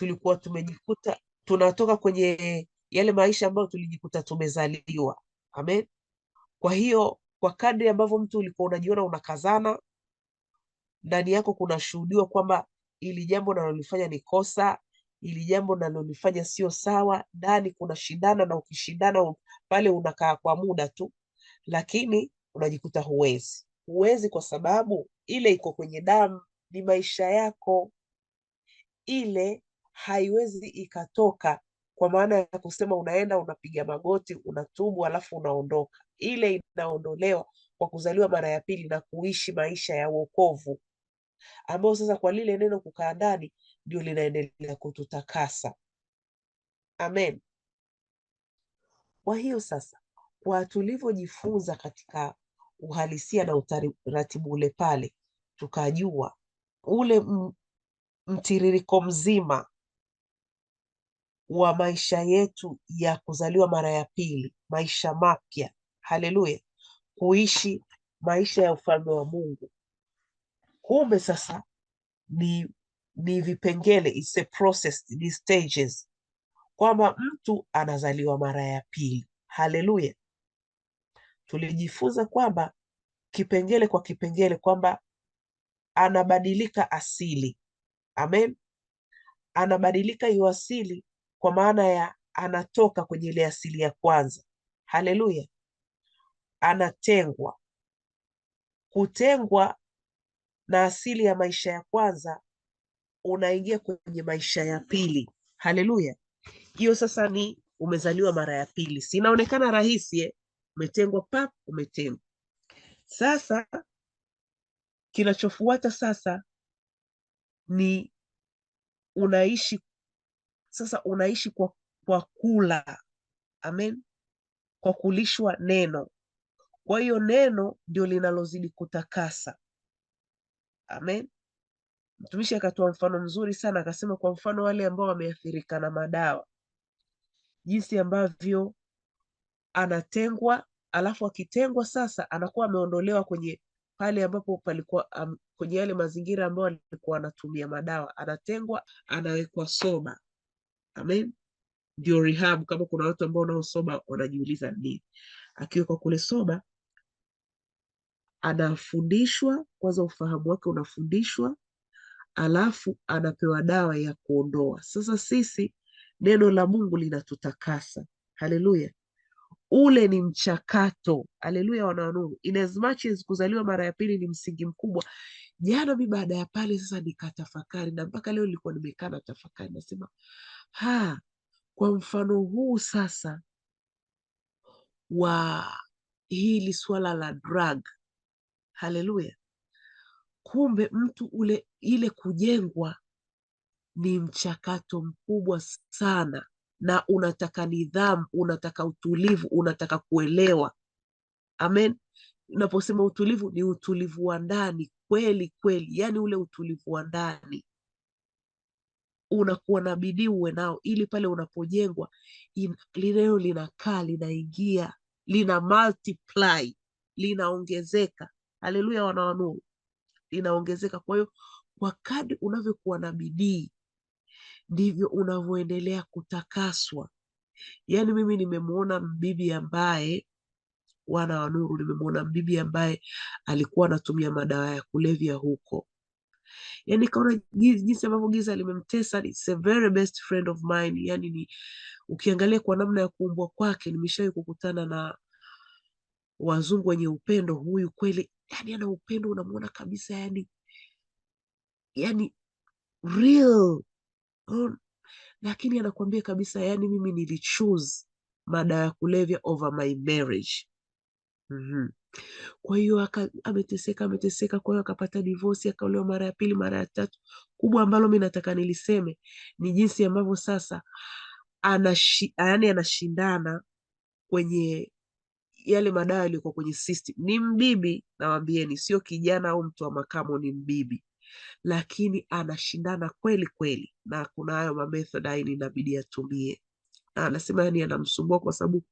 tulikuwa tumejikuta tunatoka kwenye yale maisha ambayo tulijikuta tumezaliwa. Amen. Kwa hiyo kwa kadri ambavyo mtu ulikuwa unajiona unakazana, ndani yako kunashuhudiwa kwamba ili jambo nalolifanya ni kosa, ili jambo nalolifanya sio sawa, ndani kuna shindana, na ukishindana pale unakaa kwa muda tu, lakini unajikuta huwezi kwa sababu ile iko kwenye damu, ni maisha yako. Ile haiwezi ikatoka kwa maana ya kusema unaenda unapiga magoti unatubu alafu unaondoka. Ile inaondolewa kwa kuzaliwa mara ya pili na kuishi maisha ya wokovu, ambayo sasa kwa lile neno kukaa ndani ndio linaendelea kututakasa. Amen. Kwa hiyo sasa, kwa tulivyojifunza katika uhalisia na utaratibu ule pale, tukajua ule mtiririko mzima wa maisha yetu ya kuzaliwa mara ya pili, maisha mapya, haleluya, kuishi maisha ya ufalme wa Mungu. Kumbe sasa ni vipengele, it's a process, ni stages, kwamba mtu anazaliwa mara ya pili. Haleluya. Tulijifunza kwamba kipengele kwa kipengele kwamba anabadilika asili. Amen. Anabadilika hiyo asili kwa maana ya anatoka kwenye ile asili ya kwanza. Haleluya. Anatengwa. Kutengwa na asili ya maisha ya kwanza, unaingia kwenye maisha ya pili. Haleluya. Hiyo sasa ni umezaliwa mara ya pili. Sinaonekana rahisi Umetengwa pap, umetengwa. Sasa kinachofuata sasa ni unaishi kwa kula. Amen. Kwa kulishwa neno. Kwa hiyo neno ndio linalozidi kutakasa. Amen. Mtumishi akatoa mfano mzuri sana, akasema kwa mfano wale ambao wameathirika na madawa, jinsi ambavyo anatengwa, alafu akitengwa sasa anakuwa ameondolewa kwenye pale ambapo palikuwa kwenye yale mazingira ambayo alikuwa anatumia madawa, anatengwa, anawekwa soba. Amen. Ndio rehab, kama kuna watu ambao wanaosoba wanajiuliza nini. Akiwekwa kule soba, anafundishwa kwanza, ufahamu wake unafundishwa, alafu anapewa dawa ya kuondoa. Sasa sisi neno la Mungu linatutakasa. Haleluya. Ule ni mchakato. Haleluya, wana wa nuru. In as much as kuzaliwa mara ya pili ni msingi mkubwa. Jana mi baada ya pale sasa nikatafakari, na mpaka leo nilikuwa nimekaa na tafakari, nasema kwa mfano huu sasa wa hili swala la drug. Haleluya. Kumbe mtu ile kujengwa ni mchakato mkubwa sana, na unataka nidhamu, unataka utulivu, unataka kuelewa. Amen. Unaposema utulivu, ni utulivu wa ndani kweli kweli, yani ule utulivu wa ndani unakuwa na bidii uwe nao, ili pale unapojengwa lineno linakaa, linaingia, lina multiply, linaongezeka. Haleluya, wana wa nuru, linaongezeka. Kwa hiyo kwa kadri unavyokuwa na bidii ndivyo unavyoendelea kutakaswa. Yani mimi nimemwona mbibi ambaye, wana wa nuru, nimemwona mbibi ambaye alikuwa anatumia madawa ya kulevya huko. Yani kaona jinsi ambavyo giza limemtesa. It's a very best friend of mine. Yani ukiangalia kwa namna ya kuumbwa kwake, nimeshawahi kukutana na wazungu wenye upendo. Huyu kweli, yani ana upendo, unamwona kabisa, yani real. Lakini anakuambia kabisa, yani mimi nilichoose madawa ya kulevya over my marriage. Kwa hiyo ameteseka. Kwa hiyo akapata divorce, akaolewa mara ya pili, mara ya tatu. Kubwa ambalo mi nataka niliseme ni jinsi ambavyo sasa anashindana kwenye yale madawa yaliyokuwa kwenye system. Ni mbibi, nawambieni, sio kijana au mtu wa makamo, ni mbibi, lakini anashindana kweli kweli, na kuna hayo mamethod inabidi atumie. Na anasema anamsumbua kwa sababu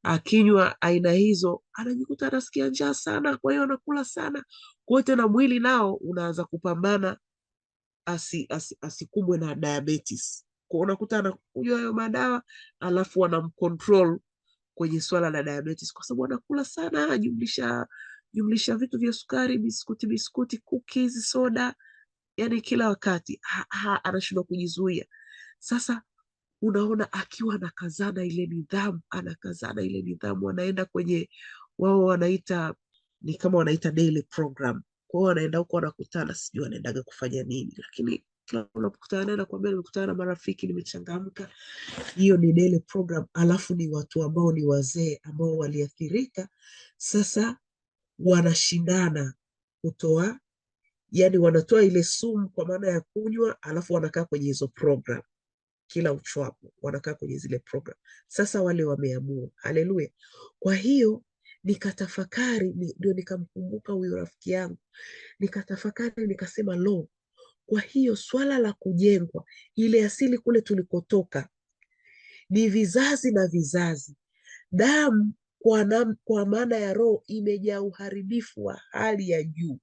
akinywa aina hizo anajikuta anasikia njaa sana, kwa hiyo anakula sana, kwa hiyo tena mwili nao unaanza kupambana asikumbwe na diabetes. Kwa unakuta anakunywa hayo madawa alafu anamcontrol kwenye swala la diabetes, kwa sababu anakula sana, jumlisha vitu vya sukari, biskuti, cookies, soda, yani kila wakati anashindwa kujizuia. Sasa unaona akiwa anakazana ile nidhamu, anaenda kwenye wao wanaita ni kama wanaita daily program. Kwa hiyo wanaenda huko wanakutana, sijui wanaendaga kufanya nini, lakini kila unapokutana naye nakwambia nimekutana na marafiki, nimechangamka. Hiyo ni daily program. Alafu ni watu ambao ni wazee ambao waliathirika, sasa wanashindana kutoa, yani wanatoa ile sumu kwa maana ya kunywa, alafu wanakaa kwenye hizo program kila uchwapo, wanakaa kwenye zile program. Sasa wale wameamua, haleluya. Kwa hiyo nikatafakari, ndio nikamkumbuka huyo rafiki yangu, nikatafakari nikasema, lo, kwa hiyo swala la kujengwa ile asili kule tulikotoka ni vizazi na vizazi. Damu kwa maana ya roho imejaa uharibifu wa hali ya juu.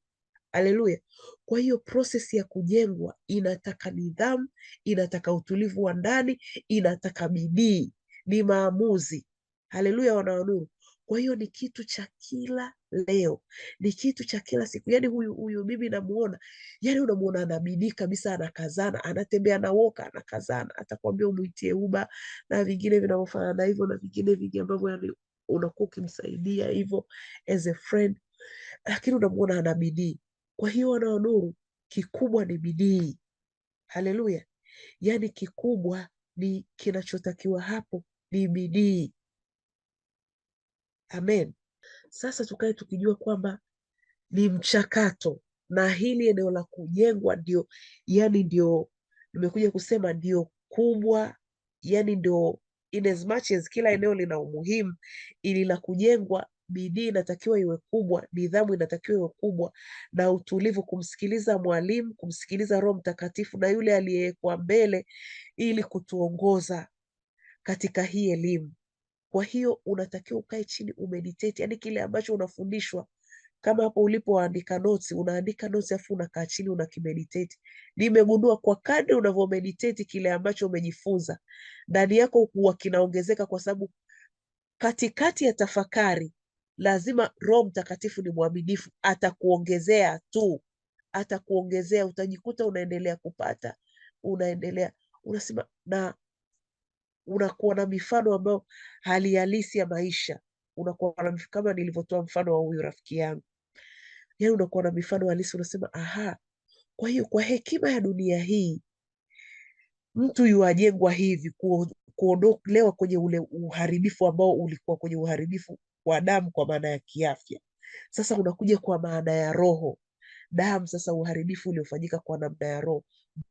Haleluya. Kwa hiyo proses ya kujengwa inataka nidhamu, inataka utulivu wa ndani, inataka bidii, ni maamuzi. Haleluya, wana wa nuru. Kwa hiyo ni kitu cha kila leo, ni kitu cha kila siku. Yani huyu bibi namuona, yani unamuona ana bidii kabisa, anakazana, anatembea na woka, anakazana. Atakwambia umuitie uba na vingine vinavyofanana na hivyo, na vingine vingi ambavyo yani unakuwa ukimsaidia hivyo as a friend, lakini unamuona ana bidii. Kwa hiyo wana wa nuru, kikubwa ni bidii. Haleluya. Yani kikubwa ni kinachotakiwa hapo ni bidii. Amen. Sasa tukae tukijua kwamba ni mchakato, na hili eneo la kujengwa ndio, yani ndio nimekuja kusema ndio kubwa, yani ndio, in as much as kila eneo lina umuhimu, ili la kujengwa bidii inatakiwa iwe kubwa, nidhamu inatakiwa iwe kubwa, na utulivu, kumsikiliza mwalimu, kumsikiliza Roho Mtakatifu na yule aliyewekwa mbele ili kutuongoza katika hii elimu. Kwa hiyo unatakiwa ukae chini umeditate, yani kile ambacho unafundishwa, kama hapo ulipoandika notes, unaandika notes afu unakaa chini unakimeditate. Nimegundua kwa kadri unavyomeditate kile ambacho umejifunza, ndani yako huwa kinaongezeka, kwa sababu katikati ya tafakari lazima Roho Mtakatifu ni mwaminifu, atakuongezea tu, atakuongezea. Utajikuta unaendelea kupata, unaendelea unasema, na unakuwa na mifano ambayo hali halisi ya maisha. Unakuwa na kama nilivyotoa mfano wa huyu rafiki yangu, yani unakuwa na mifano halisi, unasema aha, kwa hiyo kwa hekima ya dunia hii mtu yuajengwa hivi, kuondolewa kwenye ule uharibifu ambao ulikuwa kwenye uharibifu wa damu kwa maana ya kiafya. Sasa unakuja kwa maana ya roho, damu. Sasa uharibifu uliofanyika kwa namna ya roho,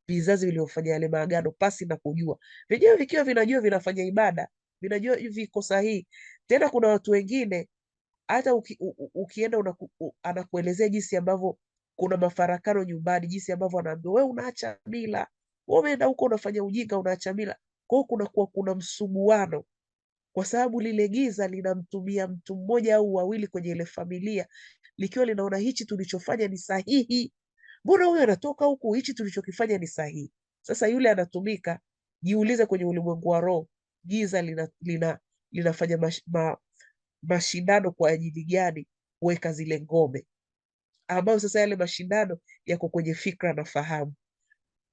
vizazi viliofanya yale maagano pasi na kujua, vyenyewe vikiwa vinajua vinafanya ibada, vinajua hivi iko sahihi. Tena kuna watu wengine hata ukienda anakuelezea jinsi ambavyo kuna mafarakano nyumbani, jinsi ambavyo anaambia wewe unaacha mila, wewe umeenda huko unafanya ujinga, unaacha mila. Kwa hiyo kuna msuguano, kwa sababu lile giza linamtumia mtu mmoja au wawili kwenye ile familia, likiwa linaona hichi tulichofanya ni sahihi, mbona huyo anatoka huku, hichi tulichokifanya ni sahihi. Sasa yule anatumika. Jiulize, kwenye ulimwengu wa roho giza linafanya mashindano kwa ajili gani? Kuweka zile ngome, ambayo sasa yale mashindano yako kwenye fikra na fahamu.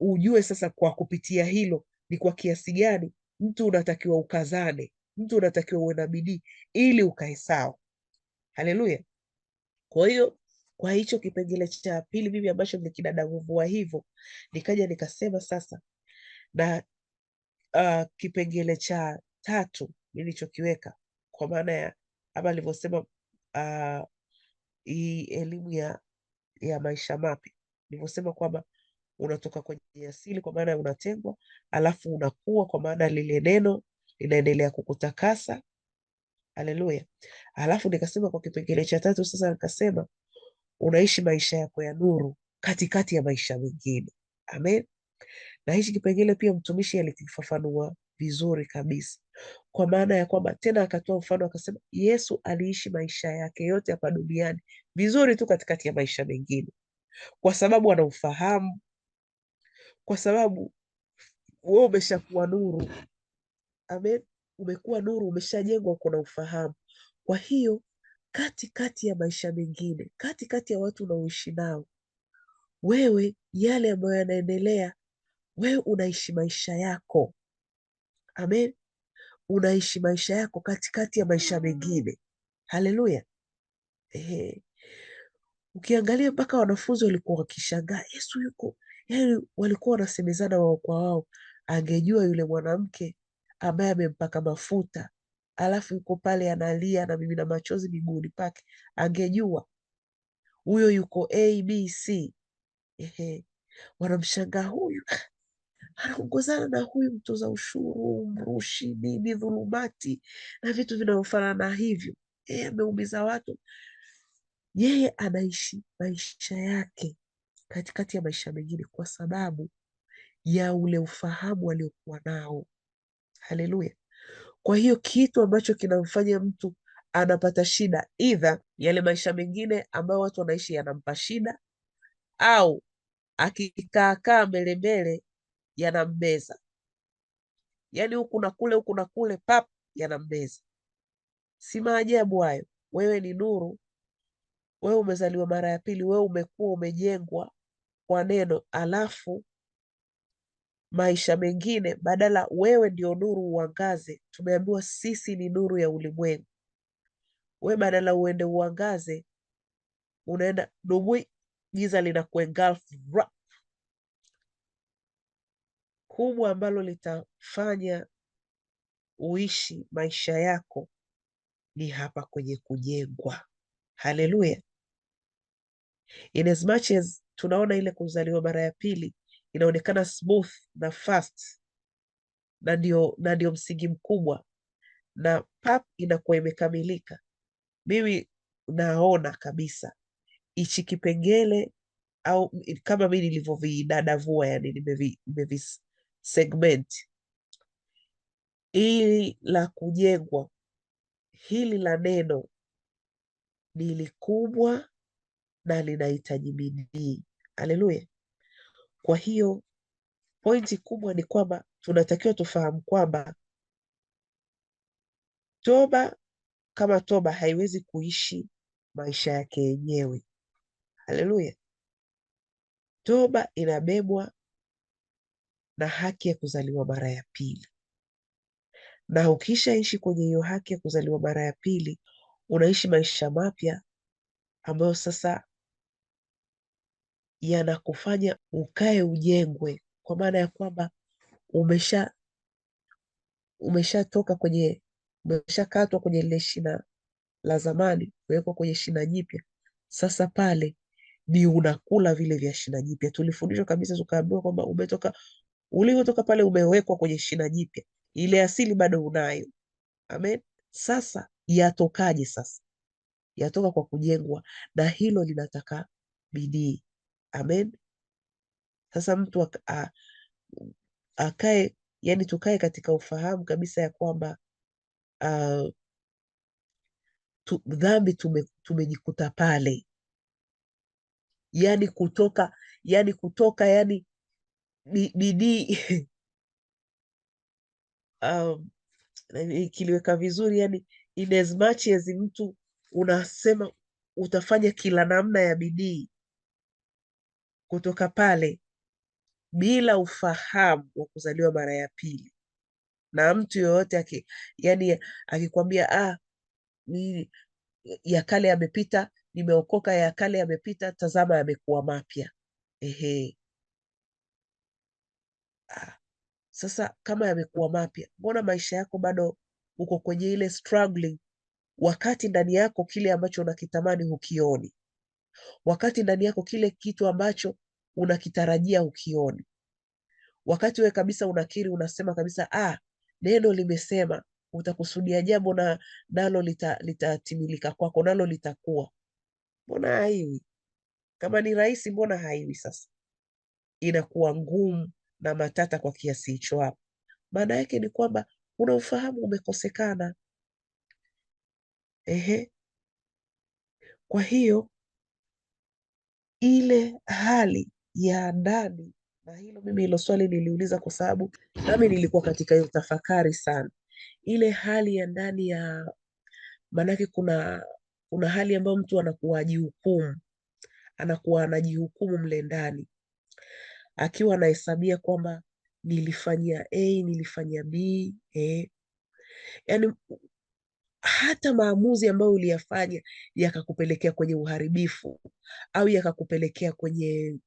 Ujue sasa kwa kupitia hilo ni kwa kiasi gani mtu unatakiwa ukazane, mtu unatakiwa uwe na bidii ili ukae sawa. Haleluya. Kwa hiyo kwa hicho kipengele cha pili mimi ambacho nikidadavuvua hivyo, nikaja nikasema sasa, na kipengele cha tatu nilichokiweka kwa maana ya ama nilivyosema, hii elimu ya maisha mapya, nilivyosema kwamba unatoka kwenye asili kwa maana unatengwa, alafu unakuwa kwa maana lile neno linaendelea kukutakasa. Haleluya. Alafu nikasema kwa kipengele cha tatu sasa, nikasema unaishi maisha yako ya nuru katikati ya maisha mengine. Amen. Na hichi kipengele pia mtumishi alikifafanua vizuri kabisa, kwa maana ya kwamba tena akatoa mfano akasema, Yesu aliishi maisha yake yote hapa duniani vizuri tu katikati ya maisha mengine, kwa sababu ana ufahamu, kwa sababu wewe umeshakuwa nuru. Amen. Umekuwa nuru, umeshajengwa, uko na ufahamu. Kwa hiyo katikati ya maisha mengine, katikati ya watu unaoishi nao, wewe yale ambayo yanaendelea, wewe unaishi maisha yako. Amen. Unaishi maisha yako katikati ya maisha mengine. Haleluya. Ehe. Ukiangalia mpaka wanafunzi walikuwa wakishangaa, Yesu yuko, yaani walikuwa wanasemezana wao kwa wao, angejua yule mwanamke ambaye amempaka mafuta alafu yuko pale analia na mimi na machozi miguuni pake, angejua huyo yuko ABC. Ehe. Wanamshangaa, huyu anaongozana na huyu mtoza ushuru, mrushi, nini, dhulumati na vitu vinavyofanana na hivyo. Yeye ameumiza watu, yeye anaishi maisha yake katikati ya maisha mengine kwa sababu ya ule ufahamu aliokuwa nao. Haleluya. Kwa hiyo kitu ambacho kinamfanya mtu anapata shida, idha yale maisha mengine ambayo watu wanaishi yanampa shida, au akikaakaa mbele mbele yanammeza, yaani huku na kule, huku na kule, pap, yanammeza. Si maajabu hayo. Wewe ni nuru, wewe umezaliwa mara ya pili, wewe umekuwa umejengwa kwa neno, alafu maisha mengine badala wewe ndio nuru uangaze. Tumeambiwa sisi ni nuru ya ulimwengu. We badala uende uangaze, unaenda dumwi, giza linakuengulf kubwa, ambalo litafanya uishi maisha yako ni hapa kwenye kujengwa. Haleluya. In as much as tunaona ile kuzaliwa mara ya pili inaonekana smooth na fast, na ndio msingi mkubwa, na pap inakuwa imekamilika, mimi naona kabisa hichi kipengele, au kama mimi nilivyovidadavua, yani nimevisegment, ili la kujengwa, hili la neno ni likubwa na linahitaji bidii. Haleluya. Kwa hiyo pointi kubwa ni kwamba tunatakiwa tufahamu kwamba toba kama toba haiwezi kuishi maisha yake yenyewe. Haleluya. Toba inabebwa na haki ya kuzaliwa mara ya pili, na ukishaishi kwenye hiyo haki ya kuzaliwa mara ya pili, unaishi maisha mapya ambayo sasa yanakufanya ukae ujengwe, kwa maana ya kwamba umeshatoka kwenye, umeshakatwa kwenye lile shina la zamani, kuwekwa kwenye shina jipya. Sasa pale ni unakula vile vya shina jipya. Tulifundishwa kabisa, tukaambiwa kwamba ulivyotoka pale umewekwa kwenye shina jipya, ile asili bado unayo. Amen. Sasa yatokaje? Sasa yatoka kwa kujengwa, na hilo linataka bidii. Amen. Sasa mtu akae, yani tukae katika ufahamu kabisa ya kwamba dhambi tumejikuta pale, yani kutoka bidii ikiliweka vizuri, yani in as much as mtu unasema utafanya kila namna ya bidii kutoka pale, bila ufahamu wa kuzaliwa mara ya pili. Na mtu yoyote yani akikwambia ya kale yamepita, nimeokoka, ya kale yamepita, tazama yamekuwa mapya. Ehe. Sasa kama yamekuwa mapya, mbona maisha yako bado uko kwenye ile struggling, wakati ndani yako kile ambacho unakitamani hukioni, wakati ndani yako kile kitu ambacho unakitarajia hukioni, wakati we kabisa unakiri, unasema kabisa neno limesema utakusudia jambo nalo litatimilika kwako, nalo litakuwa. Mbona haiwi? Kama ni rahisi, mbona haiwi? Sasa inakuwa ngumu na matata kwa kiasi hicho. Hapo maana yake ni kwamba una ufahamu umekosekana. Ehe. Kwa hiyo ile hali ya ndani Na hilo swali niliuliza kwa sababu nami nilikuwa katika hiyo tafakari sana, ile hali ya ndani ya, maanake kuna hali ambayo mtu anakuwa anajihukumu mle ndani, akiwa anahesabia kwamba nilifanyia A, nilifanyia B, yani hata maamuzi ambayo uliyafanya yakakupelekea kwenye uharibifu au yakakupelekea kwenye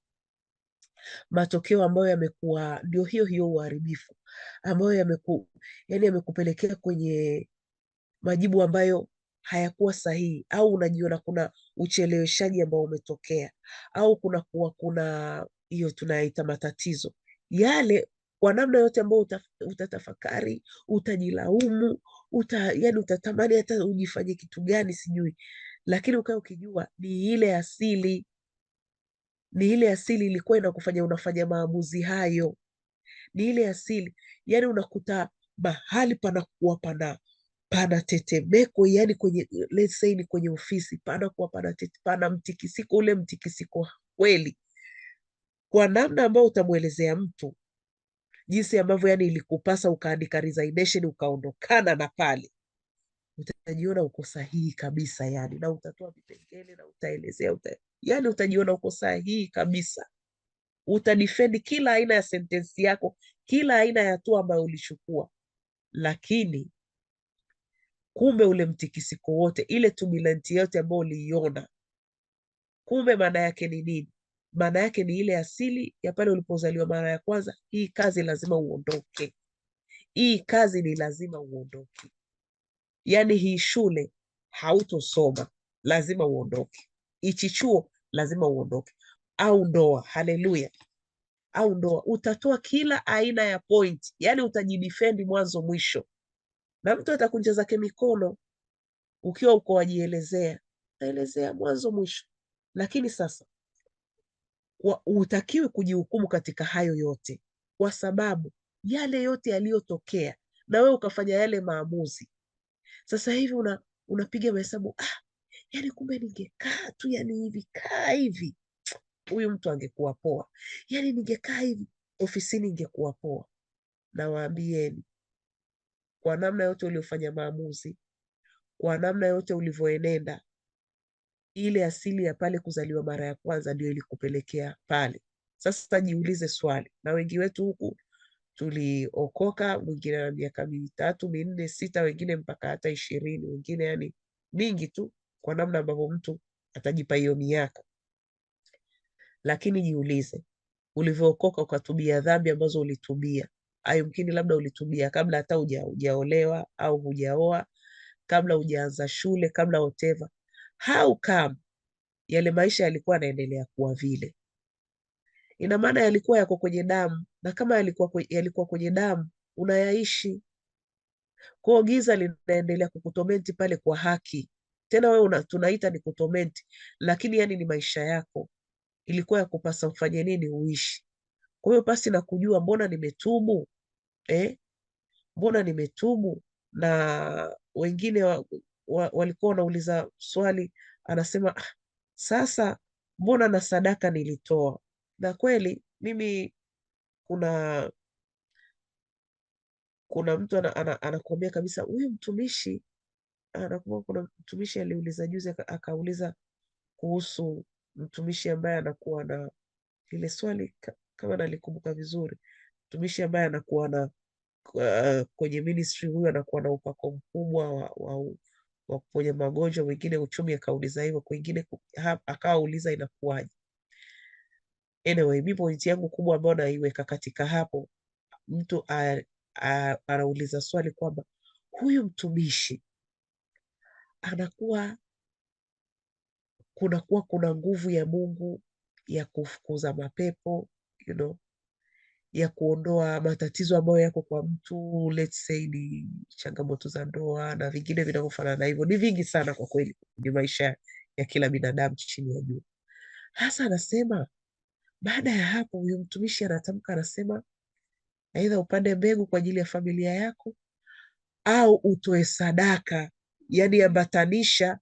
matokeo ambayo yamekuwa ndio hiyo uharibifu, ambayo yamekupelekea kwenye majibu ambayo hayakuwa sahihi, au unajiona kuna ucheleweshaji ambao umetokea, au kuna hiyo tunaita matatizo yale, kwa namna yote ambayo utatafakari, utajilaumu, yani utatamani hata ujifanye kitu gani sijui, lakini ukawa ukijua ni ile asili ilikuwa inakufanya unafanya maamuzi hayo, ni ile asili. Yani unakuta mahali panakuwa pana tetemeko, yani kwenye, let's say ni kwenye ofisi, panakuwa pana mtikisiko, ule mtikisiko kweli, kwa namna ambayo utamwelezea mtu jinsi ambavyo yani ilikupasa ukaandika resignation ukaondokana na pale, utajiona uko sahihi kabisa yani, na utatoa vipengele na utaelezea yani utajiona uko sahihi kabisa, utadefend kila aina ya sentensi yako, kila aina ya hatua ambayo ulichukua, lakini kumbe ule mtikisiko wote, ile turbulence yote ambayo uliiona, kumbe maana yake ni nini? Maana yake ni ile asili ya pale ulipozaliwa mara ya kwanza, hii kazi lazima uondoke, hii kazi ni lazima uondoke, yani hii shule hautosoma, lazima uondoke, hichi chuo lazima uondoke, au ndoa, haleluya, au ndoa, utatoa kila aina ya point, yani utajidefend mwanzo mwisho, na mtu atakunja zake mikono ukiwa uko wajielezea, naelezea mwanzo mwisho. Lakini sasa hutakiwi kujihukumu katika hayo yote, kwa sababu yale yote yaliyotokea na wewe ukafanya yale maamuzi, sasa hivi unapiga mahesabu, yani kumbe ningekaa tu yani hivi, kaa hivi, huyu mtu angekuwa poa, yani ningekaa hivi ofisini ingekuwa poa. Nawaambieni, kwa namna yote uliofanya maamuzi, kwa namna yote ulivyoenenda, ile asili ya pale kuzaliwa mara ya kwanza ndio ilikupelekea pale. Sasa jiulize swali, na wengi wetu huku tuliokoka, mwingine na miaka 3, 4, 6, wengine mpaka hata 20, wengine yani mingi tu, kwa namna ambavyo mtu atajipa hiyo miaka. Lakini jiulize, ulivyookoka ukatubia dhambi ambazo ulitubia, ayumkini labda ulitubia kabla hata hujaolewa au hujaoa, kabla hujaanza shule, kabla whatever, how come yale maisha yalikuwa yanaendelea kuwa vile? Ina maana yalikuwa yako kwenye damu, na kama yalikuwa kwenye damu, unayaishi. Kwa giza linaendelea kukutomenti pale kwa haki, tena wewe tunaita ni kutomenti, lakini yani ni maisha yako, ilikuwa ya kupasa ufanye nini? Uishi. Kwa hiyo pasi na kujua, mbona nimetubu mbona nimetubu. Na wengine walikuwa wanauliza swali, anasema sasa mbona na sadaka nilitoa? Na kweli mimi kuna mtu anakuambia kabisa, huyu mtumishi, anakumbuka kuna mtumishi aliuliza juzi, akauliza kuhusu mtumishi ambaye anakuwa na ile swali, kama nalikumbuka vizuri, mtumishi ambaye anakuwa na kwenye ministry, huyu anakuwa na upako mkubwa wa kuponya magonjwa, wengine uchumi, akauliza hivyo, kwingine akauliza inakuwaje. Anyway, mi pointi yangu kubwa ambayo naiweka katika hapo, mtu anauliza swali kwamba huyu mtumishi kunakuwa kuna nguvu ya Mungu ya kufukuza mapepo, ya kuondoa matatizo ambayo yako kwa mtu, let's say ni changamoto za ndoa na vingine vinavyofanana na hivyo. Ni vingi sana kwa kweli kwenye maisha ya kila binadamu chini ya jua. Hasa anasema baada ya hapo, huyo mtumishi anatamka, anasema aidha upande mbegu kwa ajili ya familia yako au utoe sadaka, yani ambatanisha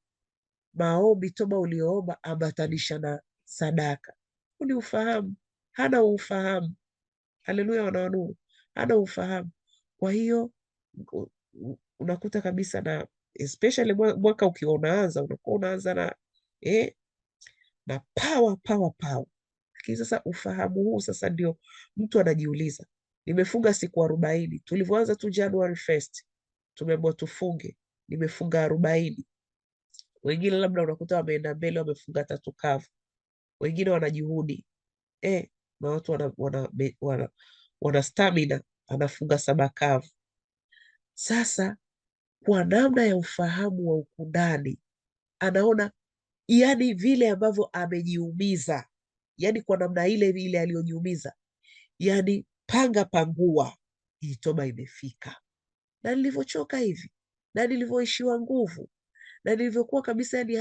maombi, toba ulioomba, ambatanisha na sadaka. Huu ni ufahamu, hana ufahamu. Haleluya, wana wa nuru, hana ufahamu. Kwa hiyo unakuta kabisa, na especially mwaka ukiwa unaanza, unakuwa unaanza na na power. Lakini sasa ufahamu huu sasa ndio mtu anajiuliza, nimefunga siku 40, tulivyoanza tu January 1st tumeambiwa tufunge, nimefunga 40. Wengine labda unakuta wameenda mbele, wamefunga 3 kavu, wengine wana juhudi na watu wana stamina, anafunga 7 kavu. Sasa kwa namna ya ufahamu wa ukundani, anaona yani vile ambavyo amejiumiza, yani kwa namna ile ile aliyojiumiza, yani panga pangua, hii toba imefika, na nilivyochoka hivi, na nilivyoishiwa nguvu, na nilivyokuwa kabisa, yani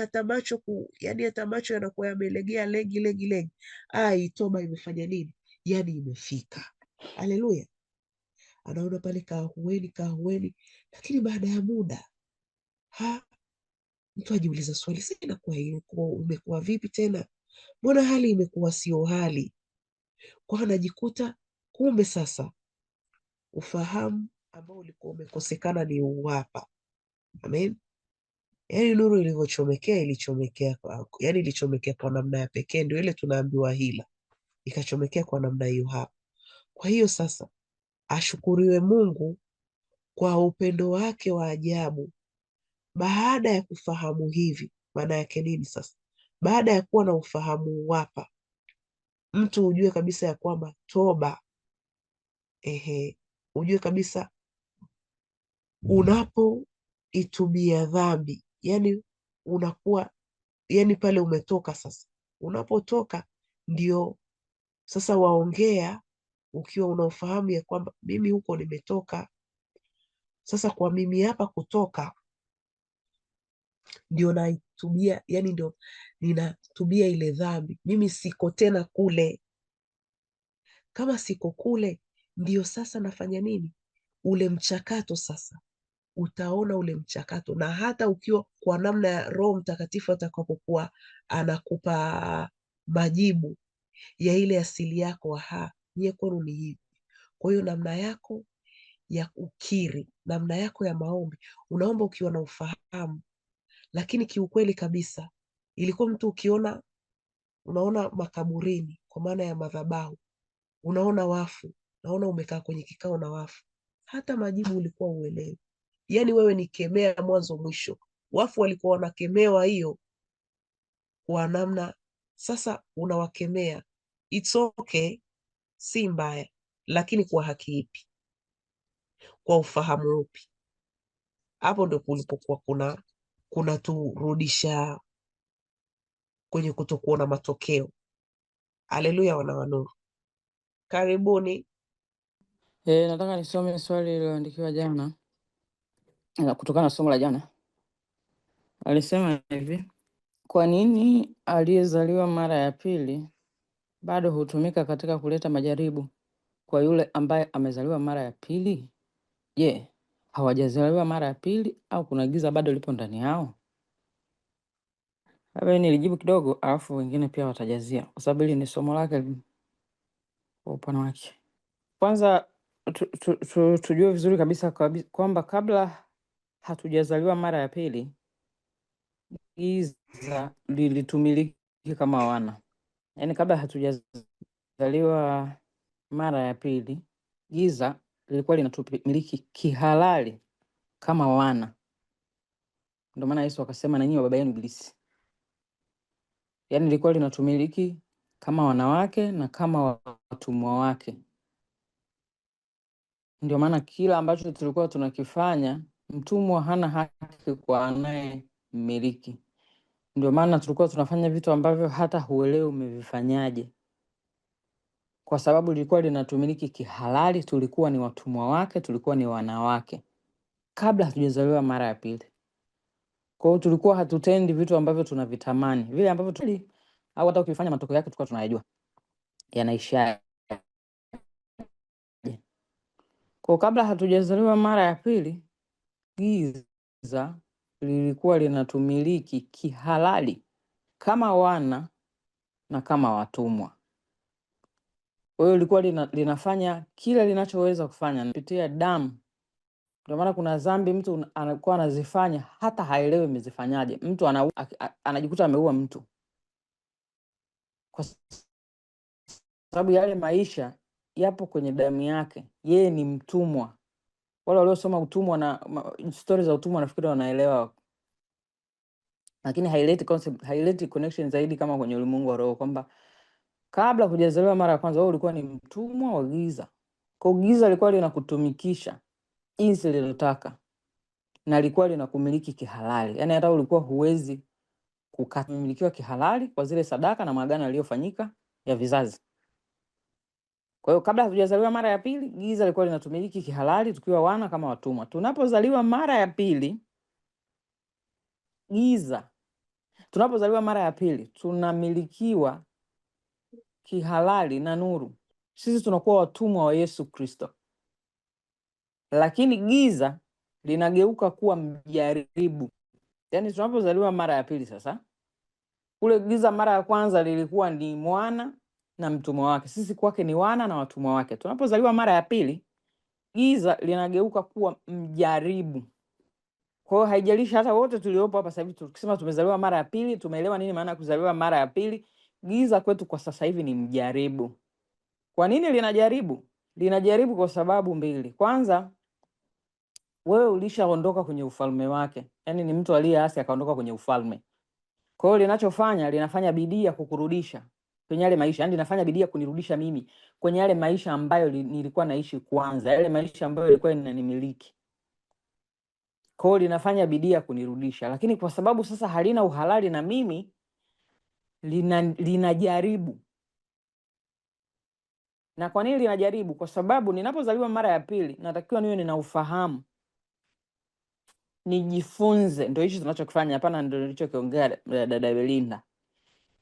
hata macho yanakuwa yamelegea lengi. Hii toba imefanya nini? Yani imefika. Haleluya. Anaona pale kahueni, lakini baada ya muda mtu ajiuliza swali, sasa inakuwa umekuwa vipi tena? Mbona hali imekuwa sio hali? Kwa anajikuta kumbe sasa ufahamu ambao ulikuwa umekosekana ni uwapa. Amen. Yani nuru ilivyochomekea, ilichomekea kwa namna ya pekee, ndio ile tunaambiwa hila ikachomekea kwa namna hiyo hapa. Kwa hiyo sasa ashukuriwe Mungu kwa upendo wake wa ajabu. Baada ya kufahamu hivi, maana yake nini sasa? Baada ya kuwa na ufahamu wapa, mtu ujue kabisa ya kwamba toba, ujue kabisa unapoitubia dhambi, yani unakuwa, yani pale umetoka sasa. Unapotoka ndio sasa waongea ukiwa unaofahamu ya kwamba mimi huko nimetoka. Sasa kwa mimi hapa kutoka ndio naitubia, yani ndio ninatubia ile dhambi. Mimi siko tena kule. Kama siko kule, ndio sasa nafanya nini? Ule mchakato sasa, utaona ule mchakato, na hata ukiwa kwa namna ya Roho Mtakatifu atakapokuwa anakupa majibu ya ile asili yako, nyie kwenu ni hivi. Kwa hiyo namna yako ya ukiri, namna yako ya maombi, unaomba ukiwa na ufahamu. Lakini kiukweli kabisa, ilikuwa mtu unaona makaburini, kwa maana ya madhabahu, unaona wafu, unaona umekaa kwenye kikao na wafu, hata majibu ulikuwa uelewi. Yani wewe ni kemea mwanzo mwisho. Wafu walikuwa wanakemewa hiyo kwa namna, sasa unawakemea, it's okay, si mbaya, lakini kwa haki ipi? Kwa ufahamu upi? Hapo ndio kulipokuwa kuna turudisha kwenye kutokuona matokeo. Haleluya, wana wa nuru, karibuni. Nataka nisome swali lililoandikiwa jana kutokana na somo la jana. Alisema hivi: kwa nini aliyezaliwa mara ya pili bado hutumika katika kuleta majaribu kwa yule ambaye amezaliwa mara ya pili? Je, hawajazaliwa mara ya pili au kuna giza bado lipo ndani yao? Hapa nilijibu kidogo, alafu wengine pia watajazia, kwa sababu hili ni somo lake kwa upana wake. Kwanza tujue vizuri kabisa kwamba kabla hatujazaliwa mara ya pili, giza lilitumiliki kama wana. Yaani kabla hatujazaliwa mara ya pili, giza lilikuwa linatumiliki kihalali kama wana. Ndio maana Yesu akasema, na nyinyi wa baba yenu Ibilisi. Yaani lilikuwa linatumiliki kama wanawake na kama watumwa wake. Ndio maana kila ambacho tulikuwa tunakifanya, mtumwa hana haki kwa anayemiliki. Ndio maana tulikuwa tunafanya vitu ambavyo hata huelewi umevifanyaje, kwa sababu lilikuwa linatumiliki kihalali. Tulikuwa ni watumwa wake, tulikuwa ni wanawake kabla hatujazaliwa mara ya pili. Kwa hiyo tulikuwa hatutendi vitu ambavyo tunavitamani, vile ambavyo au hata ukifanya matokeo yake tulikuwa tunayajua yanaisha. Kwa kabla hatujazaliwa mara ya pili, giza lilikuwa linatumiliki kihalali kama wana na kama watumwa. Kwa hiyo lilikuwa linafanya kila linachoweza kufanya kupitia damu. Ndio maana kuna dhambi mtu anakuwa anazifanya hata haelewi amezifanyaje. Mtu anajikuta ameua mtu kwa sababu yale maisha yapo kwenye damu yake. Yeye ni mtumwa. Wale waliosoma utumwa na stories za utumwa nafikiri wanaelewa, lakini haileti connection zaidi kama kwenye ulimwengu wa roho, kwamba kabla hujazaliwa mara ya kwanza wewe ulikuwa ni mtumwa wa giza. Kwa giza lilikuwa linakutumikisha jinsi lilotaka na lilikuwa linakumiliki kihalali. Yaani hata ulikuwa huwezi kukamilikiwa kihalali kwa zile sadaka na maagano yaliyofanyika ya vizazi. Kwa hiyo kabla hatujazaliwa mara ya pili, giza lilikuwa linatumiliki kihalali tukiwa wana kama watumwa. Tunapozaliwa mara ya pili, tunapozaliwa mara ya pili tunamilikiwa kihalali na nuru. Sisi tunakuwa watumwa wa Yesu Kristo. Lakini giza linageuka kuwa mjaribu. Yaani tunapozaliwa mara ya pili sasa, ule giza mara ya kwanza lilikuwa ni mwana na mtumwa wake. Sisi kwake ni wana na watumwa wake. Tunapozaliwa mara ya pili, giza linageuka kuwa mjaribu. Kwa hiyo haijalishi hata wote tuliopo hapa sasa hivi tukisema tumezaliwa mara ya pili, tumeelewa nini maana ya kuzaliwa mara ya pili. Giza kwetu kwa sasa hivi ni mjaribu. Kwa nini linajaribu? Linajaribu kwa sababu mbili. Kwanza, wewe ulishaondoka kwenye ufalme wake. Yaani ni mtu aliyeasi akaondoka kwenye ufalme. Kwa hiyo linafanya bidii ya kukurudisha kwenye yale maisha. Yaani linafanya bidii ya kunirudisha mimi kwenye yale maisha ambayo nilikuwa naishi kwanza, yale maisha ambayo yalikuwa yananimiliki. Kwa hiyo linafanya bidii ya kunirudisha, lakini kwa sababu sasa halina uhalali na mimi, linajaribu. Na kwa nini linajaribu? Kwa sababu ninapozaliwa mara ya pili natakiwa niwe nina ufahamu, nijifunze. Ndio hicho tunachokifanya. Hapana, ndio nilichokiongea dada Belinda,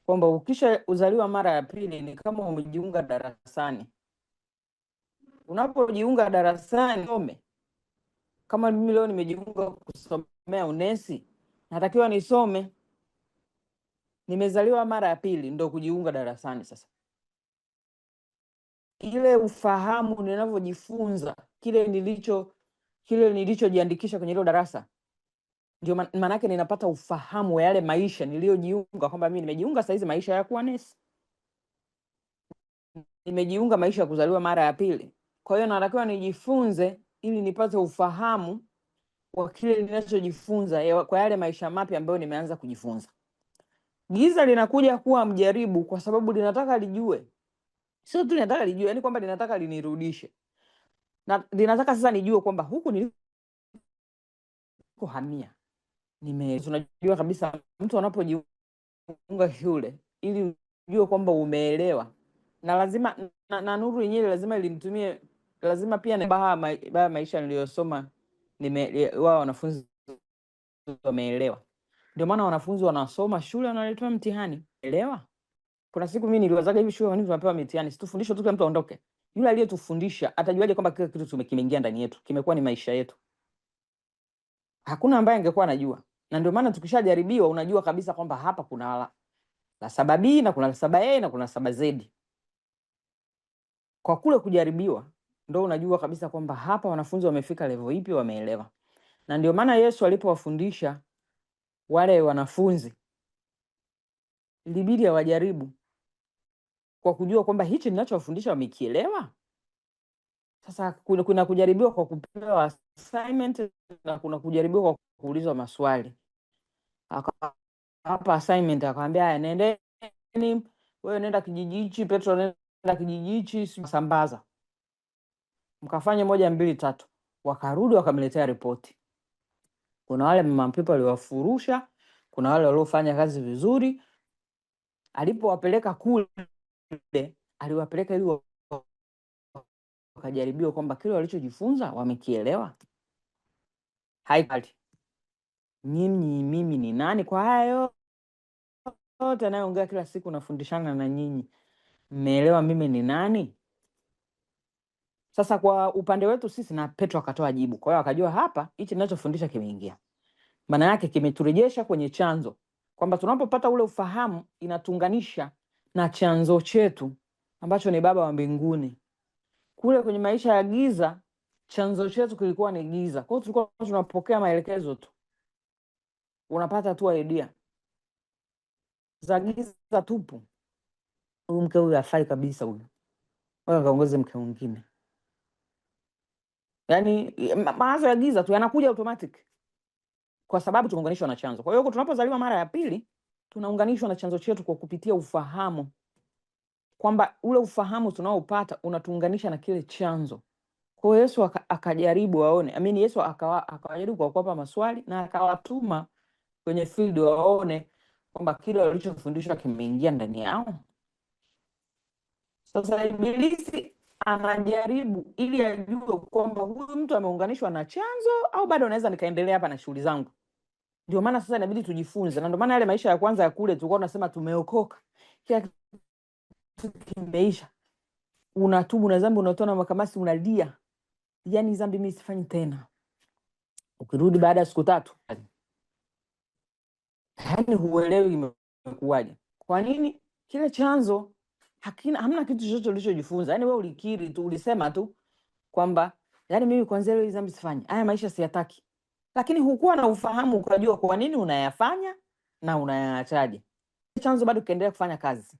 kwamba ukisha uzaliwa mara ya pili ni kama umejiunga darasani. Unapojiunga darasani, kama mimi leo nimejiunga kusomea unesi, natakiwa nisome. Nimezaliwa mara ya pili ndio kujiunga darasani. Sasa ile ufahamu ninavyojifunza kile nilichojiandikisha kwenye hilo darasa, ndio maana yake ninapata ufahamu wa yale maisha niliyojiunga, kwamba mimi nimejiunga sasa hizi maisha ya kuwa nesi. Nimejiunga maisha ya kuzaliwa mara ya pili. Kwa hiyo natakiwa nijifunze ili nipate ufahamu wa kile ninachojifunza kwa yale maisha mapya ambayo nimeanza kujifunza. Giza linakuja kuwa mjaribu kwa sababu linataka lijue. Sio tu linataka lijue, yani kwamba linataka linirudishe. Na linataka sasa nijue kwamba huku nilikohamia. Tunajua kabisa mtu anapojiunga shule ili ujue kwamba umeelewa. Na lazima na nuru yenyewe lazima ilimtumie, lazima pia na maisha niliyosoma wao wanafunzi wameelewa. Ndio maana wanafunzi wanasoma shule wanaletewa mtihani. Elewa. Kuna siku mimi niliwazaga hivi shule wanafunzi wanapewa mitihani. Situfundishwe tu kila mtu aondoke. Yule aliyetufundisha atajuaje kwamba kile kitu kimeingia ndani yetu, kimekuwa ni maisha yetu? Hakuna ambaye angekuwa anajua. Na ndio maana tukishajaribiwa unajua kabisa kwamba hapa kuna la 7B na kuna la 7A na kuna 7Z. Kwa kule kujaribiwa ndio unajua kabisa kwamba hapa wanafunzi wamefika level ipi, wameelewa. Na ndio maana Yesu alipowafundisha wale wanafunzi ilibidi awajaribu kwa kujua kwamba hichi ninachowafundisha wamekielewa. Sasa kuna kujaribiwa kwa kupewa assignment na kuna kujaribiwa kwa kuulizwa maswali. Hapa assignment akamwambia haya, nendeni wewe, nenda kijiji hichi, Petro nenda kijiji hichi, sambaza. Mkafanya 1 2 3. Wakarudi wakamletea ripoti. Kuna wale mama people waliwafurusha, kuna wale waliofanya kazi vizuri. Alipowapeleka kule, aliwapeleka ili wakajaribiwa kwamba kile walichojifunza wamekielewa. Haikali. Mimi ni nani kwa hayo yote anayoongea kila siku nafundishana na nyinyi? Mmeelewa mimi ni nani? Sasa kwa upande wetu sisi, na Petro akatoa jibu. Kwa hiyo akajua hapa hichi ninachofundisha kimeingia. Maana yake kimeturejesha kwenye chanzo, kwamba tunapopata ule ufahamu inatuunganisha na chanzo chetu ambacho ni Baba wa mbinguni. Kule kwenye maisha ya giza, chanzo chetu kilikuwa ni giza. Kwa hiyo tulikuwa tunapokea maelekezo tu, unapata tu idea za giza tupu. Huyu mke huyu hafai kabisa, huyu wewe kaongoze mke mwingine. Yaani mawazo ya giza tu yanakuja automatic kwa sababu tumeunganishwa na chanzo. Kwa hiyo tunapozaliwa mara ya pili, tunaunganishwa na chanzo chetu kwa kupitia ufahamu, kwamba ule ufahamu tunaopata unatuunganisha na kile chanzo. Kwa hiyo Yesu akajaribu waone, Yesu akawajaribu kwa kuwapa maswali na akawatuma kwenye field waone kwamba kile walichofundishwa kimeingia ndani yao. Sasa Ibilisi anajaribu ili ajue kwamba huyu mtu ameunganishwa na chanzo au bado naweza nikaendelea hapa na shughuli zangu. Ndio maana sasa inabidi tujifunze, na ndio maana yale maisha ya kwanza ya kule tulikuwa tunasema tumeokoka, kila kitu kimeisha, unatubu na dhambi, unatona makamasi, unalia, yani dhambi mimi sifanyi tena. Ukirudi baada ya siku 3, yani huelewi imekuwaje. Kwa nini? Kile chanzo hamna kitu chochote ulichojifunza. Yani wewe ulikiri tu, ulisema tu kwamba yani mimi kwanza leo dhambi sifanyi, haya maisha siyataki, lakini hukuwa na ufahamu ukajua kwa nini unayafanya na unayaachaje. Chanzo bado kiendelea kufanya kazi.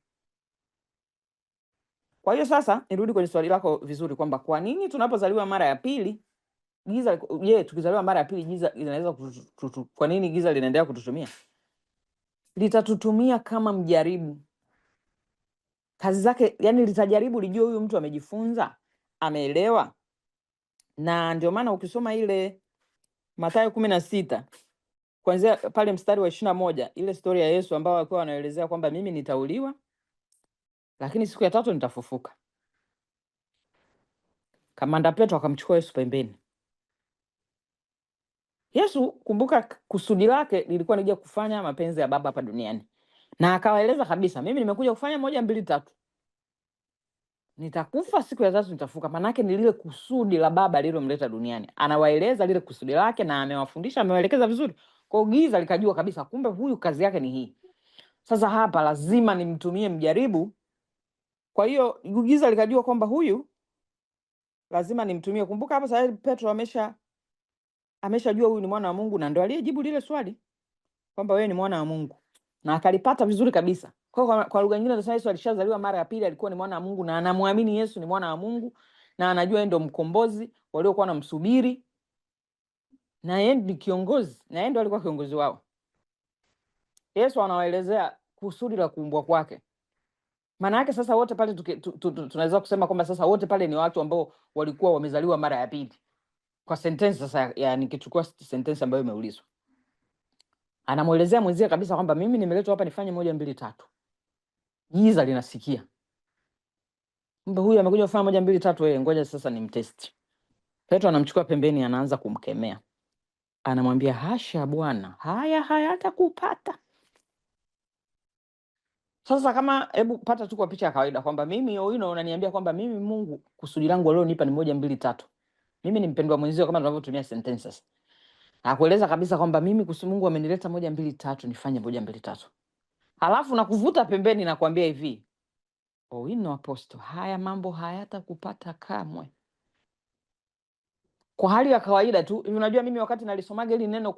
Kwa hiyo sasa nirudi kwenye swali lako vizuri kwamba kwa nini tunapozaliwa mara ya pili giza, tukizaliwa mara ya pili giza linaweza kwa nini giza linaendelea kututumia? Litatutumia kama mjaribu. Kazi zake, yani litajaribu lijue huyu mtu amejifunza, ameelewa. Na ndio maana ukisoma ile Mathayo 16 kuanzia pale mstari wa 21, ile story ya Yesu ambao alikuwa anaelezea kwamba mimi nitauliwa lakini siku ya 3 nitafufuka. Kamanda Petro akamchukua Yesu pembeni. Yesu, kumbuka kusudi lake lilikuwa nije kufanya mapenzi ya Baba hapa duniani. Na akawaeleza kabisa, mimi nimekuja kufanya 1 2 3. Nitakufa siku ya 3 nitafuka. Maana yake ni lile kusudi la Baba lililomleta duniani. Anawaeleza lile kusudi lake na amewafundisha, amewaelekeza vizuri. Kwa giza likajua kabisa kumbe huyu kazi yake ni hii. Sasa hapa lazima nimtumie mjaribu. Kwa hiyo giza likajua kwamba huyu lazima nimtumie. Kumbuka hapa sasa Petro ameshajua huyu ni mwana wa Mungu, na ndio aliyejibu lile swali kwamba wewe ni mwana wa Mungu, na akalipata vizuri kabisa. Kwa lugha nyingine tunasema Yesu alishazaliwa mara ya pili, alikuwa ni mwana wa Mungu na anamwamini Yesu ni mwana wa Mungu na anajua yeye ndio mkombozi waliokuwa wanamsubiri, na yeye ni kiongozi, na yeye ndio alikuwa kiongozi wao. Yesu anawaelezea kusudi la kuumbwa kwake. Maana yake sasa wote pale tunaweza kusema kwamba sasa wote pale ni watu ambao walikuwa wamezaliwa mara ya pili. Kwa sentence sasa, nikichukua sentence ambayo imeulizwa, anamuelezea mwenzie kabisa kwamba mimi nimeletwa hapa nifanye 1 2 3. Giza linasikia kwamba huyu amekuja kufanya 1 2 3, ngoja sasa nimtest. Petro anamchukua pembeni, anaanza kumkemea, anamwambia hasha Bwana, haya hayatakupata. Sasa kama hebu pata tu kwa picha ya kawaida kwamba mimi unaniambia kwamba mimi Mungu kusudi langu alionipa ni 1 2 3. Mimi ni mpendwa mwenzio kama tunavyotumia sentences. Nakueleza kabisa kwamba mimi Mungu amenileta 1 2 3 nifanye 1 2 3. Halafu nakuvuta pembeni na kuambia hivi, apostle, haya mambo hayatakupata kamwe. Kwa hali ya kawaida tu, unajua mimi wakati nalisomaga hili neno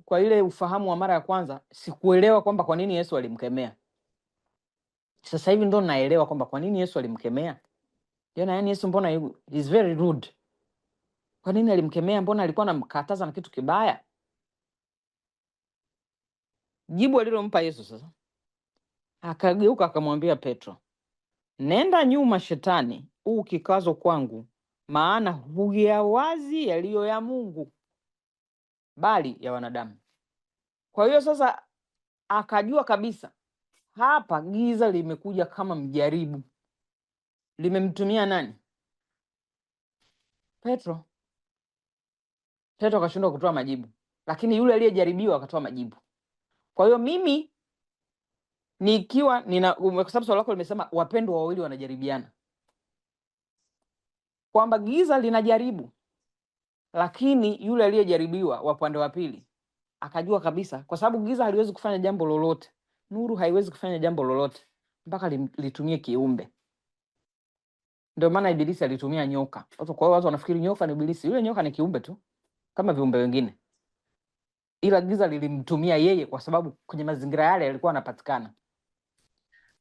kwa ile ufahamu wa mara ya kwanza, sikuelewa kwamba kwa nini Yesu alimkemea. Sasa hivi ndo naelewa kwamba kwa nini Yesu alimkemea. Yani Yesu mbona is very rude. Kwa nini alimkemea? Mbona alikuwa anamkataza na kitu kibaya? Jibu alilompa Yesu sasa, akageuka akamwambia Petro, nenda nyuma Shetani, kikazo kwangu, maana huyawazi yaliyo ya Mungu bali ya wanadamu. Kwa hiyo sasa akajua kabisa hapa giza limekuja kama mjaribu. Limemtumia nani? Petro. Petro akashindwa kutoa majibu, lakini yule aliyejaribiwa akatoa majibu. Kwa hiyo mimi nikiwa kwa sababu swali lako limesema wapendwa wawili wanajaribiana, kwamba giza linajaribu, lakini yule aliyejaribiwa wa upande wa pili akajua kabisa, kwa sababu giza haliwezi kufanya jambo lolote, nuru haiwezi kufanya jambo lolote. mpaka litumie kiumbe. Ndio maana Ibilisi alitumia nyoka. Kwa hiyo watu wanafikiri nyoka ni Ibilisi. Yule nyoka ni kiumbe tu kama viumbe wengine, ila giza lilimtumia yeye kwa sababu kwenye mazingira yale yalikuwa yanapatikana.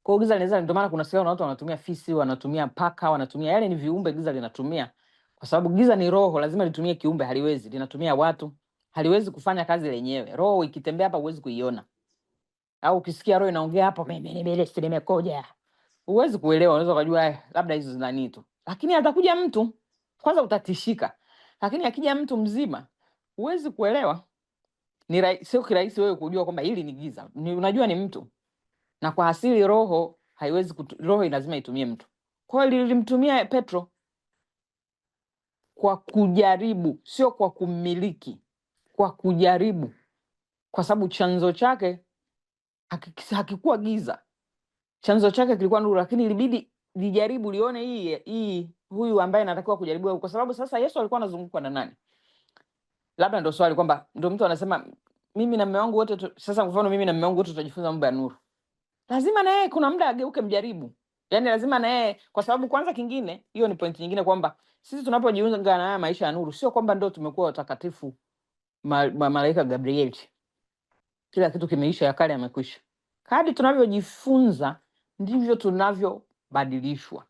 Kwa hiyo giza linaweza, ndio maana kuna sehemu watu wanatumia fisi, wanatumia paka, wanatumia, yale ni viumbe giza linatumia, kwa sababu giza ni roho, lazima litumie kiumbe. Haliwezi, linatumia watu, haliwezi kufanya kazi lenyewe. Roho ikitembea hapa huwezi kuiona, au ukisikia roho inaongea hapo, mimi nimekoja, huwezi kuelewa. Unaweza kujua labda hizo zina nini tu, lakini atakuja mtu, kwanza utatishika, lakini akija mtu mzima huwezi kuelewa. Sio kirahisi wewe kujua kwamba hili ni giza. Unajua ni mtu, na kwa asili roho haiwezi roho lazima itumie mtu. Kwa hiyo lilimtumia Petro kwa kujaribu, sio kwa kumiliki, kwa kujaribu, kwa sababu chanzo chake hakikuwa giza, chanzo chake kilikuwa nuru, lakini ilibidi lijaribu lione hii huyu ambaye anatakiwa kujaribiwa, kwa sababu sasa Yesu alikuwa anazungukwa na nani? Labda ndio swali, kwamba ndio mtu anasema mimi na mume wangu wote sasa, kwa mfano mimi na mume wangu wote tutajifunza mambo ya nuru, lazima na yeye kuna muda ageuke mjaribu. Yaani lazima na yeye, kwa sababu kwanza kingine, hiyo ni point nyingine, kwamba sisi tunapojiunga na haya maisha ya nuru, sio kwamba ndio tumekuwa watakatifu malaika Gabriel, kila kitu kimeisha, ya kale yamekwisha. Kadri tunavyojifunza ndivyo tunavyobadilishwa,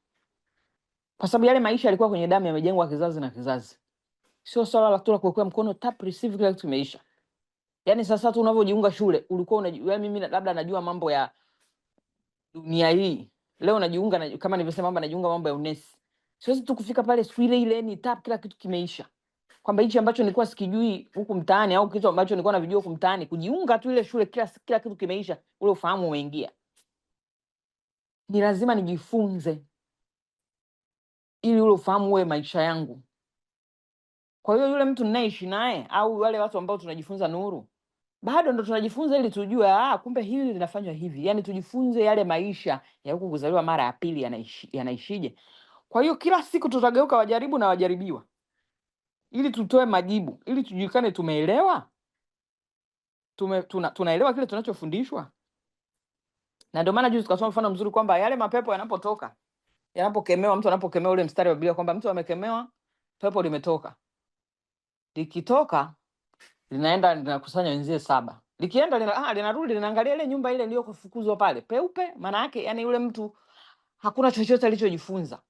kwa sababu yale maisha yalikuwa kwenye damu, yamejengwa kizazi na kizazi. Sio swala la tu kuwekea mkono tap receive, kila kitu kimeisha. Yaani sasa tu unavyojiunga shule, ulikuwa unajua, mimi labda najua mambo ya dunia hii, leo najiunga na, kama nilivyosema kwamba najiunga mambo ya unesi. Siwezi tu kufika pale siku ile ni tap kila kitu kimeisha, kwamba hichi ambacho nilikuwa sikijui huku mtaani au kitu ambacho nilikuwa navijua huku mtaani, kujiunga tu ile shule kila kitu kimeisha, ule ufahamu umeingia. Ni lazima nijifunze ili ule ufahamu uwe maisha yangu. Kwa hiyo yule mtu ninaishi naye au wale watu ambao tunajifunza nuru, bado ndo tunajifunza ili tujue kumbe hili linafanywa hivi. Yaani tujifunze yale maisha ya huku kuzaliwa mara ya pili yanaishije. Kwa hiyo kila siku tutageuka wajaribu na wajaribiwa, ili tutoe majibu, ili tujulikane tumeelewa, tunaelewa kile tunachofundishwa. Na ndio maana juzi tukasoma mfano mzuri kwamba yale mapepo yanapotoka, yanapokemewa, mtu anapokemewa, ule mstari wa Biblia kwamba mtu amekemewa, pepo limetoka. Likitoka linaenda linakusanya wenzie 7. Likienda linarudi linaangalia ile nyumba ile iliyofukuzwa pale peupe. Maana yake yani yule mtu hakuna chochote alichojifunza,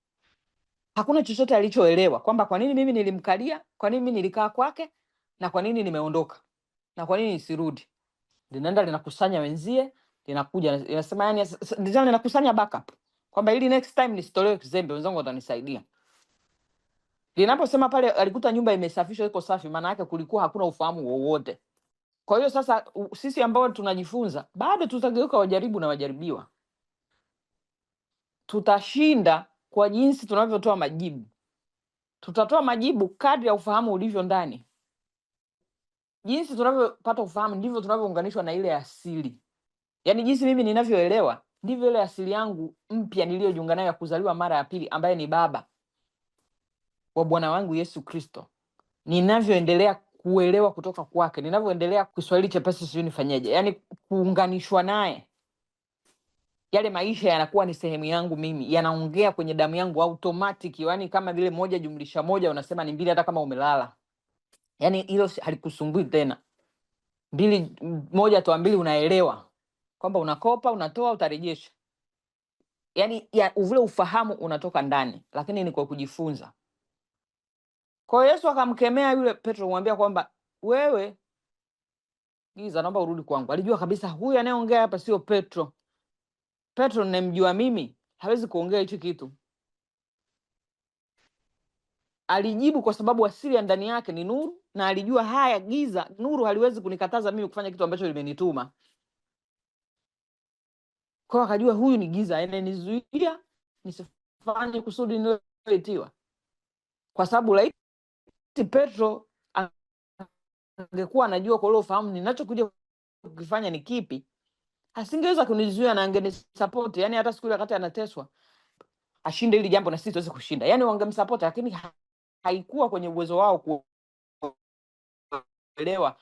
hakuna chochote alichoelewa, kwamba kwa nini mimi nilimkalia, kwa nini mimi nilikaa kwake, na kwa nini nimeondoka, na kwa nini nisirudi. Linaenda linakusanya wenzie, linakuja linasema, yani ndio linakusanya backup, kwamba ili next time nisitolewe kizembe, wenzangu watanisaidia. Linaposema pale alikuta nyumba imesafishwa, iko safi, maana yake kulikuwa hakuna ufahamu wowote. Kwa hiyo sasa sisi ambao tunajifunza bado tutageuka wajaribu na wajaribiwa. Tutashinda kwa jinsi tunavyotoa majibu. Tutatoa majibu kadri ya ufahamu ulivyo ndani. Jinsi tunavyopata ufahamu ndivyo tunavyounganishwa na ile asili. Yaani jinsi mimi ninavyoelewa ndivyo ile asili yangu mpya niliyojiunga nayo ya kuzaliwa mara ya pili, ambaye ni baba wa Bwana wangu Yesu Kristo, ninavyoendelea kuelewa kutoka kwake, ninavyoendelea, Kiswahili chepesi sijui nifanyeje, yani kuunganishwa naye, yale maisha yanakuwa ni sehemu yangu mimi, yanaongea kwenye damu yangu automatic. Yani kama vile 1+1 unasema ni 2 hata kama umelala. Yani hilo halikusumbui tena. 1 toa 2 unaelewa kwamba unakopa, unatoa, utarejesha. Yani ule ufahamu unatoka ndani, lakini ni kwa kujifunza. Kwa Yesu akamkemea yule Petro, kumwambia kwamba wewe giza, naomba urudi kwangu. Alijua kabisa huyu anayeongea hapa sio Petro. Petro ninamjua mimi, hawezi kuongea hicho kitu. Alijibu kwa sababu asili ya ndani yake ni nuru, na alijua haya giza, nuru haliwezi kunikataza mimi kufanya kitu ambacho limenituma. Kwa hiyo akajua huyu ni giza, ananizuia nisifanye kusudi niloitiwa. Kwa sababu laiti Petro angekuwa anajua kwa ule ufahamu ninachokuja kukifanya ni kipi, asingeweza kunizuia na angenisupport. Yani hata siku ile wakati anateswa ashinde hili jambo na sisi tuweze kushinda, yani wangemsupport, lakini haikuwa kwenye uwezo wao kuelewa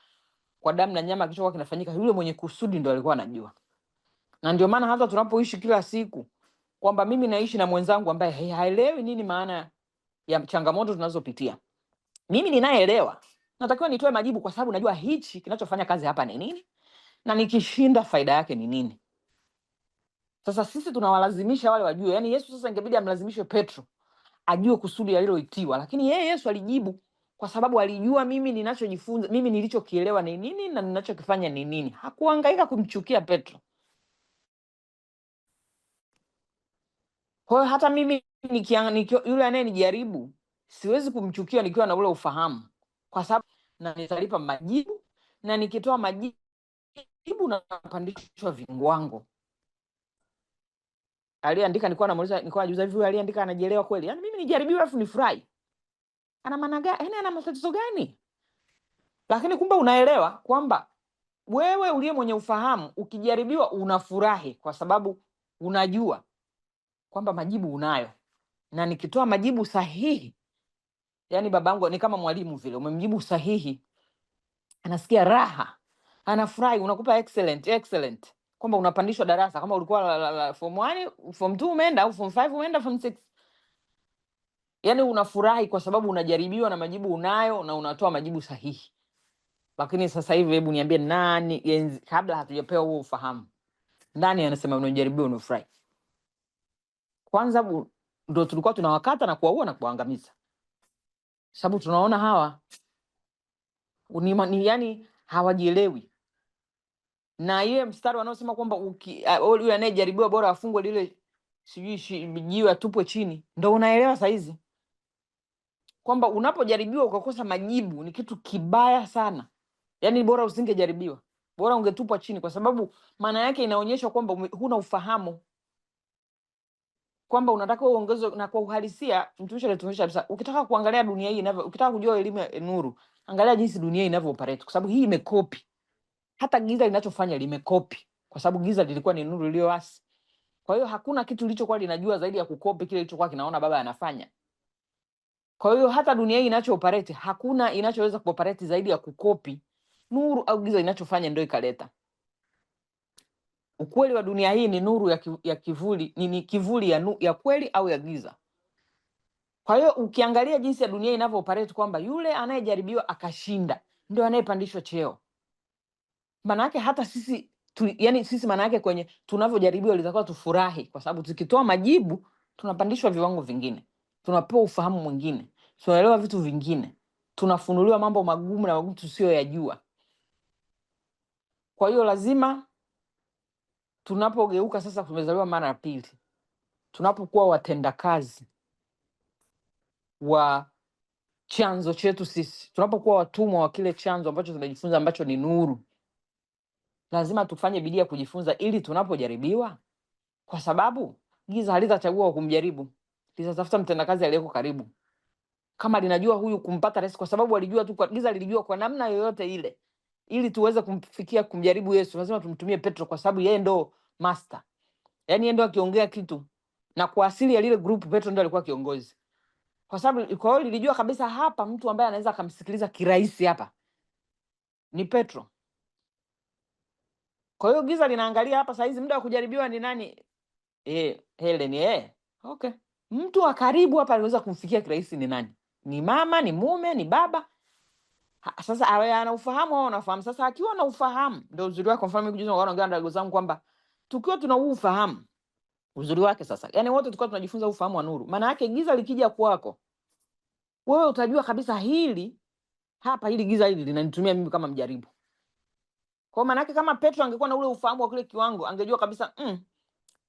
kwa damu na nyama kilichokuwa kinafanyika. Yule mwenye kusudi ndo alikuwa anajua. Na ndio maana hata tunapoishi kila siku kwamba mimi naishi na mwenzangu ambaye haelewi nini maana ya changamoto tunazopitia. Mimi ninayeelewa natakiwa nitoe majibu, kwa sababu najua hichi kinachofanya kazi hapa ni nini na nikishinda faida yake ni nini. Sasa sisi tunawalazimisha wale wajue. Yani Yesu sasa ingebidi amlazimishe Petro ajue kusudi aliloitiwa, lakini yeye Yesu alijibu kwa sababu alijua mimi ninachojifunza, mimi nilichokielewa ni nini na ninachokifanya ni nini. Hakuhangaika kumchukia Petro. Kwa hiyo hata mimi yule anayenijaribu siwezi kumchukia nikiwa na ule ufahamu, kwa sababu na nitalipa majibu, na nikitoa majibu napandishwa viwango. Aliandika, nilikuwa najuza hivi, aliandika anajielewa kweli? Yaani mimi nijaribiwe afu nifurahi, ana maana gani? Yaani ana matatizo gani? Lakini kumbe unaelewa kwamba wewe uliye mwenye ufahamu ukijaribiwa unafurahi, kwa sababu unajua kwamba majibu unayo, na nikitoa majibu sahihi, yani babangu ni kama mwalimu vile, umemjibu sahihi, anasikia raha, anafurahi, unakupa excellent, kwamba unapandishwa darasa. Kama ulikuwa form 1, form 2 umeenda, au form 5 umeenda, form 6, yani unafurahi kwa sababu unajaribiwa na majibu unayo na unatoa majibu sahihi. Lakini sasa hivi, hebu niambie, nani kabla hatujapewa huo ufahamu, ndani anasema unajaribiwa unafurahi? Kwanza ndio tulikuwa tunawakata na kuwaua na kuangamiza, sababu tunaona hawa yani hawajielewi. Na ile mstari wanaosema kwamba yule anayejaribiwa bora afungwe lile sijui jiwe atupwe chini, ndio unaelewa saizi kwamba unapojaribiwa ukakosa majibu ni kitu kibaya sana. Yani bora usingejaribiwa, bora ungetupwa chini, kwa sababu maana yake inaonyesha kwamba huna ufahamu, kwamba unataka uongezwe. Na kwa uhalisia mtumishi alituonyesha kabisa, ukitaka kuangalia dunia hii inavyo, ukitaka kujua elimu ya nuru, angalia jinsi dunia inavyo operate, kwa sababu hii imekopi. Hata giza linachofanya limekopi, kwa sababu giza lilikuwa ni nuru iliyoasi. Kwa hiyo hakuna kitu kilichokuwa linajua zaidi ya kukopi kile kilichokuwa kinaona baba anafanya. Kwa hiyo hata dunia hii inacho operate, hakuna inachoweza kuoperate zaidi ya kukopi nuru au giza inachofanya, ndio ikaleta. Ukweli wa dunia hii ni nuru ya kivuli, ni kivuli ya kweli au ya giza. Kwa hiyo ukiangalia jinsi ya dunia inavyo operate, kwamba yule anayejaribiwa akashinda ndio anayepandishwa cheo. Maana yake hata sisi yani sisi maana yake kwenye tunavyojaribiwa litakuwa tufurahi, kwa sababu tukitoa majibu tunapandishwa viwango vingine, tunapewa ufahamu mwingine, tunaelewa vitu vingine, tunafunuliwa mambo magumu na magumu tusiyoyajua. Kwa hiyo lazima tunapogeuka sasa, tumezaliwa mara ya pili, tunapokuwa watendakazi wa chanzo chetu sisi, tunapokuwa watumwa wa kile chanzo ambacho tunajifunza, ambacho ni nuru, lazima tufanye bidii ya kujifunza, ili tunapojaribiwa, kwa sababu giza halitachagua kumjaribu, litatafuta mtendakazi aliyeko karibu. Kama linajua huyu kumpata rahisi, kwa sababu alijua tu, giza lilijua kwa namna yoyote ile, ili tuweze kumfikia kumjaribu Yesu, lazima tumtumie Petro, kwa sababu yeye ndo master. Yani yeye ndo akiongea kitu, na kwa asili ya lile group Petro ndo alikuwa kiongozi, kwa sababu kwa hiyo lilijua kabisa hapa mtu ambaye anaweza akamsikiliza kirahisi hapa ni Petro. Kwa hiyo giza linaangalia hapa saizi, muda wa kujaribiwa ni nani? Helen. Okay, mtu wa karibu hapa anaweza kumfikia kirahisi ni nani? Ni mama, ni mume, ni baba. Sasa awe ana ufahamu au anafahamu. Sasa akiwa na ufahamu ndio uzuri wake. Kwa mfano mimi kujifunza naongea na ndugu zangu kwamba tukiwa tuna ufahamu, uzuri wake sasa, yani wote tulikuwa tunajifunza ufahamu wa nuru. Maana yake giza likija kwako, wewe utajua kabisa hili hapa, hili giza hili linanitumia mimi kama mjaribu. Kwa maana yake kama Petro angekuwa na ule ufahamu wa kile kiwango, angejua kabisa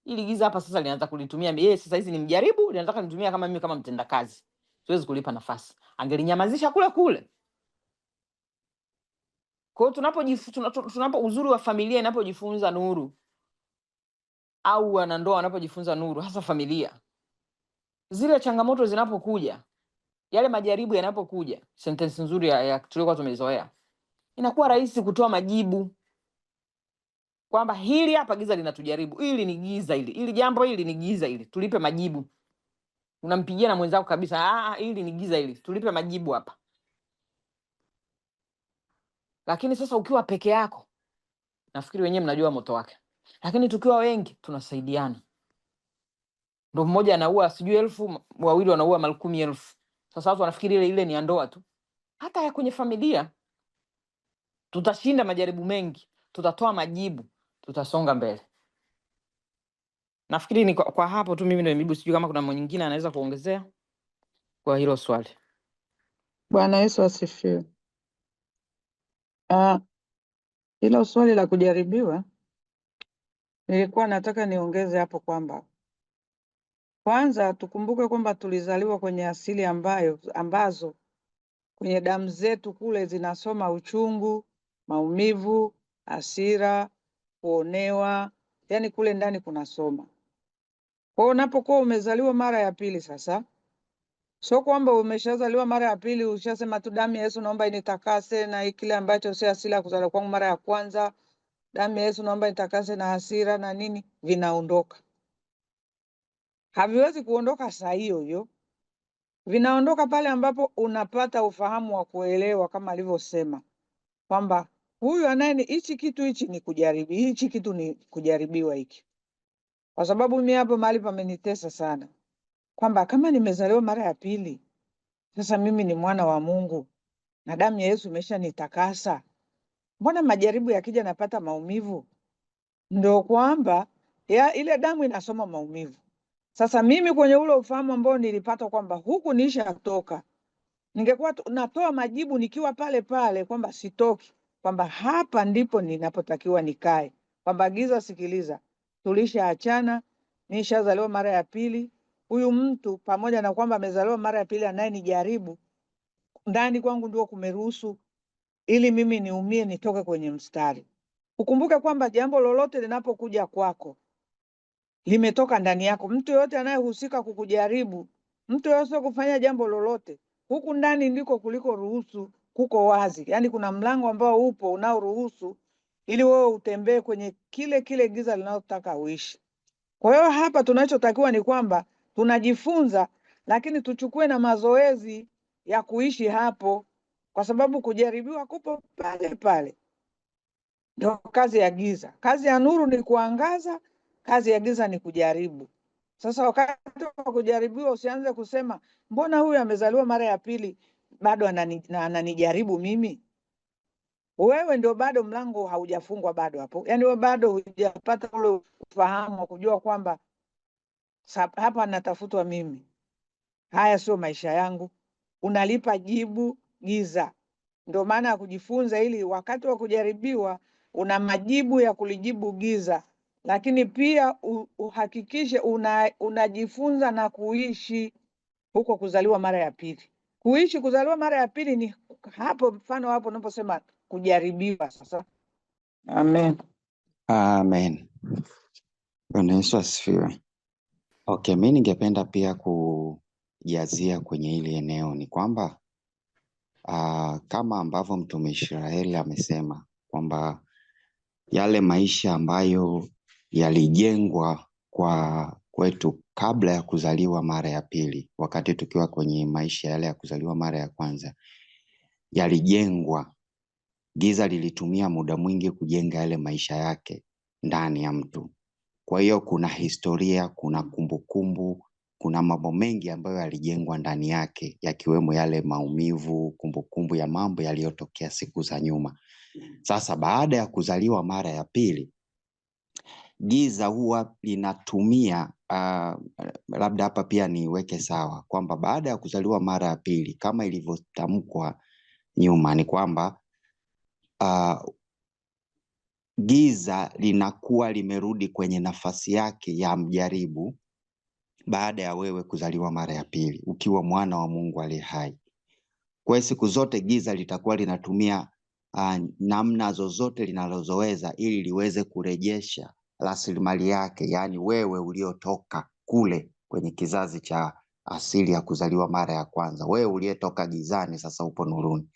hili giza hapa sasa linaanza kulitumia mimi. Sasa hizi ni mjaribu, linataka nitumia kama mimi kama mtendakazi. Siwezi kulipa nafasi. Angelinyamazisha kule kule. Kwa hiyo tunapo uzuri wa familia inapojifunza nuru, au wanandoa wanapojifunza nuru, hasa familia, zile changamoto zinapokuja, yale majaribu yanapokuja, sentence nzuri ya tulikuwa tumezoea, inakuwa rahisi kutoa majibu kwamba hili hapa giza linatujaribu, hili ni giza hili jambo hili ni giza hili, tulipe majibu. Unampigia na mwenzako kabisa, hili ni giza hili, tulipe majibu hapa. Lakini sasa ukiwa peke yako, nafikiri wenyewe mnajua moto wake. lakini tukiwa wengi tunasaidiana. Ndio mmoja anaua sijui 1000, wawili wanaua 10,000. Sasa watu wanafikiri ile ni ndoa tu. Hata ya kwenye familia tutashinda majaribu mengi, tutatoa majibu, tutasonga mbele. Nafikiri ni kwa hapo tu mimi ndio nimejibu, sijui kama kuna mwingine anaweza kuongezea kwa hilo swali. Bwana Yesu asifiwe. Hilo swali la kujaribiwa nilikuwa nataka niongeze hapo kwamba kwanza tukumbuke kwamba tulizaliwa kwenye asili ambazo kwenye damu zetu kule zinasoma uchungu, maumivu, hasira, kuonewa, yani kule ndani kunasoma. Kwa hiyo unapokuwa umezaliwa mara ya pili sasa, sio kwamba umeshazaliwa mara ya pili ushasema tu damu ya Yesu naomba initakase na kile ambacho sio asili ya kuzaliwa kwangu mara ya kwanza, damu ya Yesu naomba nitakase na hasira na nini, vinaondoka. Haviwezi kuondoka saa hiyo hiyo. Vinaondoka pale ambapo unapata ufahamu wa kuelewa kama alivyosema kwamba huyu hichi kitu hichi ni kujaribi, hichi kitu ni kujaribiwa hiki. Kwa sababu mimi hapo mahali pamenitesa sana kwamba kama nimezaliwa mara ya pili, sasa mimi ni mwana wa Mungu na damu ya Yesu imeshanitakasa, mbona majaribu yakija napata maumivu? Ndio kwamba ile damu inasoma maumivu. Sasa mimi kwenye ule ufahamu ambao nilipata kwamba huku niisha toka, ningekuwa natoa majibu nikiwa pale pale kwamba sitoki, kwamba hapa ndipo ninapotakiwa nikae, kwamba Giza, sikiliza, tulishaachana, nishazaliwa mara ya pili. Huyu mtu pamoja na kwamba amezaliwa mara ya pili anayenijaribu, ndani kwangu ndio kumeruhusu ili mimi niumie, nitoke kwenye mstari. Ukumbuke kwamba jambo lolote linapokuja kwako limetoka ndani yako. Mtu yote anayehusika kukujaribu, mtu yote kufanya jambo lolote, huku ndani ndiko kuliko ruhusu, kuko wazi. Yani kuna mlango ambao upo unaoruhusu ili wewe utembee kwenye kile giza linalotaka uishi. Kwa hiyo hapa tunachotakiwa ni kwamba tunajifunza, lakini tuchukue na mazoezi ya kuishi hapo, kwa sababu kujaribiwa kupo pale pale. Ndio kazi ya giza. Kazi ya nuru ni kuangaza, kazi ya giza ni kujaribu. Sasa wakati wa kujaribiwa usianze kusema mbona huyu amezaliwa mara ya pili bado ananijaribu mimi. Wewe ndio bado mlango haujafungwa bado hapo. Yaani wewe bado hujapata ule ufahamu wa kujua kwamba hapa natafutwa mimi. Haya sio maisha yangu. Unalipa jibu giza. Ndio maana ya kujifunza, ili wakati wa kujaribiwa una majibu ya kulijibu giza, lakini pia uhakikishe unajifunza na kuishi huko kuzaliwa mara ya pili. Kuzaliwa mara ya pili ni hapo, mfano hapo unaposema kujaribiwa sasa. Amen. Amen. Bwana Yesu asifiwe. Okay, mimi ningependa pia kujazia kwenye hili eneo ni kwamba kama ambavyo Mtume Israeli amesema kwamba yale maisha ambayo yalijengwa kwetu kabla ya kuzaliwa mara ya pili, wakati tukiwa kwenye maisha yale ya kuzaliwa mara ya kwanza, yalijengwa, giza lilitumia muda mwingi kujenga yale maisha yake ndani ya mtu. Kwa hiyo kuna historia, kuna kumbukumbu, kuna mambo mengi ambayo yalijengwa ndani yake, yakiwemo yale maumivu, kumbukumbu ya mambo yaliyotokea siku za nyuma. Sasa baada ya kuzaliwa mara ya pili, giza huwa linatumia labda hapa pia niweke sawa kwamba baada ya kuzaliwa mara ya pili, kama ilivyotamkwa nyuma, ni kwamba giza linakuwa limerudi kwenye nafasi yake ya mjaribu baada ya wewe kuzaliwa mara ya pili ukiwa mwana wa Mungu aliye hai. Kwa siku zote giza litakuwa linatumia namna zozote linalozoweza ili liweze kurejesha rasilimali yake, yaani wewe uliotoka kule kwenye kizazi cha asili ya kuzaliwa mara ya kwanza, wewe uliyetoka gizani sasa upo nuruni,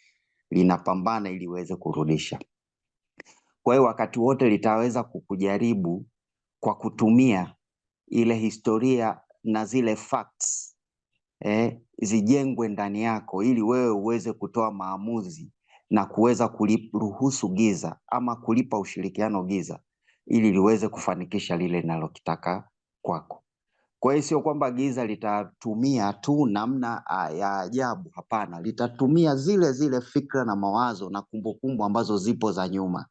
linapambana ili iweze kurudisha. Kwa hiyo wakati wote litaweza kukujaribu kwa kutumia ile historia na zile facts zijengwe ndani yako ili wewe uweze kutoa maamuzi na kuweza kuliruhusu giza ama kulipa ushirikiano giza ili liweze kufanikisha lile linalokitaka kwako. Kwa hiyo sio kwamba giza litatumia tu namna ya ajabu, hapana, litatumia zile zile fikra na mawazo na kumbukumbu ambazo zipo za nyuma,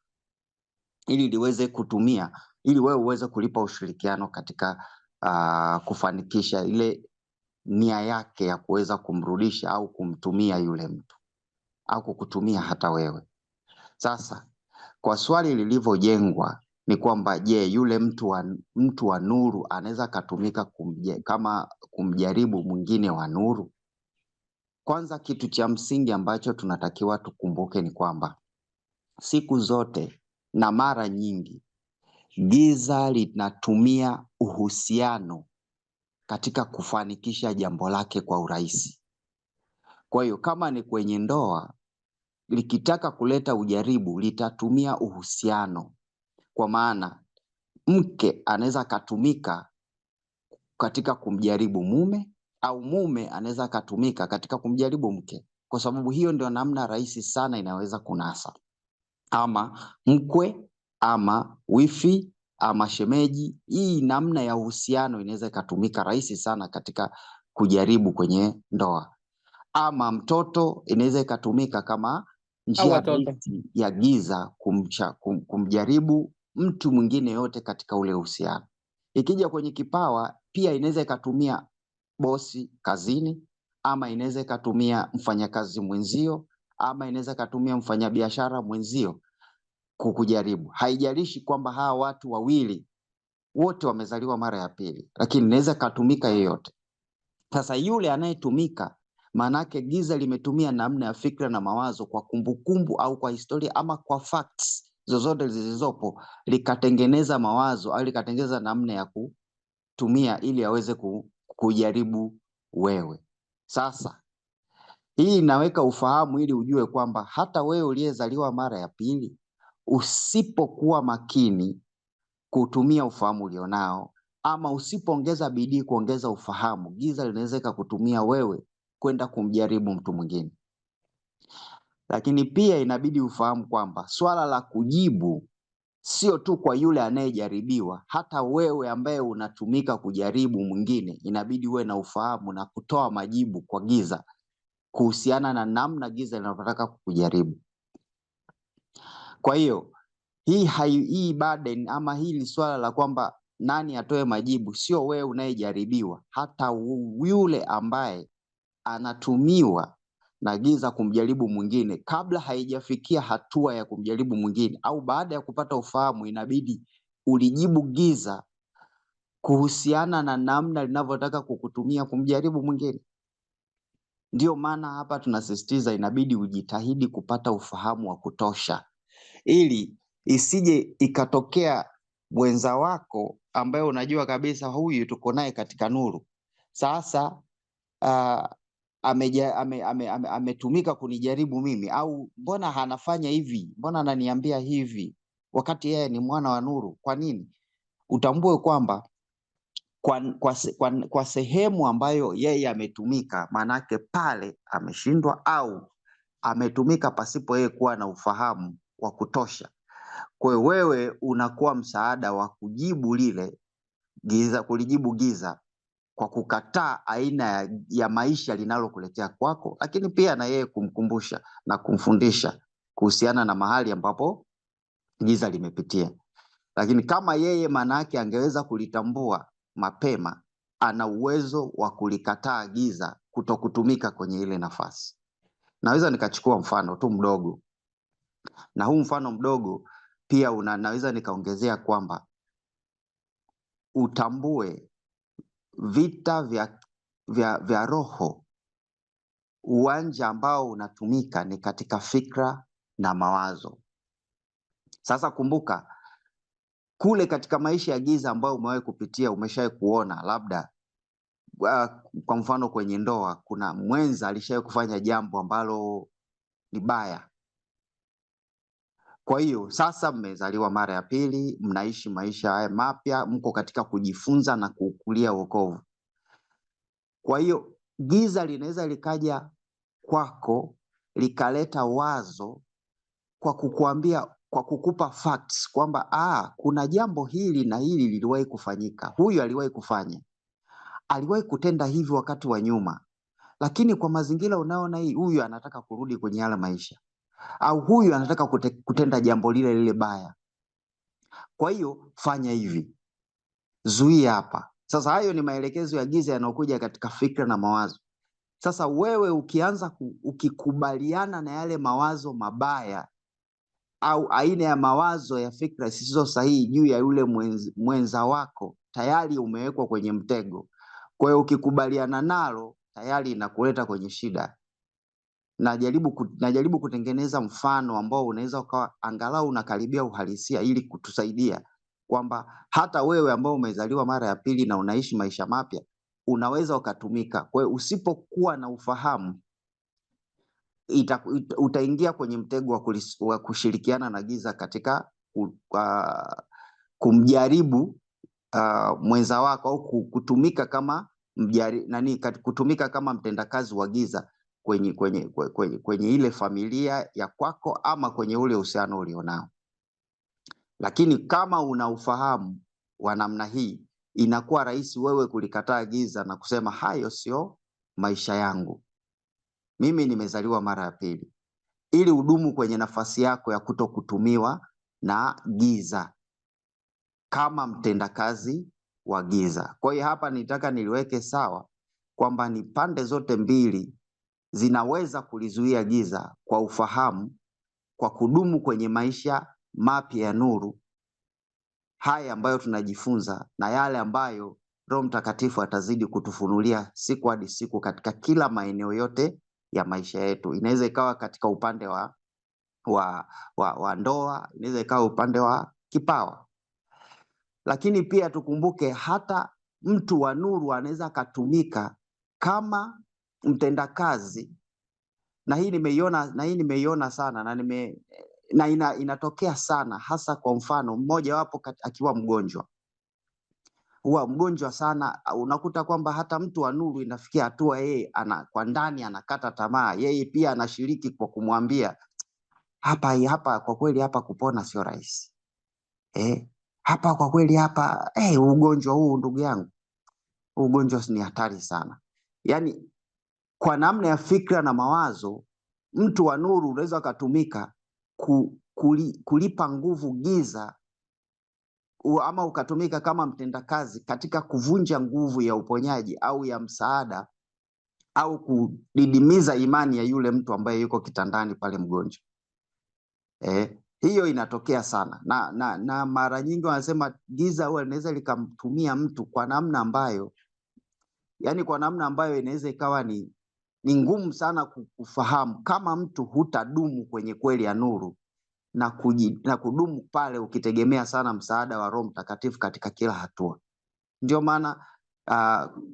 ili liweze kutumia, ili wewe uweze kulipa ushirikiano katika kufanikisha ile nia yake ya kuweza kumrudisha au kumtumia yule mtu au kukutumia hata wewe. Sasa kwa swali lilivyojengwa ni kwamba je, yule mtu wa nuru anaweza katumika kama kumjaribu mwingine wa nuru? Kwanza, kitu cha msingi ambacho tunatakiwa tukumbuke ni kwamba siku zote na mara nyingi giza linatumia uhusiano katika kufanikisha jambo lake kwa urahisi. Kwa hiyo kama ni kwenye ndoa, likitaka kuleta ujaribu litatumia uhusiano. Kwa maana mke anaweza akatumika katika kumjaribu mume, au mume anaweza akatumika katika kumjaribu mke, kwa sababu hiyo ndio namna rahisi sana inaweza kunasa. Ama mkwe ama wifi ama shemeji, hii namna ya uhusiano inaweza ikatumika rahisi sana katika kujaribu kwenye ndoa. Ama mtoto inaweza ikatumika kama njia rahisi ya giza kumjaribu mtu mwingine yote katika ule uhusiano. Ikija kwenye kipawa pia inaweza ikatumia bosi kazini, ama inaweza ikatumia mfanyakazi mwenzio, ama inaweza ikatumia mfanyabiashara mwenzio kukujaribu. Haijalishi kwamba hawa watu wawili wote wamezaliwa mara ya pili, lakini inaweza katumika yeyote. Sasa yule anayetumika, maanake giza limetumia namna ya fikra na mawazo kwa kumbukumbu au kwa historia ama kwa facts zozote zilizopo, likatengeneza mawazo au likatengeneza namna ya kutumia ili aweze kujaribu wewe. Sasa hii inaweka ufahamu ili ujue kwamba hata wewe uliyezaliwa mara ya pili, usipokuwa makini kutumia ufahamu ulionao, ama usipoongeza bidii kuongeza ufahamu, giza linaweza kutumia wewe kwenda kumjaribu mtu mwingine. Lakini pia inabidi ufahamu kwamba swala la kujibu sio tu kwa yule anayejaribiwa, hata wewe ambaye unatumika kujaribu mwingine inabidi uwe na ufahamu na kutoa majibu kwa giza kuhusiana na giza linalotaka kukujaribu. Kwa hiyo hii burden ama hili swala la kwamba nani atoe majibu, sio wewe unayejaribiwa, hata yule ambaye anatumiwa na giza kumjaribu mwingine, kabla haijafikia hatua ya kumjaribu mwingine au baada ya kupata ufahamu, inabidi ulijibu giza kuhusiana na namna linavyotaka kukutumia kumjaribu mwingine. Ndio maana hapa tunasisitiza inabidi ujitahidi kupata ufahamu wa kutosha, ili isije ikatokea mwenza wako ambaye unajua kabisa huyu tuko naye katika nuru, sasa ametumika kunijaribu mimi, au mbona hanafanya hivi, mbona ananiambia hivi, wakati yeye ni mwana wa nuru. Kwa nini? Utambue kwamba kwa sehemu ambayo yeye ametumika, manake pale ameshindwa au ametumika pasipo yeye kuwa na ufahamu wa kutosha. Kwa hiyo wewe unakuwa msaada wa kujibu lile giza, kulijibu giza kwa kukataa aina ya maisha linalokuletea kwako, lakini pia na yeye kumkumbusha na kumfundisha kuhusiana na mahali ambapo giza limepitia. Lakini kama yeye manake angeweza kulitambua mapema, ana uwezo wa kulikataa giza kutokutumika kwenye ile nafasi. Naweza nikachukua mfano tu mdogo, na huu mfano mdogo pia naweza nikaongezea kwamba utambue vita vya roho, uwanja ambao unatumika ni katika fikra na mawazo. Sasa kumbuka, kule katika maisha ya giza ambayo umewahi kupitia, umeshawahi kuona labda kwa mfano kwenye ndoa, kuna mwenza alishawahi kufanya jambo ambalo ni baya. Kwa hiyo sasa mmezaliwa mara ya pili, mnaishi maisha haya mapya, mko katika kujifunza na kukulia wokovu. Kwa hiyo giza linaweza likaja kwako likaleta wazo kwa kukuambia kwa kukupa facts kwamba kuna jambo hili na hili liliwahi kufanyika, huyu aliwahi kufanya, aliwahi kutenda hivi wakati wa nyuma, lakini kwa mazingira unaona hii, huyu anataka kurudi kwenye yale maisha, au huyu anataka kutenda jambo lile lile baya. Kwa hiyo fanya hivi, zuia hapa. Sasa hayo ni maelekezo ya giza yanayokuja katika fikra na mawazo. Sasa wewe ukianza ukikubaliana na yale mawazo mabaya au aina ya mawazo ya fikra zisizo sahihi juu ya yule mwenza wako, tayari umewekwa kwenye mtego. Kwa hiyo ukikubaliana nalo, tayari inakuleta kwenye shida. Najaribu kutengeneza mfano ambao unaweza ukawa angalau unakaribia uhalisia, ili kutusaidia kwamba hata wewe ambao umezaliwa mara ya pili na unaishi maisha mapya unaweza ukatumika. Kwa hiyo usipokuwa na ufahamu, utaingia kwenye mtego wa kushirikiana na giza katika kumjaribu mwenza wako, au kutumika kama kutumika kama mtendakazi wa giza kwenye ile familia ya kwako, ama kwenye ule uhusiano ulionao. Lakini kama una ufahamu wa namna hii, inakuwa rahisi wewe kulikataa giza na kusema hayo sio maisha yangu, mimi nimezaliwa mara ya pili, ili udumu kwenye nafasi yako ya kutokutumiwa na giza kama mtendakazi wa giza. Kwa hiyo hapa nitaka niliweke sawa kwamba ni pande zote mbili zinaweza kulizuia giza kwa ufahamu, kwa kudumu kwenye maisha mapya ya nuru, haya ambayo tunajifunza na yale ambayo Roho Mtakatifu atazidi kutufunulia siku hadi siku katika kila maeneo yote ya maisha yetu. Inaweza ikawa katika upande wa ndoa, inaweza ikawa upande wa kipawa. Lakini pia tukumbuke hata mtu wa nuru anaweza akatumika kama mtendakazi, na hii nimeiona sana na inatokea sana, hasa kwa mfano mmoja wapo akiwa mgonjwa. Huwa mgonjwa sana, unakuta kwamba hata mtu wa nuru inafikia hatua yeye kwa ndani anakata tamaa. Yeye pia anashiriki kwa kumwambia hapa kwa kweli hapa kupona sio rahisi. Hapa kwa kweli hapa ugonjwa huu ndugu yangu, ugonjwa ni hatari sana. Yaani kwa namna ya fikra na mawazo, mtu wa nuru unaweza kutumika kulipa nguvu giza, ama ukatumika kama mtendakazi katika kuvunja nguvu ya uponyaji au ya msaada, au kudidimiza imani ya yule mtu ambaye yuko kitandani pale mgonjwa. Hiyo inatokea sana na mara nyingi wanasema giza huwa linaweza likamtumia mtu kwa namna ambayo, yani kwa namna ambayo inaweza ikawa ni ngumu sana kufahamu kama mtu hutadumu kwenye kweli ya nuru na kudumu pale ukitegemea sana msaada wa Roho Mtakatifu katika kila hatua. Ndio maana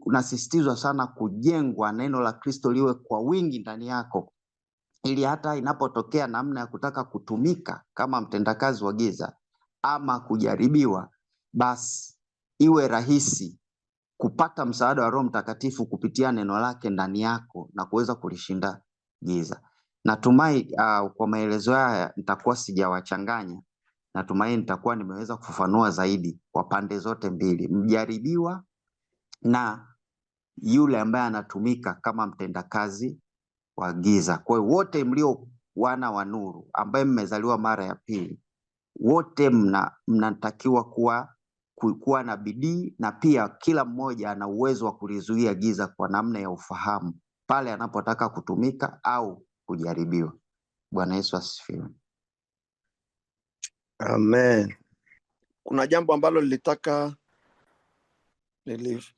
kunasisitizwa sana kujengwa neno la Kristo liwe kwa wingi ndani yako, ili hata inapotokea namna ya kutaka kutumika kama mtendakazi wa giza ama kujaribiwa, basi iwe rahisi kupata msaada wa Roho Mtakatifu kupitia neno lake ndani yako na kuweza kulishinda giza. Natumai kwa maelezo haya nitakuwa sijawachanganya. Natumai nitakuwa nimeweza kufafanua zaidi kwa pande zote mbili, mjaribiwa na yule ambaye anatumika kama mtendakazi wa giza. Kwa hiyo wote mlio wana wa nuru ambaye mmezaliwa mara ya pili, wote mnatakiwa kuwa na bidii, na pia kila mmoja ana uwezo wa kulizuia giza kwa namna ya ufahamu pale anapotaka kutumika au kujaribiwa. Bwana Yesu asifiwe. Amen. Kuna jambo ambalo nilitaka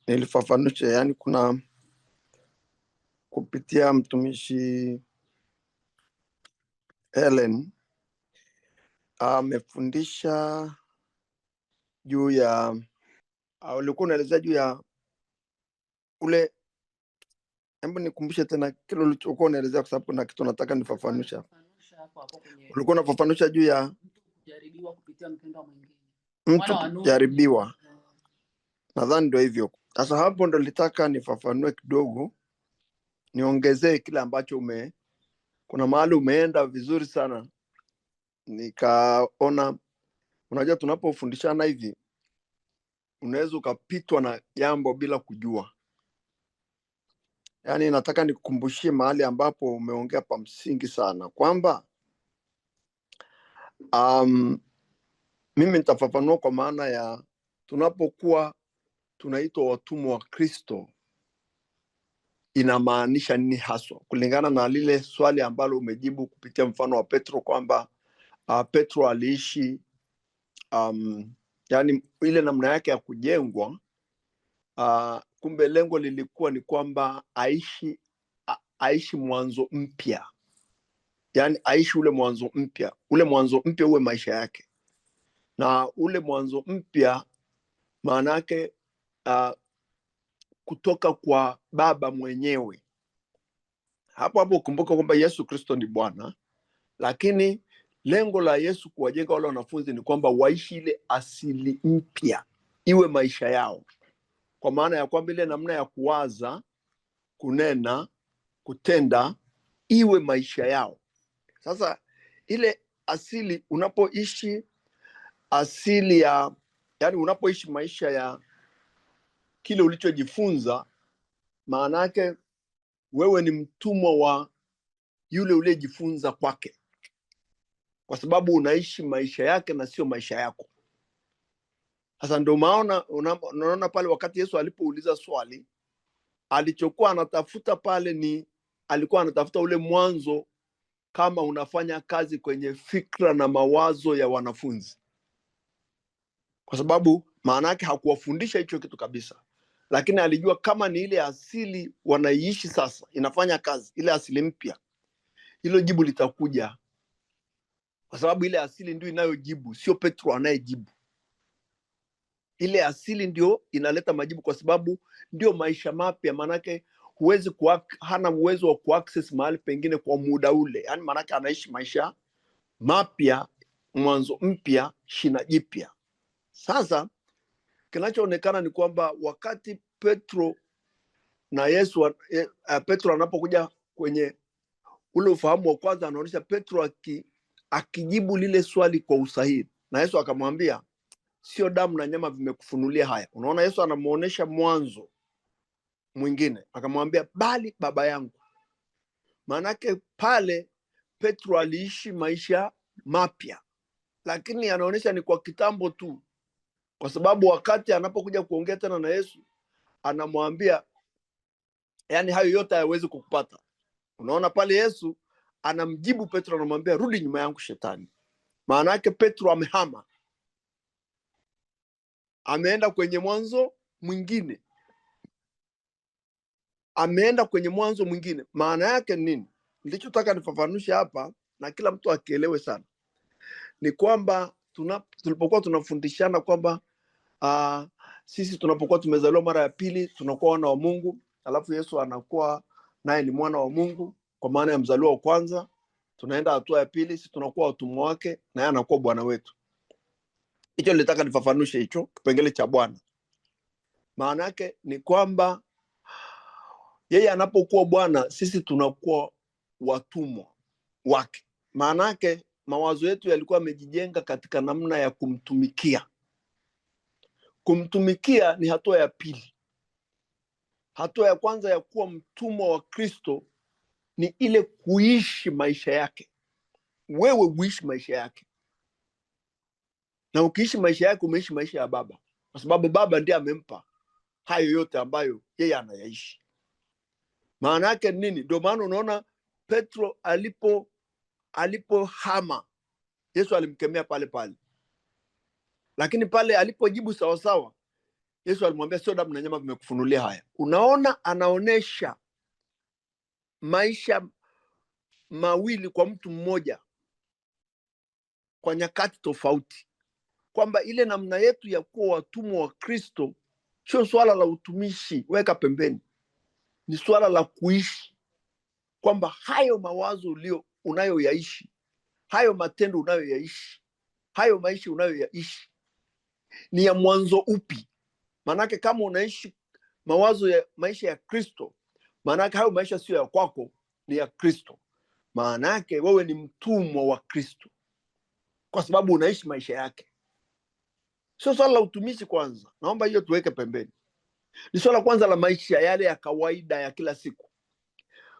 nilifafanushe, yani kuna kupitia mtumishi Helen amefundisha juu ya ulikuwa unaelezea juu ya ule, hebu nikumbushe tena kile ulichokuwa unaelezea, kwa sababu na kitu nataka nifafanusha. Ulikuwa unafafanusha juu ya kujaribiwa kupitia mpendwa mwingine, mtu kujaribiwa. Nadhani ndio hivyo. Sasa hapo ndo nilitaka nifafanue kidogo, niongezee kile ambacho kuna mahali umeenda vizuri sana nikaona, unajua tunapofundishana hivi unaweza ukapitwa na jambo bila kujua. Yaani nataka nikukumbushie mahali ambapo umeongea pa msingi sana kwamba mimi nitafafanua kwa maana ya tunapokuwa tunaitwa watumwa wa Kristo inamaanisha nini haswa, kulingana na lile swali ambalo umejibu kupitia mfano wa Petro kwamba Petro aliishi yani ile namna yake ya kujengwa. Kumbe lengo lilikuwa ni kwamba aishi mwanzo mpya, yani aishi ule mwanzo mpya uwe maisha yake, na ule mwanzo mpya maana yake kutoka kwa Baba mwenyewe. Hapo kumbuka kwamba Yesu Kristo ni Bwana, lakini lengo la Yesu kuwajenga wale wanafunzi ni kwamba waishi ile asili mpya iwe maisha yao, kwa maana ya kwamba ile namna ya kuwaza, kunena, kutenda iwe maisha yao. Sasa ile asili, unapoishi asili yani unapoishi maisha ya kile ulichojifunza, maana yake wewe ni mtumwa wa yule uliyejifunza kwake, kwa sababu unaishi maisha yake na sio maisha yako. Sasa ndio maana unaona pale wakati Yesu alipouliza swali, alichokuwa anatafuta pale alikuwa anatafuta ule mwanzo, kama unafanya kazi kwenye fikra na mawazo ya wanafunzi, kwa sababu maana yake hakuwafundisha hicho kitu kabisa, lakini alijua kama ni ile asili wanaiishi sasa inafanya kazi, ile asili mpya, hilo jibu litakuja, kwa sababu ile asili ndio inayojibu, sio Petro anayejibu. Ile asili ndio inaleta majibu, kwa sababu ndio maisha mapya. Manake hana uwezo wa kuaccess mahali pengine kwa muda ule, yani manake anaishi maisha mapya, mwanzo mpya, shina jipya. Sasa kinachoonekana ni kwamba wakati Petro na Yesu, Petro anapokuja kwenye ule ufahamu wa kwanza, anaonyesha Petro akijibu lile swali kwa usahihi, na Yesu akamwambia sio damu na nyama vimekufunulia haya. Unaona, Yesu anamuonesha mwanzo mwingine, akamwambia bali Baba yangu. Maanake pale Petro aliishi maisha mapya, lakini anaonyesha ni kwa kitambo tu, kwa sababu wakati anapokuja kuongea tena na Yesu anamwambia yani hayo yote hayawezi kukupata. Unaona pale Yesu anamjibu Petro, anamwambia rudi nyuma yangu Shetani. Maana yake Petro amehama, ameenda kwenye mwanzo mwingine, Maana yake nini? Nilichotaka nifafanushe hapa na kila mtu akielewe sana ni kwamba tulipokuwa tunafundishana kwamba sisi tunapokuwa tumezaliwa mara ya pili tunakuwa wana wa Mungu, alafu Yesu anakuwa naye ni mwana wa Mungu kwa maana ya mzaliwa wa kwanza. Tunaenda hatua ya pili, sisi tunakuwa watumwa wake na yeye anakuwa bwana wetu. Hicho nilitaka nifafanushe, hicho kipengele cha bwana. Maana yake ni kwamba yeye anapokuwa bwana, sisi tunakuwa watumwa wake. Maana yake mawazo yetu yalikuwa yamejijenga katika namna ya kumtumikia. Kumtumikia ni hatua ya pili. Hatua ya kwanza ya kuwa mtumwa wa Kristo ni ile kuishi maisha yake. Wewe uishi maisha yake, na ukiishi maisha yake umeishi maisha ya Baba, kwa sababu Baba ndiye amempa hayo yote ambayo yeye anayaishi. Maana yake nini? Ndio maana unaona Petro alipohama, Yesu alimkemea pale pale, lakini pale alipojibu sawa sawa, Yesu alimwambia sio damu na nyama vimekufunulia haya. Unaona, anaonesha maisha mawili kwa mtu mmoja kwa nyakati tofauti, kwamba ile namna yetu ya kuwa watumwa wa Kristo sio swala la utumishi, weka pembeni, ni swala la kuishi, kwamba hayo mawazo unayoyaishi, hayo matendo unayoyaishi, hayo maisha unayoyaishi ni ya mwanzo upi. Manake kama unaishi mawazo ya maisha ya Kristo, manake hayo maisha sio ya kwako, ni ya Kristo. Manake wewe ni mtumwa wa Kristo. kwa sababu unaishi maisha yake. Sio swala la utumishi kwanza, naomba hiyo tuweke pembeni. Ni swala kwanza la maisha yale ya kawaida ya kila siku,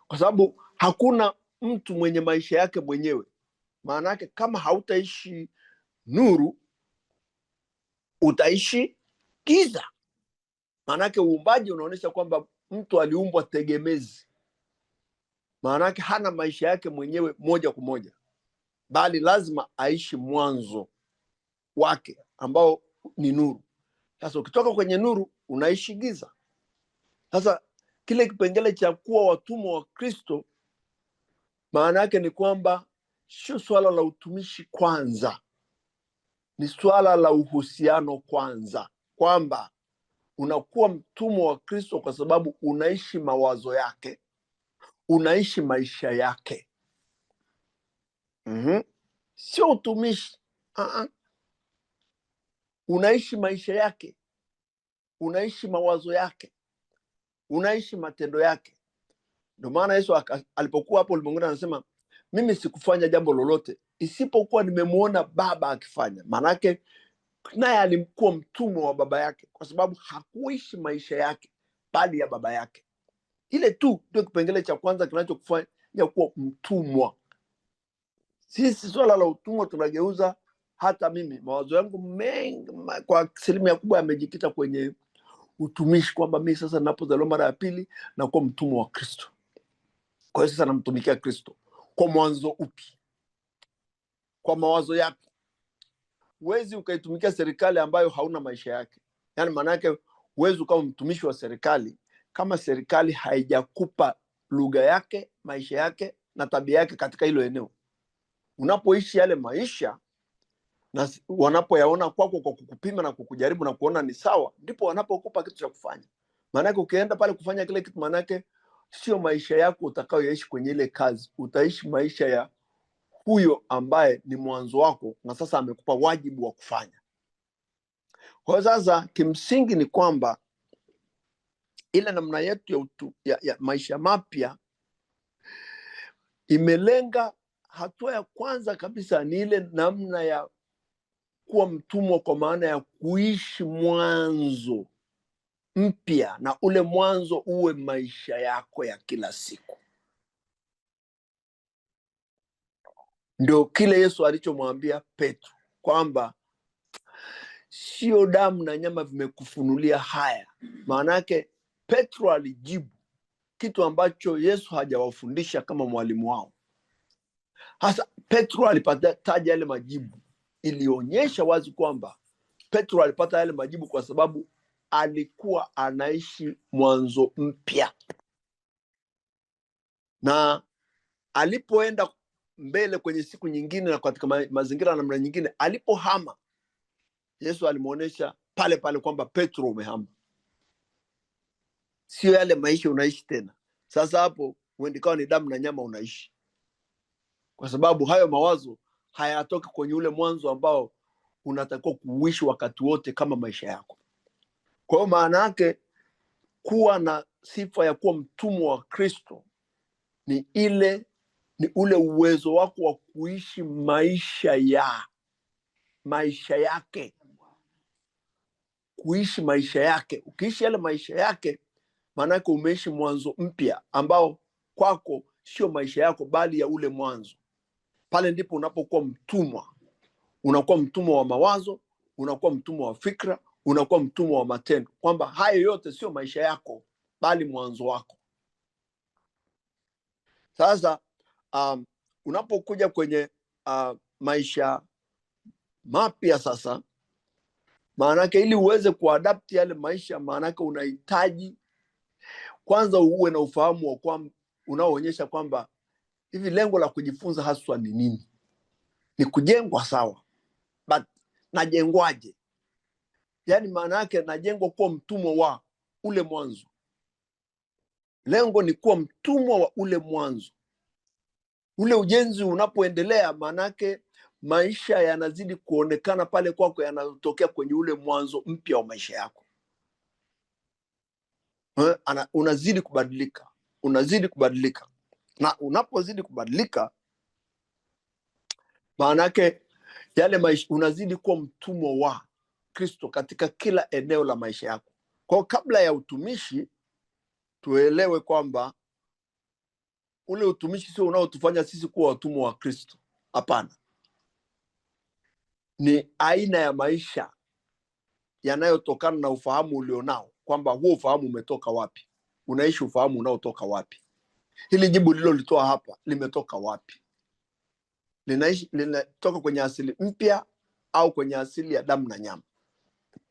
kwa sababu hakuna mtu mwenye maisha yake mwenyewe. Maana yake kama hautaishi nuru, utaishi giza. Maana yake uumbaji unaonyesha kwamba mtu aliumbwa tegemezi. Maana yake hana maisha yake mwenyewe moja kwa moja, bali lazima aishi mwanzo wake ambao ni nuru. Sasa ukitoka kwenye nuru unaishi giza. Sasa kile kipengele cha kuwa watumwa wa Kristo, maana yake ni kwamba sio swala la utumishi kwanza, ni swala la uhusiano kwanza, kwamba unakuwa mtumwa wa Kristo kwa sababu unaishi mawazo yake, unaishi maisha yake. Sio utumishi. Unaishi maisha yake, unaishi mawazo yake, unaishi matendo yake. Ndio maana Yesu alipokuwa hapo ulimwenguni anasema, mimi sikufanya jambo lolote isipokuwa nimemuona Baba akifanya. Maanake naye alimkuwa mtumwa wa baba yake, kwa sababu hakuishi maisha yake bali ya baba yake. Ile tu ndio kipengele cha kwanza kinachokufanya kuwa mtumwa. Sisi swala la utumwa tunageuza. Hata mimi mawazo yangu mengi kwa asilimia kubwa yamejikita kwenye utumishi, kwamba mimi sasa ninapozaliwa mara ya pili na kuwa mtumwa wa Kristo. Kwa hiyo sasa namtumikia Kristo kwa mwanzo upi, kwa mawazo yake. Huwezi ukaitumikia serikali ambayo hauna maisha yake. Yaani maana yake huwezi ukawa mtumishi wa serikali kama serikali haijakupa lugha yake, maisha yake na tabia yake katika hilo eneo. Unapoishi yale maisha na wanapoyaona kwako kwa kukupima na kukujaribu na kuona ni sawa, ndipo wanapokupa kitu cha kufanya. Maana yake ukienda pale kufanya kile kitu, maana yake sio maisha yako utakayoishi kwenye ile kazi, utaishi maisha ya huyo ambaye ni mwanzo wako na sasa amekupa wajibu wa kufanya. Kwa sasa kimsingi ni kwamba ile namna yetu ya maisha mapya imelenga, hatua ya kwanza kabisa ni ile namna ya kuwa mtumwa, kwa maana ya kuishi mwanzo mpya, na ule mwanzo uwe maisha yako ya kila siku. Ndio kile Yesu alichomwambia Petro kwamba sio damu na nyama vimekufunulia haya. Maana yake Petro alijibu kitu ambacho Yesu hajawafundisha kama mwalimu wao. Hasa Petro alipata yale majibu, ilionyesha wazi kwamba Petro alipata yale majibu kwa sababu alikuwa anaishi mwanzo mpya. Na alipoenda mbele kwenye siku nyingine na katika mazingira namna nyingine, alipohama, Yesu alimuonesha pale pale kwamba Petro, umehama, sio yale maisha unaishi tena. Sasa hapo uendikawa ni damu na nyama unaishi, kwa sababu hayo mawazo hayatoki kwenye ule mwanzo ambao unatakiwa kuishi wakati wote kama maisha yako. Kwa hiyo maana yake kuwa na sifa ya kuwa mtumwa wa Kristo ni ule uwezo wako wa kuishi maisha yake, kuishi maisha yake. Ukiishi yale maisha yake, maana yake umeishi mwanzo mpya ambao kwako sio maisha yako bali ya ule mwanzo. Pale ndipo unapokuwa mtumwa. Unakuwa mtumwa wa mawazo, unakuwa mtumwa wa fikra, unakuwa mtumwa wa matendo, kwamba hayo yote sio maisha yako bali mwanzo wako. Sasa unapokuja kwenye maisha mapya sasa, maanake ili uweze kuadapti yale maisha, maanake unahitaji kwanza uwe na ufahamu wa kwamba unaoonyesha kwamba hivi lengo la kujifunza haswa ni nini? Ni kujengwa, sawa, but najengwaje? Yaani maana yake najengwa kuwa mtumwa wa ule mwanzo. Lengo ni kuwa mtumwa wa ule mwanzo. Ule ujenzi unapoendelea, maanake maisha yanazidi kuonekana pale kwako, yanatokea kwenye ule mwanzo mpya wa maisha yako. Unazidi kubadilika, na unapozidi kubadilika, maanake yale maisha, unazidi kuwa mtumwa wa Kristo katika kila eneo la maisha yako. Kwa kabla ya utumishi tuelewe kwamba ule utumishi sio unaotufanya sisi kuwa watumwa wa Kristo. Hapana. Ni aina ya maisha yanayotokana na ufahamu ulionao, kwamba huo ufahamu umetoka wapi, unaishi ufahamu unaotoka wapi. Hili jibu lililolitoa hapa limetoka wapi? Linatoka kwenye asili mpya au kwenye asili ya damu na nyama?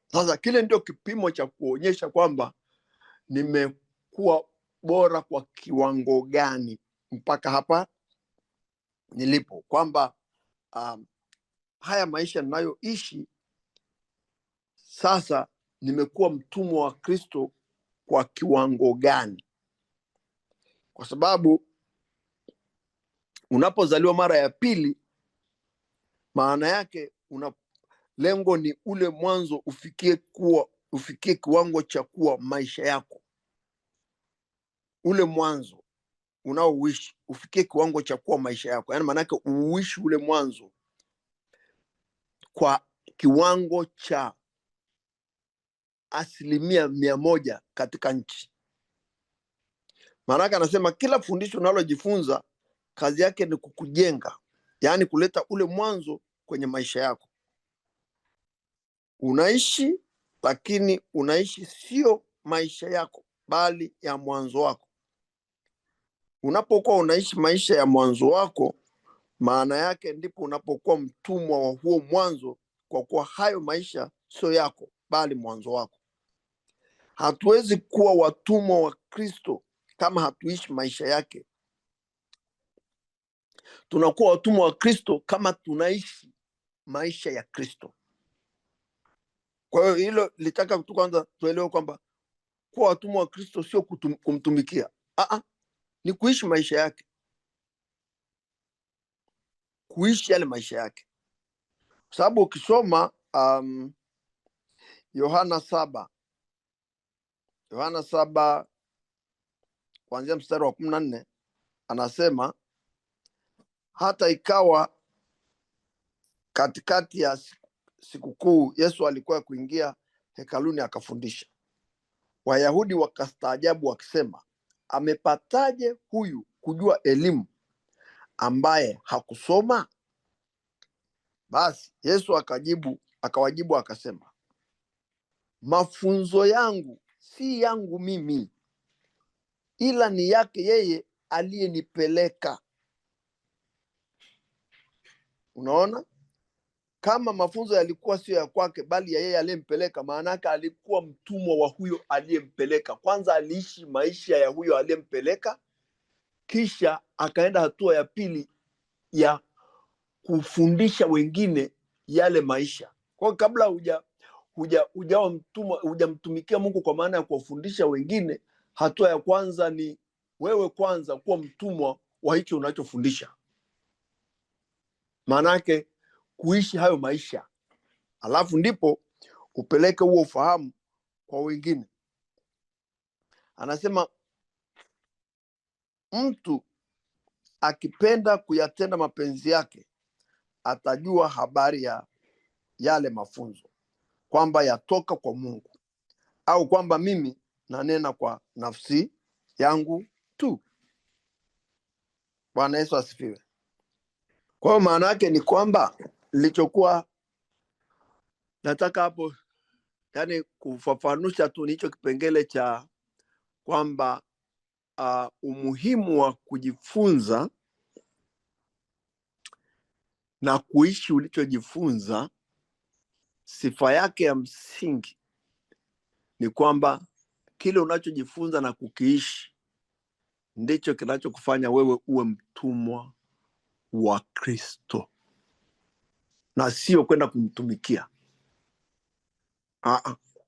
Sasa kile ndio kipimo cha kuonyesha kwamba nimekuwa bora kwa kiwango gani mpaka hapa nilipo, kwamba haya maisha ninayoishi sasa nimekuwa mtumwa wa Kristo kwa kiwango gani? Kwa sababu unapozaliwa mara ya pili, maana yake lengo ni ule mwanzo ufikie kiwango cha kuwa maisha yako, ule mwanzo unaoishi ufikie kiwango cha kuwa maisha yako. Yaani maana yake uishi ule mwanzo kwa kiwango cha 100% katika nchi. Maana yake anasema kila fundisho unalojifunza kazi yake ni kukujenga, yaani kuleta ule mwanzo kwenye maisha yako. Unaishi, lakini unaishi sio maisha yako bali ya mwanzo wako. Unapokuwa unaishi maisha ya mwanzo wako, maana yake ndipo unapokuwa mtumwa wa huo mwanzo, kwa kuwa hayo maisha sio yako bali mwanzo wako. Hatuwezi kuwa watumwa wa Kristo kama hatuishi maisha yake. Tunakuwa watumwa wa Kristo kama tunaishi maisha ya Kristo. Kwa hiyo hilo litaka tu kwanza tuelewe kwamba kuwa watumwa wa Kristo sio kumtumikia. Ni kuishi maisha yake, kuishi yale maisha yake. Kwa sababu ukisoma Yohana 7 kuanzia mstari wa 14 anasema, hata ikawa katikati ya sikukuu Yesu alikuwa kuingia hekaluni akafundisha. Wayahudi wakastaajabu wakisema, amepataje huyu kujua elimu ambaye hakusoma? Basi Yesu akawajibu akasema, mafunzo yangu si yangu mimi, ila ni yake yeye aliyenipeleka. Unaona? Kama mafunzo yalikuwa sio ya kwake bali ya yeye aliyempeleka, maana yake alikuwa mtumwa wa huyo aliyempeleka. Kwanza aliishi maisha ya huyo aliyempeleka, kisha akaenda hatua ya pili ya kufundisha wengine yale maisha. Kwa kabla hujawa mtumwa, hujamtumikia Mungu kwa maana ya kuwafundisha wengine, hatua ya kwanza ni wewe kwanza kuwa mtumwa wa hicho unachofundisha. Maana yake kuishi hayo maisha, alafu ndipo upeleke huo ufahamu kwa wengine. Anasema mtu akipenda kuyatenda mapenzi yake atajua habari ya yale mafunzo, kwamba yatoka kwa Mungu, au kwamba mimi nanena kwa nafsi yangu tu. Bwana Yesu asifiwe. Kwa hiyo maana yake ni kwamba nilichokuwa nataka hapo, yani kufafanusha tu, ni hicho kipengele cha kwamba umuhimu wa kujifunza na kuishi ulichojifunza. Sifa yake ya msingi ni kwamba kile unachojifunza na kukiishi ndicho kinachokufanya wewe uwe mtumwa wa Kristo, na sio kwenda kumtumikia.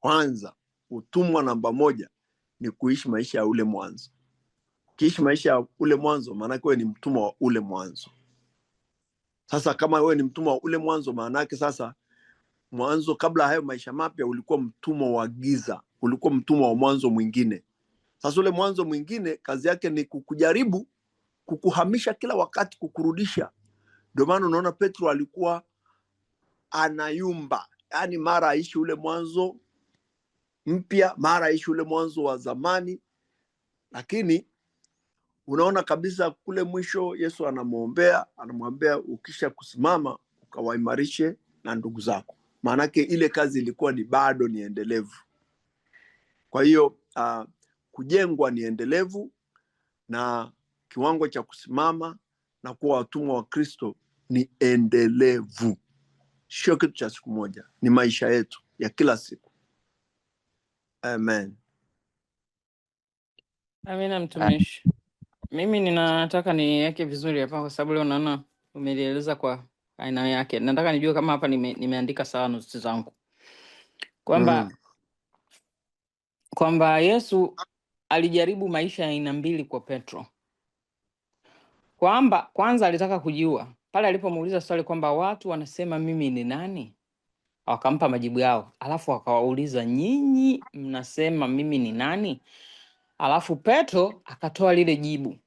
Kwanza utumwa namba 1 ni kuishi maisha ya ule mwanzo. Kiishi maisha ya ule mwanzo, maana yake wewe ni mtumwa wa ule mwanzo. Sasa kama wewe ni mtumwa wa ule mwanzo, maana yake sasa mwanzo, kabla hayo maisha mapya, ulikuwa mtumwa wa giza, ulikuwa mtumwa wa mwanzo mwingine. Sasa ule mwanzo mwingine kazi yake ni kukujaribu, kukuhamisha kila wakati, kukurudisha. Ndio maana unaona Petro alikuwa anayumba, yaani mara aishi ule mwanzo mpya, mara aishi ule mwanzo wa zamani. Lakini unaona kabisa kule mwisho Yesu anamwambia ukisha kusimama ukawaimarishe na ndugu zako. Maanake ile kazi ilikuwa bado ni endelevu. Kwa hiyo kujengwa ni endelevu, na kiwango cha kusimama na kuwa watumwa wa Kristo ni endelevu. Sio kitu cha siku moja, ni maisha yetu ya kila siku. Amen. Amina mtumishi. Mimi ninataka niweke vizuri hapa kwa sababu leo naona umelieleza kwa aina yake. Nataka nijue kama hapa nimeandika sawa notes zangu. Kwamba Yesu alijaribu maisha ya aina mbili kwa Petro. Kwamba kwanza alitaka kujua pale alipomuuliza swali kwamba watu wanasema mimi ni nani? Wakampa majibu yao. Alafu akawauliza nyinyi mnasema mimi ni nani? Alafu Petro akatoa lile jibu.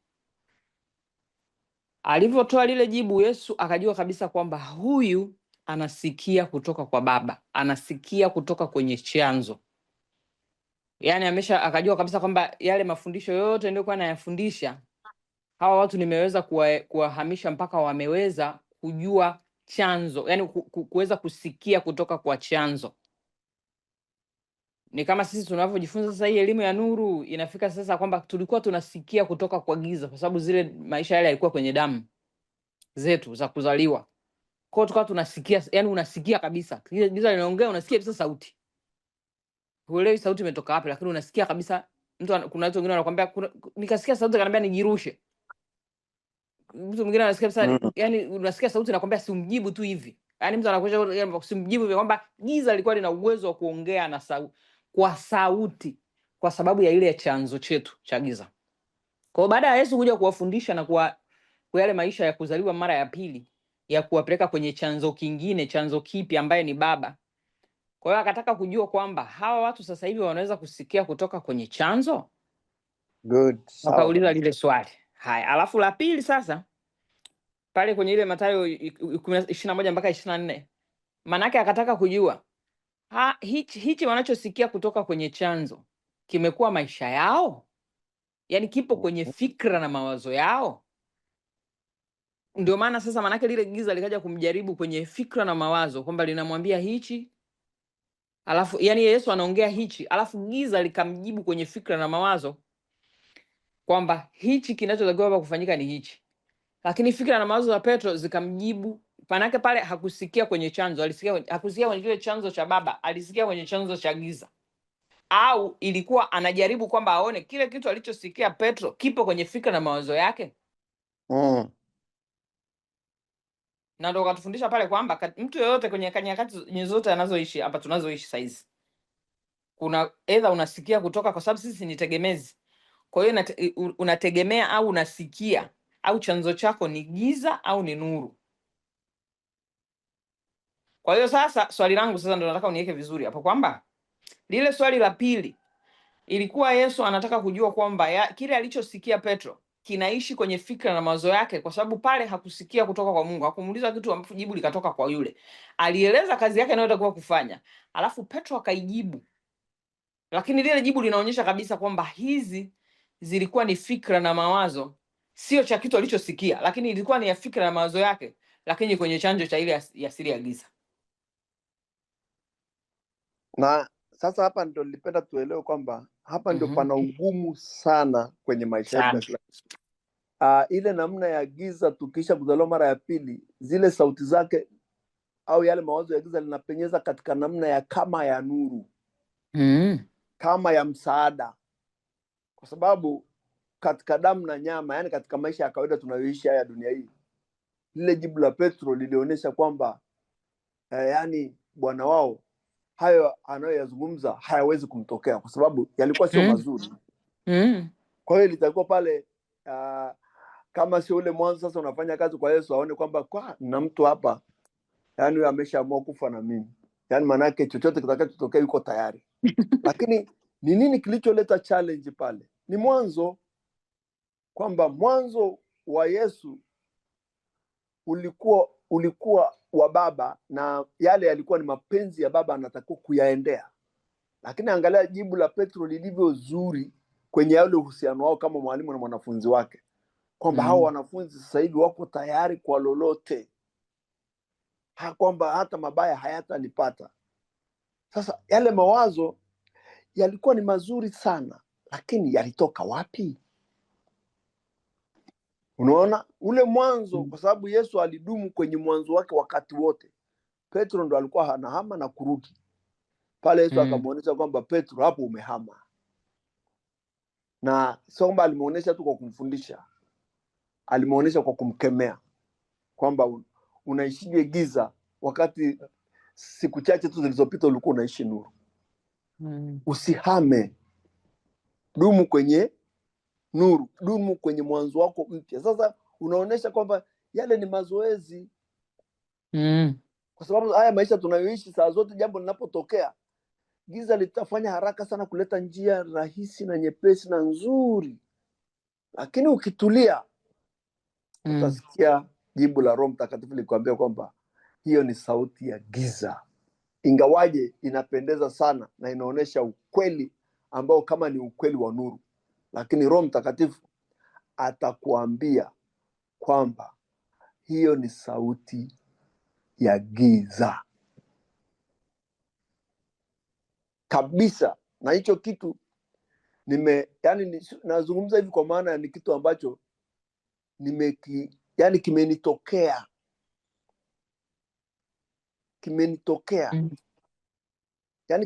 Alivyotoa lile jibu, Yesu akajua kabisa kwamba huyu anasikia kutoka kwa Baba, anasikia kutoka kwenye chanzo. Yaani akajua kabisa kwamba yale mafundisho yote ndio kwa anayafundisha hawa watu nimeweza kuwahamisha mpaka wameweza kujua chanzo, yaani kuweza kusikia kutoka kwa chanzo. Ni kama sisi tunavyojifunza sasa hii elimu ya nuru, inafika sasa kwamba tulikuwa tunasikia kutoka kwa giza kwa sababu zile maisha yale yalikuwa kwenye damu zetu za kuzaliwa. Kwa hiyo tukawa tunasikia, yani unasikia kabisa. Giza linaongea, unasikia kabisa sauti. Huelewi sauti imetoka wapi, lakini unasikia kabisa. Kuna watu wengine wanakuambia nikasikia sauti kanambia nijirushe. Mtu mwingine anasikia kabisa, yani unasikia sauti nakwambia simjibu tu hivi. Yaani mtu anakuja simjibu hivi kwamba giza lilikuwa lina uwezo wa kuongea na kwa sauti kwa sababu ya ile chanzo chetu cha giza. Kwa hiyo baada ya Yesu kuja kuwafundisha na kwa yale maisha ya kuzaliwa mara ya pili, ya kuwapeleka kwenye chanzo kingine, chanzo kipi ambaye ni Baba. Kwa hiyo akataka kujua kwamba hawa watu sasa hivi wanaweza kusikia kutoka kwenye chanzo. Good. Wakauliza lile swali. Haya, alafu la pili sasa pale kwenye ile Mathayo 21 mpaka 24. Manake akataka kujua hichi wanachosikia kutoka kwenye chanzo kimekuwa maisha yao? Yaani kipo kwenye fikra na mawazo yao? Ndio maana sasa manake lile giza likaja kumjaribu kwenye fikra na mawazo kwamba linamwambia hichi. Alafu yani Yesu anaongea hichi, alafu giza likamjibu kwenye fikra na mawazo kwamba hichi kinachotakiwa hapa kufanyika ni hichi. Lakini fikra na mawazo za Petro zikamjibu, manake pale hakusikia kwenye chanzo, hakusikia kwenye kile chanzo cha Baba, alisikia kwenye chanzo cha giza. Au ilikuwa anajaribu kwamba aone kile kitu alichosikia Petro kipo kwenye fikra na mawazo yake. Na ndio katufundisha pale kwamba mtu yeyote kwenye nyakati zote anazoishi hapa tunazoishi saizi, kuna either unasikia kutoka, kwa sababu sisi ni tegemezi. Kwa hiyo unategemea au unasikia au chanzo chako ni giza au ni nuru. Kwa hiyo sasa swali langu sasa ndio nataka uniweke vizuri hapo kwamba lile swali la pili ilikuwa Yesu anataka kujua kwamba kile alichosikia Petro kinaishi kwenye fikra na mawazo yake, kwa sababu pale hakusikia kutoka kwa Mungu. Hakumuuliza kitu ambacho jibu likatoka kwa yule. Alieleza kazi yake anayotakiwa kufanya. Alafu Petro akaijibu. Lakini lile jibu linaonyesha kabisa kwamba hizi zilikuwa ni fikra na mawazo, sio cha kitu alichosikia, lakini ilikuwa ni ya fikra na mawazo yake, lakini kwenye chanzo cha ile asili ya giza. Na sasa hapa ndio nilipenda tuelewe kwamba hapa ndio pana ugumu sana kwenye maisha yetu. Ile namna ya giza tukisha kuzaliwa mara ya pili, zile sauti zake au yale mawazo ya giza linapenyeza katika namna ya kama ya nuru. Kama ya msaada. Kwa sababu katika damu na nyama, yani katika maisha ya kawaida tunayoishi haya dunia hii, lile jibu la Petro lilionyesha kwamba yani Bwana wao hayo anayoyazungumza hayawezi kumtokea kwa sababu yalikuwa sio mazuri. Kwa hiyo ilitakuwa pale kama sio ule mwanzo sasa unafanya kazi kwa Yesu aone kwamba na mtu hapa yani huyo ameshaamua kufa na mimi. Yani manake chochote kitakachotokea yuko tayari. Lakini ni nini kilicholeta challenge pale? Ni mwanzo, kwamba mwanzo wa Yesu ulikuwa wa baba na yale yalikuwa ni mapenzi ya baba anatakiwa kuyaendea. Lakini angalia jibu la Petro lilivyo zuri kwenye yale uhusiano wao kama mwalimu na mwanafunzi wake, kwamba hao wanafunzi sasa hivi wako tayari kwa lolote, kwamba hata mabaya hayatanipata. Sasa yale mawazo yalikuwa ni mazuri sana, lakini yalitoka wapi? Unaona ule mwanzo, kwa sababu Yesu alidumu kwenye mwanzo wake wakati wote. Petro ndo alikuwa anahama na kurudi pale. Yesu akamuonesha kwamba Petro, hapo umehama. Na sio kwamba alimuonesha tu kwa kumfundisha, alimuonesha kwa kumkemea kwamba unaishije giza wakati siku chache tu zilizopita ulikuwa unaishi nuru. Usihame, dumu kwenye nuru, dumu kwenye mwanzo wako mpya. Sasa unaonesha kwamba yale ni mazoezi. Kwa sababu haya maisha tunayoishi saa zote, jambo linapotokea giza litafanya haraka sana kuleta njia rahisi na nyepesi na nzuri, lakini ukitulia utasikia jibu la Roho Mtakatifu likwambia kwamba hiyo ni sauti ya giza, ingawaje inapendeza sana na inaonesha ukweli ambao kama ni ukweli wa nuru, lakini Roho Mtakatifu atakuambia kwamba hiyo ni sauti ya giza kabisa. Na hicho kitu nazungumza hivi kwa maana ni kitu ambacho kimenitokea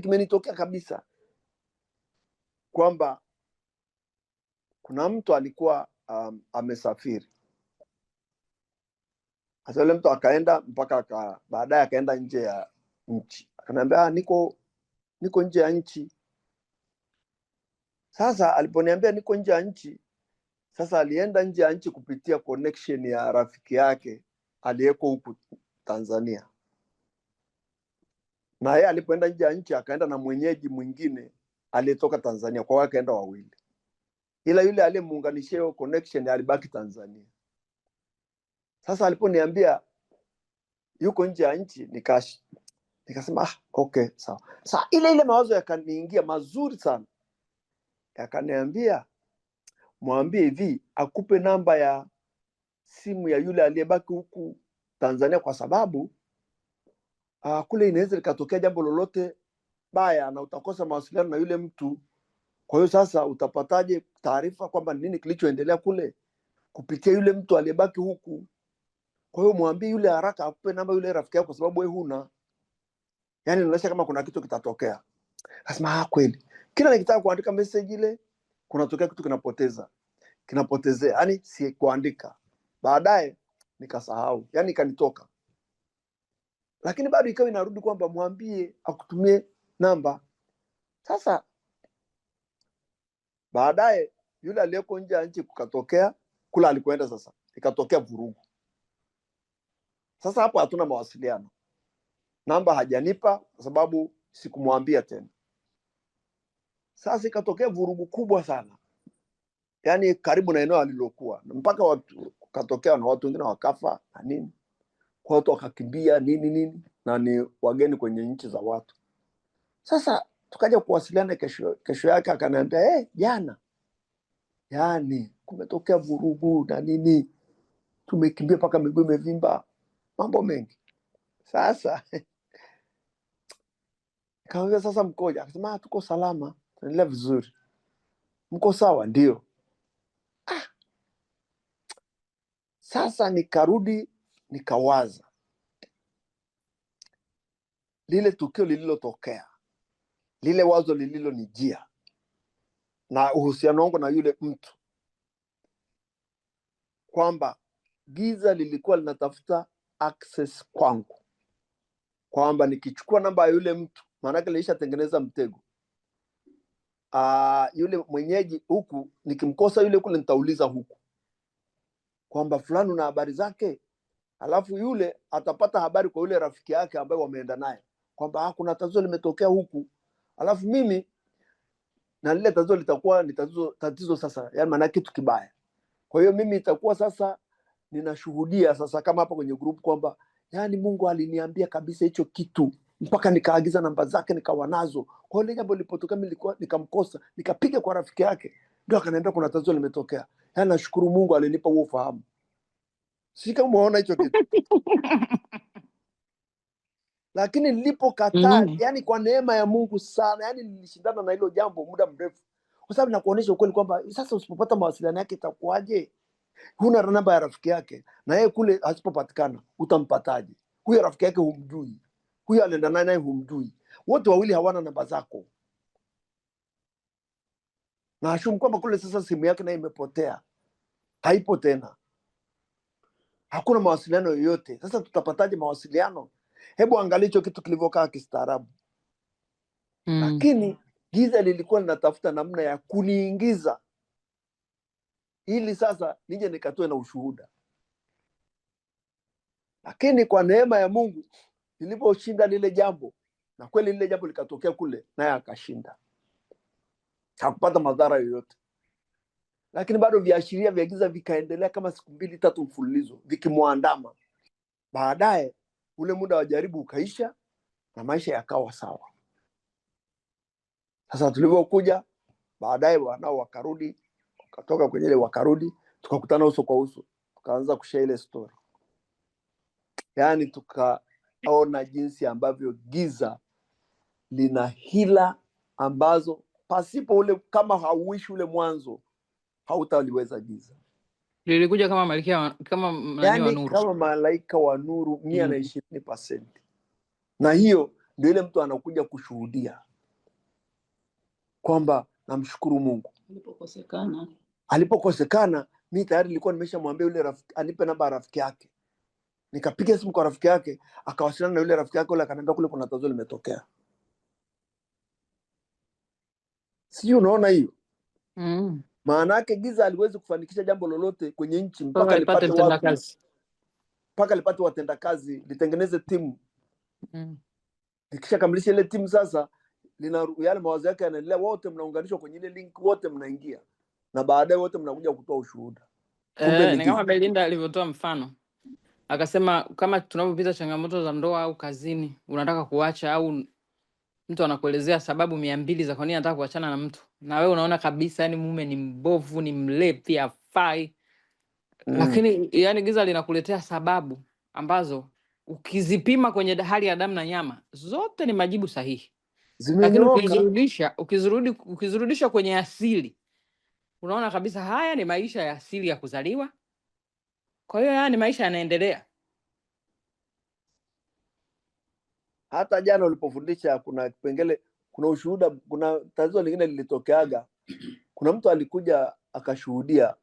kimenitokea kabisa, kwamba kuna mtu alikuwa amesafiri. Sasa yule mtu akaenda mpaka baadaye akaenda nje ya nchi, akaniambia niko nje ya nchi. Sasa aliponiambia niko nje ya nchi, sasa alienda nje ya nchi kupitia connection ya rafiki yake aliyeko huku Tanzania. Na yeye alipoenda nje ya nchi akaenda na mwenyeji mwingine aliyetoka Tanzania, kwa hiyo akaenda wawili. Ila yule aliyemuunganishia hiyo connection alibaki Tanzania. Sasa aliponiambia yuko nje ya nchi, nikasema okay, sawa. Sasa ile mawazo yakaniingia mazuri sana. Yakaniambia mwambie hivi akupe namba ya simu ya yule aliyebaki huku Tanzania, kwa sababu kule inaweza likatokea jambo lolote baya na utakosa mawasiliano na yule mtu. Kwa hiyo sasa utapataje taarifa kwamba nini kilichoendelea kule? Kupitia yule mtu aliyebaki huku. Kwa hiyo mwambie yule haraka akupe namba yule rafiki yako, kwa sababu wewe huna. Yaani unaonyesha kama kuna kitu kitatokea. Nasema kweli. Kila nikitaka kuandika message ile kunatokea kitu kinapotezea. Yaani si kuandika. Baadaye nikasahau. Yaani kanitoka. Lakini bado ikawa inarudi kwamba mwambie akutumie namba. Sasa baadaye yule aliyeko nje ya nchi kukatokea kula alikoenda, sasa ikatokea vurugu. Sasa hapo hatuna mawasiliano. Namba hajanipa kwa sababu sikumwambia tena. Sasa ikatokea vurugu kubwa sana. Yaani karibu na eneo alilokuwa. Mpaka watu katokea na watu wengine wakafa na nini. Kwa watu wakakimbia nini na ni wageni kwenye nchi za watu. Sasa tukaja kuwasiliana kesho yake, akaniambia jana yaani kumetokea vurugu na nini, tumekimbia mpaka miguu imevimba, mambo mengi. Sasa nikamwambia sasa mkoja? Akasema tuko salama, tunaendelea vizuri. Mko sawa? Ndio. Sasa nikarudi nikawaza lile tukio lililotokea, lile wazo lililonijia na uhusiano wangu na yule mtu, kwamba giza lilikuwa linatafuta access kwangu, kwamba nikichukua namba ya yule mtu, maana yake tengeneza mtego. Yule mwenyeji huku nikimkosa yule kule, nitauliza huku kwamba fulani una habari zake, alafu yule atapata habari kwa yule rafiki yake ambaye wameenda naye kwamba kuna tatizo limetokea huku, alafu mimi na lile tatizo litakuwa ni tatizo sasa, yani maana kitu kibaya. Kwa hiyo mimi itakuwa sasa ninashuhudia sasa kama hapa kwenye group kwamba Yaani Mungu aliniambia kabisa hicho kitu, mpaka nikaagiza namba zake nikawa nazo. Kwa hiyo jambo lilipotokea mimi nilikuwa nikamkosa, nikapiga kwa rafiki yake, ndio akaniambia kuna tatizo limetokea. Yaani nashukuru Mungu alinipa huo ufahamu. Si kama umeona hicho kitu. Lakini nilipokataa, yani kwa neema ya Mungu sana, yani nilishindana na hilo jambo muda mrefu. Kwa sababu nakuonesha ukweli kwamba sasa usipopata mawasiliano yake itakuwaje? Huna namba ya rafiki yake, na yeye kule asipopatikana utampataje? Huyo rafiki yake humjui, huyo anaenda naye humjui, wote wawili hawana namba zako. Na ashumu kwamba kule sasa simu yake naye imepotea, haipo tena, hakuna mawasiliano yoyote. Sasa tutapataje mawasiliano? Hebu angalia hicho kitu kilivyokaa kistaarabu. Lakini giza lilikuwa linatafuta namna ya kuniingiza ili sasa nije nikatoe na ushuhuda. Lakini kwa neema ya Mungu niliposhinda lile jambo, na kweli lile jambo likatokea kule, naye akashinda, hakupata madhara yoyote. Lakini bado viashiria vya giza vikaendelea kama siku 2-3 mfululizo vikimwandama. Baadaye ule muda wa jaribu ukaisha na maisha yakawa sawa. Sasa tulivyokuja baadaye, wanao wakarudi, wakatoka kwenye ile wakarudi, tukakutana uso kwa uso, tukaanza kushare ile story. Yaani tukaona jinsi ambavyo giza lina hila ambazo pasipo ule, kama hauishi ule mwanzo, hautaliweza giza. Lilikuja kama malkia, kama nani wa Yani nuru, kama malaika wa nuru 120%. Na hiyo ndio ile mtu anakuja kushuhudia kwamba namshukuru Mungu. Alipokosekana mimi tayari nilikuwa nimeshamwambia yule rafiki anipe namba ya rafiki yake. Nikapiga simu kwa rafiki yake, akawasiliana na yule rafiki yake, yule akaniambia kule kuna tatizo limetokea. Sio, unaona hiyo? Maana yake giza aliwezi kufanikisha jambo lolote kwenye nchi mpaka lipate watu, mpaka lipate watendakazi, litengeneze timu. Likishakamilisha ile timu sasa, yale mawazo yake yanaendelea, wote mnaunganishwa kwenye ile link, wote mnaingia, na baadaye wote mnakuja kutoa ushuhuda. Ni kama Belinda alivyotoa mfano, akasema kama tunapopita changamoto za ndoa au kazini, unataka kuacha au mtu anakuelezea sababu 200 za kwa nini anataka kuachana na mtu, na wewe unaona kabisa yani mume ni mbovu, ni mlevi, hafai. Lakini yani giza linakuletea sababu ambazo ukizipima kwenye hali ya damu na nyama zote ni majibu sahihi. Lakini ukizirudisha kwenye asili, unaona kabisa haya ni maisha ya asili ya kuzaliwa. Kwa hiyo haya ni maisha yanaendelea. Hata jana ulipofundisha kuna kipengele, kuna ushuhuda, kuna tatizo lingine lilitokeaga. Kuna mtu alikuja akashuhudia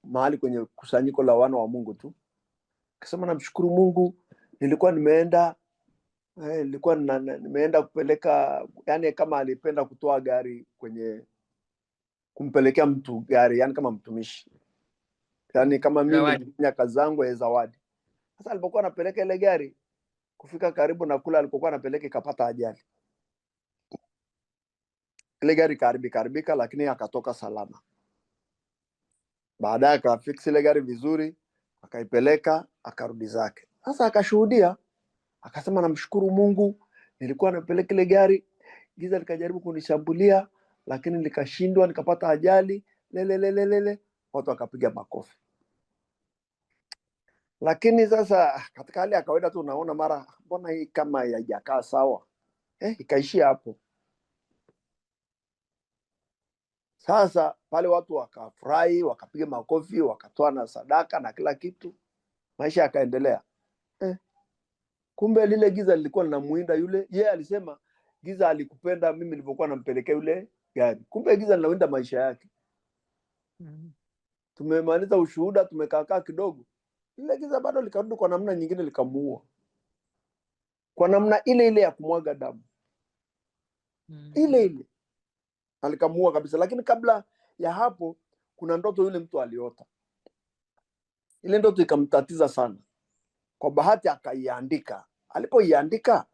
mahali kwenye kusanyiko la wana wa Mungu tu. Akasema namshukuru Mungu, nilikuwa nimeenda kupeleka, yani kama alipenda kutoa gari kwenye kumpelekea mtu gari, yani kama mtumishi, yani kama mimi nafanya kazi zangu ya zawadi. Sasa alipokuwa anapeleka ile gari, kufika karibu na kula alipokuwa anapeleka ikapata ajali. Ile gari karibika, lakini akatoka salama. Baadaye akafix ile gari vizuri, akaipeleka, akarudi zake. Sasa akashuhudia, akasema namshukuru Mungu, nilikuwa napeleka ile gari, giza likajaribu kunishambulia, lakini likashindwa, nikapata ajali, lele. Watu wakapiga makofi. Lakini sasa katika hali ya kawaida tu unaona mara, mbona hii kama haijakaa sawa? Ikaishia hapo. Sasa pale watu wakafurahi, wakapiga makofi, wakatoa na sadaka na kila kitu, maisha yakaendelea. Kumbe lile giza lilikuwa linamuinda yule. Yeye alisema giza alikupenda mimi nilipokuwa nampelekea yule gari. Kumbe giza linawinda maisha yake. Tumemaliza ushuhuda, tumekaa kidogo, lile giza bado likarudi kwa namna nyingine, likamuua kwa namna ile ya kumwaga damu. Ile alikamuua kabisa. Lakini kabla ya hapo kuna ndoto yule mtu aliota. Ile ndoto ikamtatiza sana. Kwa bahati akaiandika. Alipoiandika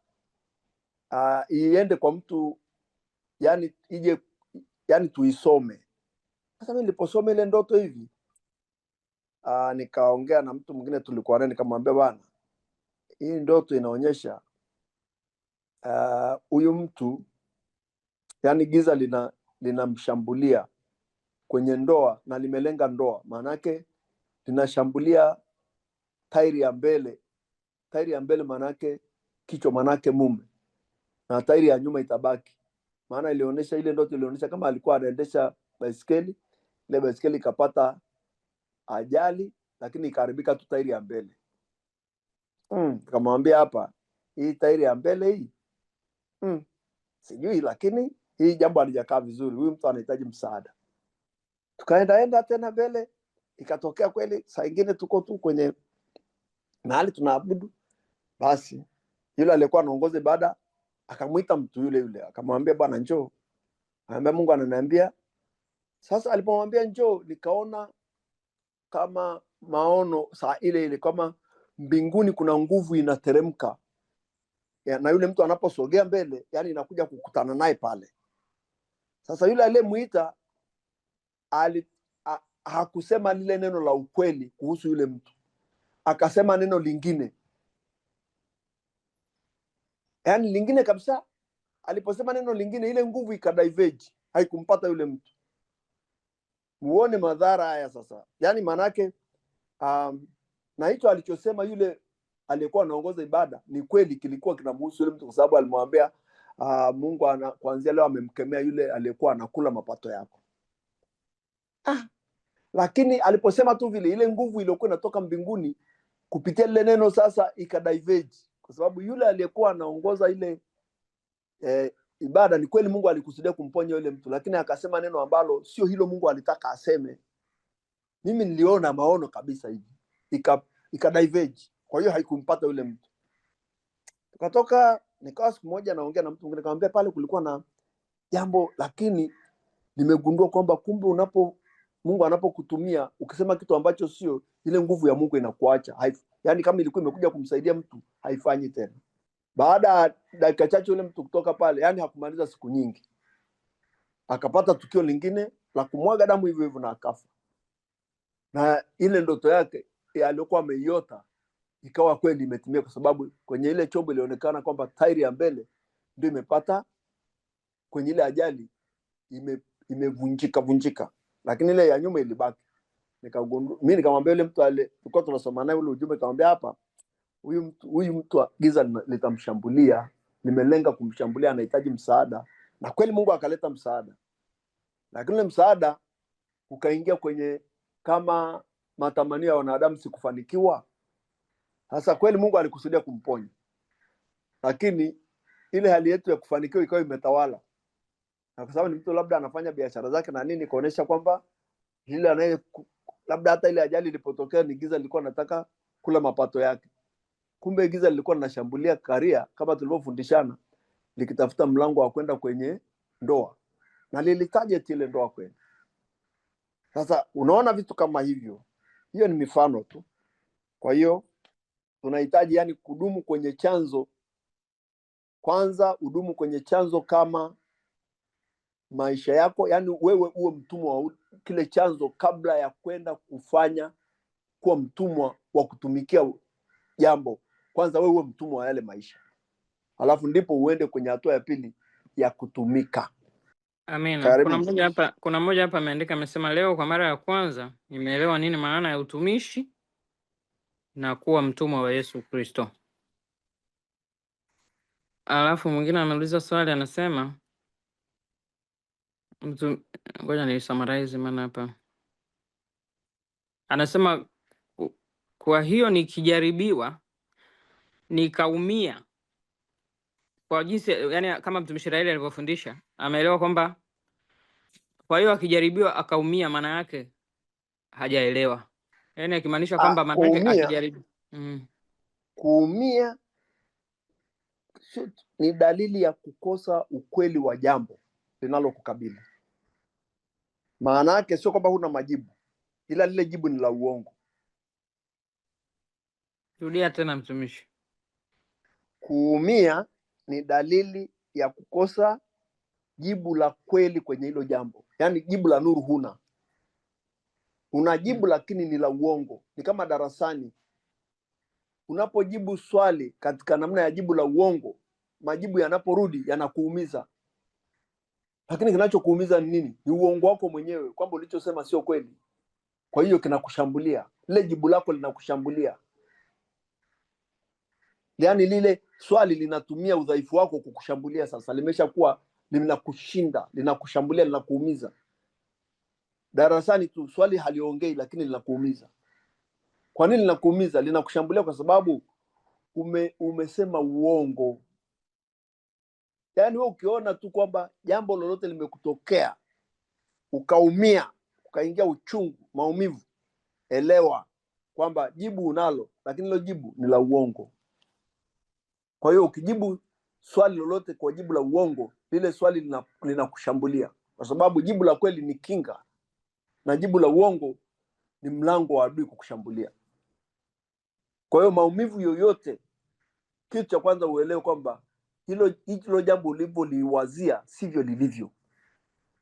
iende kwa mtu, yani ije, yani tuisome. Sasa mimi niliposoma ile ndoto hivi, nikaongea na mtu mwingine tulikuwa naye, nikamwambia bwana, hii ndoto inaonyesha huyu mtu, yani giza linamshambulia kwenye ndoa na limelenga ndoa. Maanake linashambulia tairi ya mbele. Tairi ya mbele maanake kichwa, maanake mume, na tairi ya nyuma itabaki. Maana ilionyesha, ile ndoto ilionyesha kama alikuwa anaendesha baiskeli, ile baiskeli ikapata ajali, lakini ikaharibika tu tairi ya mbele. Nikamwambia hapa, hii tairi ya mbele hii sijui, lakini hii jambo halijakaa vizuri, huyu mtu anahitaji msaada. Tukaenda tena mbele, ikatokea kweli saa ingine tuko tu kwenye mahali tunaabudu, basi yule aliyekuwa anaongoza ibada akamuita mtu yule, akamwambia bwana njoo. Anambia Mungu ananiambia. Sasa alipomwambia njoo, nikaona kama maono saa ile kama mbinguni kuna nguvu inateremka, na yule mtu anaposogea mbele, yani inakuja kukutana naye pale. Sasa yule aliyemuita hakusema lile neno la ukweli kuhusu yule mtu, akasema neno lingine, yani lingine kabisa. Aliposema neno lingine, ile nguvu ikadiverge, haikumpata yule mtu. Muone madhara haya sasa. Yani manake na hicho alichosema yule aliyekuwa anaongoza ibada ni kweli, kilikuwa kinamhusu yule mtu, kwa sababu alimwambia Mungu kuanzia leo amemkemea yule aliyekuwa anakula mapato yako. Lakini aliposema tu vile, ile nguvu iliyokuwa inatoka mbinguni kupitia lile neno sasa ikadiverge, kwa sababu yule aliyekuwa anaongoza ile ibada, ni kweli Mungu alikusudia kumponya yule mtu, lakini akasema neno ambalo sio hilo Mungu alitaka aseme. Mimi niliona maono kabisa hivi, ikadiverge. Kwa hiyo haikumpata yule mtu. Tukatoka, nikawa siku moja naongea na mtu mwingine, nikamwambia pale kulikuwa na jambo, lakini nimegundua kwamba kumbe Mungu anapokutumia ukisema kitu ambacho sio, ile nguvu ya Mungu inakuacha. Yani kama ilikuwa imekuja kumsaidia mtu, haifanyi tena. Baada ya dakika chache yule mtu kutoka pale, yani hakumaliza siku nyingi, akapata tukio lingine la kumwaga damu hivyo hivyo na akafa. Na ile ndoto yake aliyokuwa ameiota ikawa kweli imetimia, kwa sababu kwenye ile chombo ilionekana kwamba tairi ya mbele ndio imepata kwenye ile ajali, imevunjika, lakini ile ya nyuma ilibaki. Mimi nikamwambia yule mtu tulikuwa tunasoma naye ule ujumbe, nikamwambia hapa, huyu mtu giza litamshambulia, limelenga kumshambulia, anahitaji msaada. Na kweli Mungu akaleta msaada, lakini ule msaada ukaingia kwenye kama matamanio ya wanadamu, sikufanikiwa. Sasa kweli Mungu alikusudia kumponya, lakini ile hali yetu ya kufanikiwa ikawa imetawala, na kwa sababu ni mtu labda anafanya biashara zake na nini, kuonesha kwamba yule anaye labda hata ile ajali ilipotokea ni giza lilikuwa nataka kula mapato yake. Kumbe giza lilikuwa linashambulia karia, kama tulivyofundishana, likitafuta mlango wa kwenda kwenye ndoa, na lilitarget ile ndoa kweli. Sasa unaona vitu kama hivyo, hiyo ni mifano tu. Kwa hiyo tunahitaji yani kudumu kwenye chanzo kwanza, udumu kwenye chanzo kama maisha yako, yani wewe uwe mtumwa wa kile chanzo kabla ya kwenda kufanya kuwa mtumwa wa kutumikia jambo. Kwanza wewe uwe mtumwa wa yale maisha, alafu ndipo uende kwenye hatua ya pili ya kutumika. Amina. Kuna mmoja hapa ameandika, amesema leo kwa mara ya kwanza nimeelewa nini maana ya utumishi na kuwa mtumwa wa Yesu Kristo. Alafu mwingine ameuliza swali, anasema ngoja ni summarize maana hapa. Anasema kwa hiyo nikijaribiwa nikaumia kwa jinsi, yani kama mtumishi Israeli alivyofundisha, ameelewa kwamba kwa hiyo akijaribiwa akaumia, maana yake hajaelewa. Yani akimaanisha kwamba maana yake akijaribu kuumia ni dalili ya kukosa ukweli wa jambo linalokukabili. Maana yake sio kwamba huna majibu, ila lile jibu ni la uongo. Rudia tena mtumishi. Kuumia ni dalili ya kukosa jibu la kweli kwenye hilo jambo, yani jibu la nuru huna. Una jibu lakini ni la uongo. Ni kama darasani unapojibu swali katika namna ya jibu la uongo, majibu yanaporudi yanakuumiza. Lakini kinachokuumiza ni nini? Ni uongo wako mwenyewe, kwamba ulichosema sio kweli. Kwa hiyo kinakushambulia. Lile jibu lako linakushambulia. Yaani lile swali linatumia udhaifu wako kukushambulia. Sasa limeshakuwa linakushinda, linakushambulia, linakuumiza. Darasani tu swali haliongei, lakini linakuumiza. Kwa nini linakuumiza? Linakushambulia kwa sababu umesema uongo. Yaani wewe ukiona tu kwamba jambo lolote limekutokea ukaumia, ukaingia uchungu, maumivu, elewa kwamba jibu unalo, lakini hilo jibu ni la uongo. Kwa hiyo ukijibu swali lolote kwa jibu la uongo, lile swali linakushambulia, kwa sababu jibu la kweli ni kinga na jibu la uongo ni mlango wa adui kukushambulia. Kwa hiyo maumivu yoyote, kitu cha kwanza uelewe kwamba hilo jambo ulivyoliwazia sivyo lilivyo.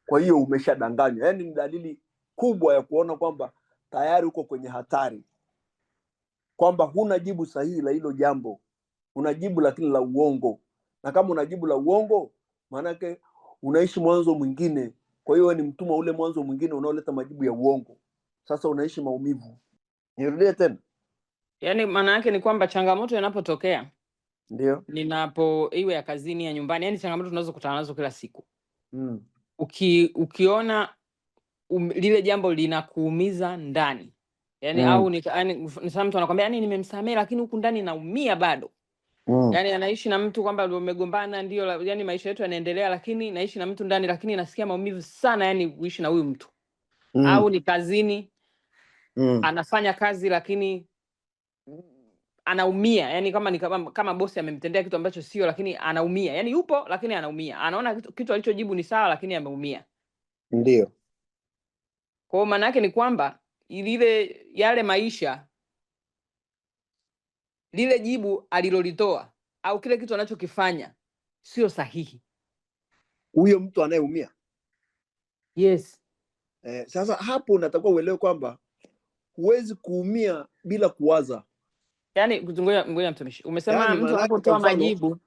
Kwa hiyo umeshadanganywa. Yaani ni dalili kubwa ya kuona kwamba tayari uko kwenye hatari, kwamba huna jibu sahihi la hilo jambo. Unajibu lakini la uongo. Na kama unajibu la uongo, maanake unaishi mwanzo mwingine. Kwa hiyo ni mtumwa ule mwanzo mwingine unaoleta majibu ya uongo. Sasa unaishi maumivu. Nirudie tena. Yaani maana yake ni kwamba changamoto inapotokea, ndio iwe ya kazini, ya nyumbani, yani changamoto tunazokutana nazo kila siku. Mm. Ukiona lile jambo linakuumiza ndani. Yaani au ni mtu anakuambia yani nimemsamehe lakini huku ndani naumia bado. Yaani anaishi na mtu kwamba umegombana, ndio yani maisha yetu yanaendelea, lakini naishi na mtu ndani lakini nasikia maumivu sana, yani kuishi na huyu mtu. Au ni kazini, anafanya kazi lakini anaumia, yani kama bosi amemtendea kitu ambacho sio, lakini anaumia. Yani yupo lakini anaumia. Anaona kitu alichojibu ni sawa lakini ameumia. Ndio. Kwa maana yake ni kwamba yale maisha, lile jibu alilolitoa au kile kitu anachokifanya sio sahihi. Huyo mtu anayeumia. Yes. Sasa hapo unatakiwa uelewe kwamba huwezi kuumia bila kuwaza. Yaani ngoja mtumishi. Umesema mtu anapotoa majibu.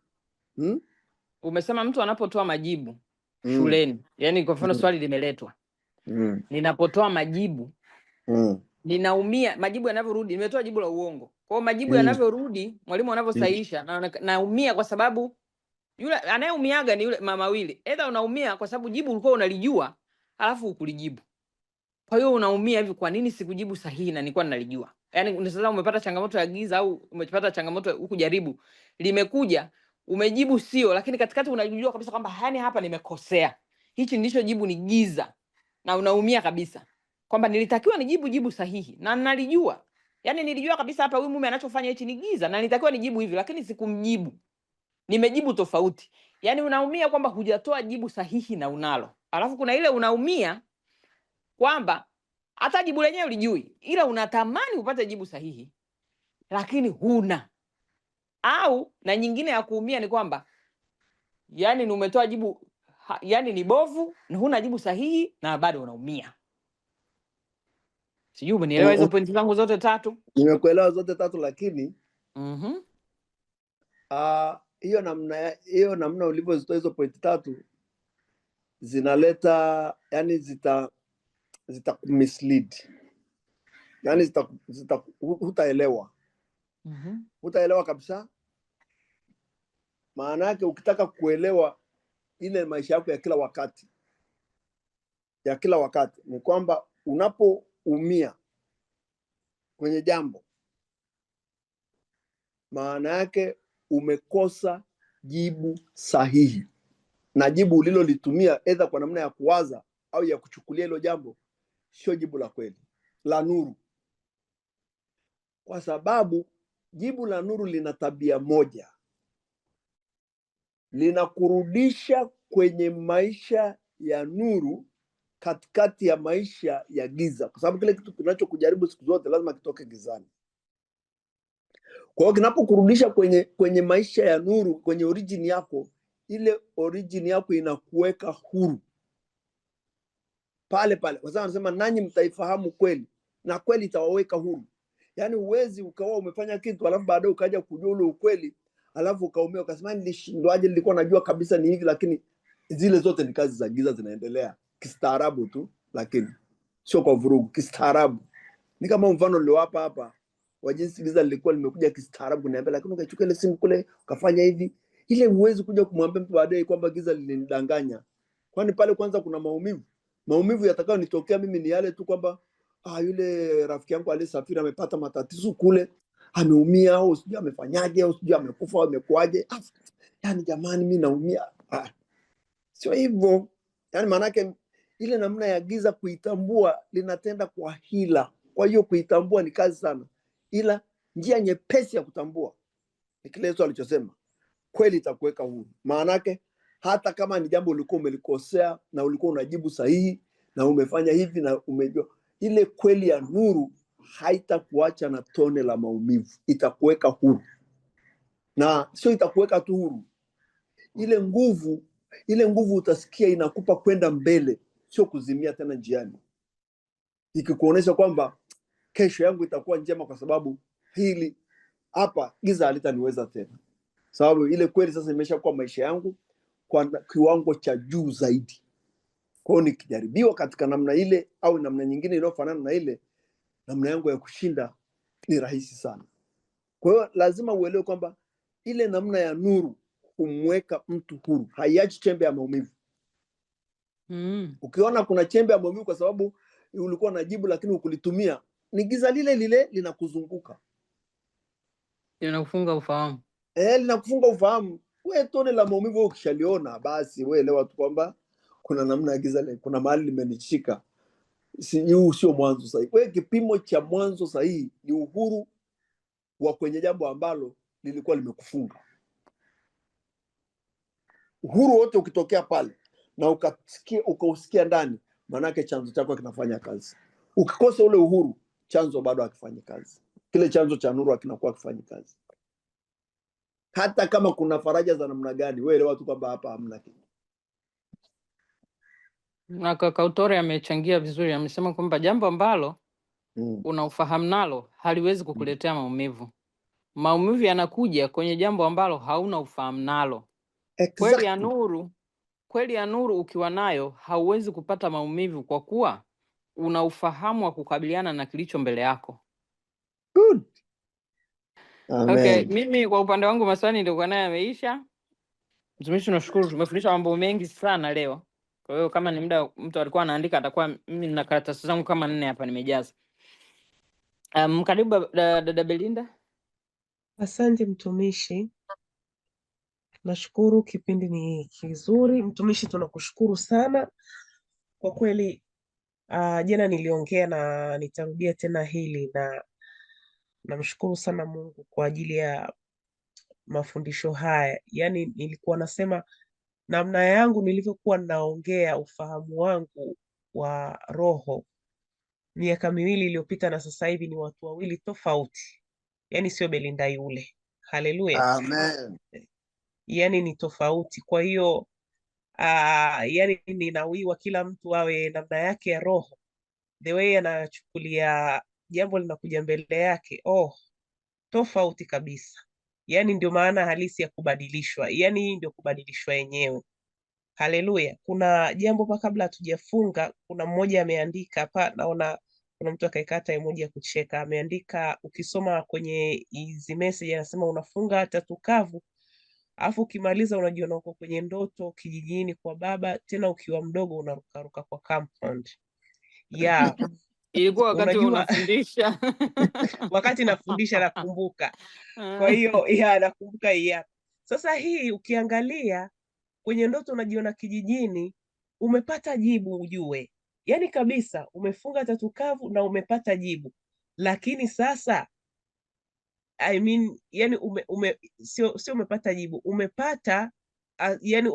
Umesema mtu anapotoa majibu shuleni. Yaani kwa mfano swali limeletwa. Ninapotoa majibu ninaumia. Majibu yanavyorudi, nimetoa jibu la uongo. Kwa hiyo majibu yanavyorudi, mwalimu anavyosahihisha, naumia kwa sababu yule anayeumiaga ni yule mama wili. Either unaumia kwa sababu jibu ulikuwa unalijua alafu ukulijibu. Kwa hiyo unaumia hivi, kwa nini sikujibu sahihi na nilikuwa nalijua? Yaani unaweza umepata changamoto ya giza au umepata changamoto huku jaribu limekuja, umejibu sio, lakini katikati unajua kabisa kwamba yani hapa nimekosea. Hichi ndicho jibu ni giza. Na unaumia kabisa kwamba nilitakiwa nijibu jibu sahihi na nalijua. Yaani nilijua kabisa hapa huyu mume anachofanya hichi ni giza na nilitakiwa nijibu hivi, lakini sikumjibu. Nimejibu tofauti. Yaani unaumia kwamba hujatoa jibu sahihi na unalo. Alafu kuna ile unaumia kwamba hata jibu lenyewe ulijui, ila unatamani upate jibu sahihi lakini huna. Au na nyingine ya kuumia ni kwamba yani umetoa jibu yani ni bovu na huna jibu sahihi na bado unaumia. Sijui umenielewa hizo pointi zangu zote tatu? Nimekuelewa zote tatu, lakini hiyo namna ulivyozitoa hizo pointi tatu zinaleta yani zita mislead. Yani hutaelewa. Hutaelewa kabisa. Maana yake ukitaka kuelewa ile maisha yako ya kila wakati ni kwamba unapoumia kwenye jambo, maana yake umekosa jibu sahihi, na jibu ulilolitumia aidha kwa namna ya kuwaza au ya kuchukulia hilo jambo sio jibu la kweli, la nuru. Kwa sababu jibu la nuru lina tabia moja, linakurudisha kwenye maisha ya nuru katikati ya maisha ya giza, kwa sababu kile kitu kinachokujaribu siku zote lazima kitoke gizani. Kwa hiyo kinapokurudisha kwenye maisha ya nuru, kwenye origin yako, ile origin yako inakuweka huru pale pale. Kwa sababu anasema nanyi mtaifahamu kweli na kweli itawaweka huru. Yaani uwezi ukawa umefanya kitu alafu baadaye ukaja kujua ule ukweli alafu ukaumia ukasema nilishindwaje, nilikuwa najua kabisa ni hivi, lakini zile zote ni kazi za giza zinaendelea kistaarabu tu, lakini sio kwa vurugu, kistaarabu. Ni kama mfano niliowapa hapa wa jinsi giza lilikuwa limekuja kistaarabu kuniambia, lakini ukachukua ile simu kule ukafanya hivi. Ile huwezi kuja kumwambia mtu baadaye kwamba giza lilinidanganya. Kwani pale kwanza kuna maumivu. Maumivu yatakao nitokea mimi ni yale tu kwamba yule rafiki yangu aliyesafiri amepata matatizo kule, ameumia au sijui amefanyaje au sijui amekufa au amekuaje. Yaani jamani mimi naumia. Sio hivyo. Yaani maanake ile namna ya giza kuitambua linatenda kwa hila. Kwa hiyo kuitambua ni kazi sana. Ila njia nyepesi ya kutambua ni kile Yesu alichosema, kweli itakuweka huru. Maanake hata kama ni jambo ulikuwa umelikosea na ulikuwa unajibu sahihi na umefanya hivi na umejua, ile kweli ya nuru haitakuacha na tone la maumivu, itakuweka huru. Na sio itakuweka tu huru, ile nguvu utasikia inakupa kwenda mbele, sio kuzimia tena njiani, ikikuonesha kwamba kesho yangu itakuwa njema kwa sababu hili hapa giza halitaniweza tena, sababu ile kweli sasa imeshakuwa maisha yangu kwa kiwango cha juu zaidi. Kwa hiyo nikijaribiwa katika namna ile au namna nyingine inayofanana na ile, namna yangu ya kushinda ni rahisi sana. Kwa hiyo lazima uelewe kwamba ile namna ya nuru kumweka mtu huru, haiachi chembe ya maumivu. Ukiona kuna chembe ya maumivu kwa sababu ulikuwa unajibu lakini ukulitumia, ni giza lile lile linakuzunguka, linakufunga ufahamu. Linakufunga ufahamu. Wewe tone la maumivu ukishaliona, basi wewe elewa tu kwamba kuna namna ya giza, kuna mahali limenishika. Huu sio mwanzo sahihi. Wewe kipimo cha mwanzo sahihi ni uhuru wa kwenye jambo ambalo lilikuwa limekufunga. Uhuru wote ukitokea pale na ukausikia ndani, maanake chanzo chako kinafanya kazi. Ukikosa ule uhuru, chanzo bado hakifanyi kazi. Kile chanzo cha nuru hakinakuwa kifanyi kazi. Hata kama kuna faraja za namna gani, wewe elewa tu kwamba hapa hamna kitu. Na kaka Utore amechangia vizuri, amesema kwamba jambo ambalo unaufahamu nalo haliwezi kukuletea maumivu. Maumivu yanakuja kwenye jambo ambalo hauna ufahamu nalo. Exactly. Kweli ya nuru ukiwa nayo hauwezi kupata maumivu kwa kuwa una ufahamu wa kukabiliana na kilicho mbele yako. Good. Amen. Okay, mimi kwa upande wangu maswali ndio naye yameisha. Mtumishi, tunashukuru, tumefundisha mambo mengi sana leo. Kwa hiyo kama ni muda mtu alikuwa anaandika, atakuwa mimi nina karatasi zangu kama 4 hapa nimejaza. Karibu dada Belinda. Asante mtumishi, nashukuru, kipindi ni kizuri. Mtumishi, tunakushukuru sana kwa kweli. Jana niliongea na nitarudia tena hili, na namshukuru sana Mungu kwa ajili ya mafundisho haya. Yaani nilikuwa nasema namna yangu nilivyokuwa naongea ufahamu wangu wa roho miaka 2 iliyopita na sasa hivi ni watu wawili tofauti. Yaani sio Belinda yule. Haleluya. Amen. Yaani ni tofauti. Kwa hiyo yaani ninawiwa kila mtu awe namna yake ya roho, the way anachukulia jambo linakuja mbele yake, tofauti kabisa. Yaani ndio maana halisi ya kubadilishwa. Yaani hii ndio kubadilishwa yenyewe. Haleluya. Kuna jambo pa kabla hatujafunga, kuna mmoja ameandika hapa, naona kuna mtu akaikata emoji ya kucheka, ameandika, ukisoma kwenye hizi message anasema unafunga tatu kavu, alafu ukimaliza unajiona uko kwenye ndoto kijijini kwa baba, tena ukiwa mdogo unarukaruka kwa compound. Ilikuwa wakati unajua unafundisha. wakati nafundisha nakumbuka. Kwa hiyo nakumbuka. Sasa hii ukiangalia kwenye ndoto unajiona kijijini, umepata jibu ujue. Yaani kabisa umefunga tatu kavu na umepata jibu. Lakini sasa yani sio umepata jibu. Umepata yani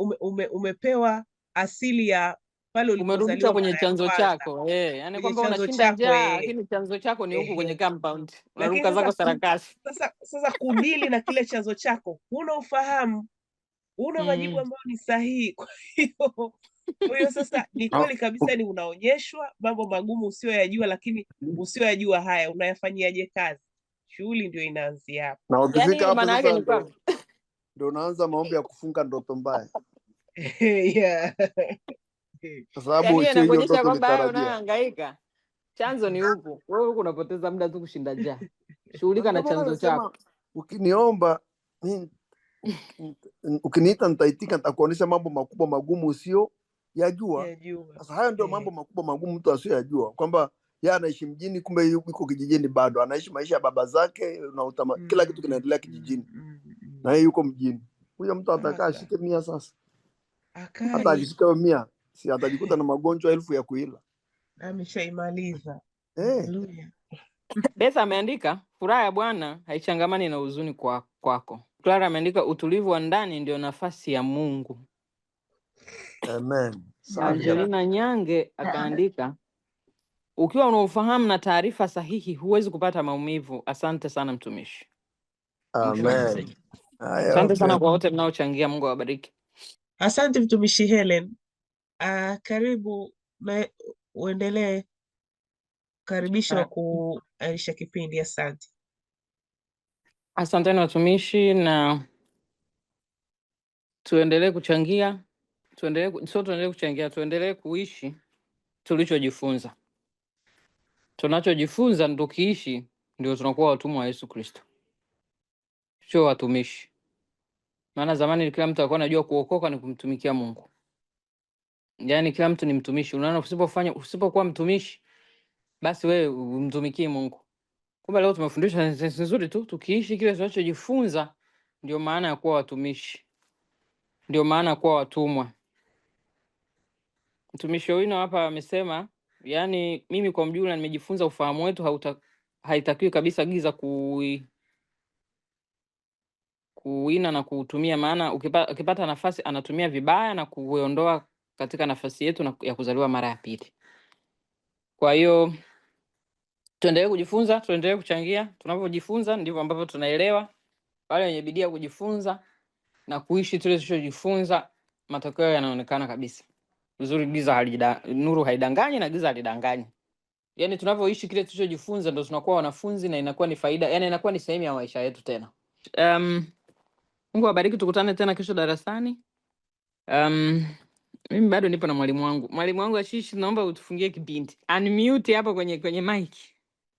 umepewa asili ya pale ulipozaliwa kwenye chanzo chako. Yani kwamba unashinda njaa lakini chanzo chako ni huku kwenye compound. Unaruka zako sarakasi. Sasa kudili na kile chanzo chako, huna ufahamu, una majibu ambayo ni sahihi. Kwa hiyo sasa ni kweli kabisa, ni unaonyeshwa mambo magumu usiyoyajua, lakini usiyoyajua haya unayafanyiaje kazi? Shughuli ndio inaanzia hapo. Na ukifika Yaani hapo maana yake sasa ni kwamba ndo unaanza maombi ya kufunga ndoto mbaya, Yeah. kwa sababu yaani sio hiyo inakuonyesha ndoto kwamba wewe ulitarajia. unayohangaika chanzo ni huku. Wewe huku unapoteza muda tu kushinda njaa. Shughulika Ndio na maana chanzo chako. nasema ukiniomba ukiniita nitaitika, nitakuonyesha mambo makubwa magumu usio yajua. Yajua. Sasa hayo ndio mambo makubwa magumu mtu asiyojua, kwamba yeye anaishi mjini, kumbe yuko kijijini, bado anaishi maisha ya baba zake na kila kitu kinaendelea kijijini, na yeye yuko mjini. Huyo mtu atakaa ashike 100 sasa. Hata Akai akishika 100 si atajikuta na magonjwa 1000 ya kuila. ameshaimaliza. Eh, Haleluya. Beth ameandika furaha ya Bwana haichangamani na huzuni kwako. Clara ameandika utulivu wa ndani ndio nafasi ya Mungu. amen. Safi. Angelina Nyange akaandika ukiwa unaofahamu na taarifa sahihi huwezi kupata maumivu. Asante sana mtumishi. Amen. Haya, Asante sana okay. kwa wote mnaochangia. Mungu awabariki. Asante mtumishi Helen. Karibu na uendelee karibisha wa kuaisha kipindi. Asante. Asanteni watumishi, na tuendelee kuchangia, tuendelee kuishi tulichojifunza. Tunachojifunza ndio kiishi, ndio tunakuwa watumwa wa Yesu Kristo, sio watumishi. Maana zamani kila mtu alikuwa anajua kuokoka ni kumtumikia Mungu. Yaani kila mtu ni mtumishi. Unaona, usipokuwa mtumishi basi wewe umtumikie Mungu. Kumbe leo tumefundishwa nzuri tu, tukiishi kile tunachojifunza ndio maana ya kuwa watumishi. Ndio maana ya kuwa watumwa. Mtumishi Owino hapa amesema, yani mimi kwa mjumla nimejifunza ufahamu wetu haitakiwi kabisa giza kuina na kuutumia, maana ukipata nafasi anatumia vibaya na kuondoa katika nafasi yetu ya kuzaliwa mara ya pili. Kwa hiyo tuendelee kujifunza, tuendelee kuchangia. Tunapojifunza ndivyo ambavyo tunaelewa. Wale wenye bidii ya kujifunza na kuishi tule tulichojifunza, matokeo yanaonekana kabisa. Vizuri, nuru haidanganyi na giza halidanganyi. Yaani tunavyoishi kile tulichojifunza ndio tunakuwa wanafunzi na inakuwa ni faida, yani inakuwa ni sehemu ya maisha yetu tena. Mungu awabariki, tukutane tena kesho darasani. Mimi bado nipo na mwalimu wangu. Mwalimu wangu Ashish, naomba utufungie kipindi. Unmute hapo kwenye mic.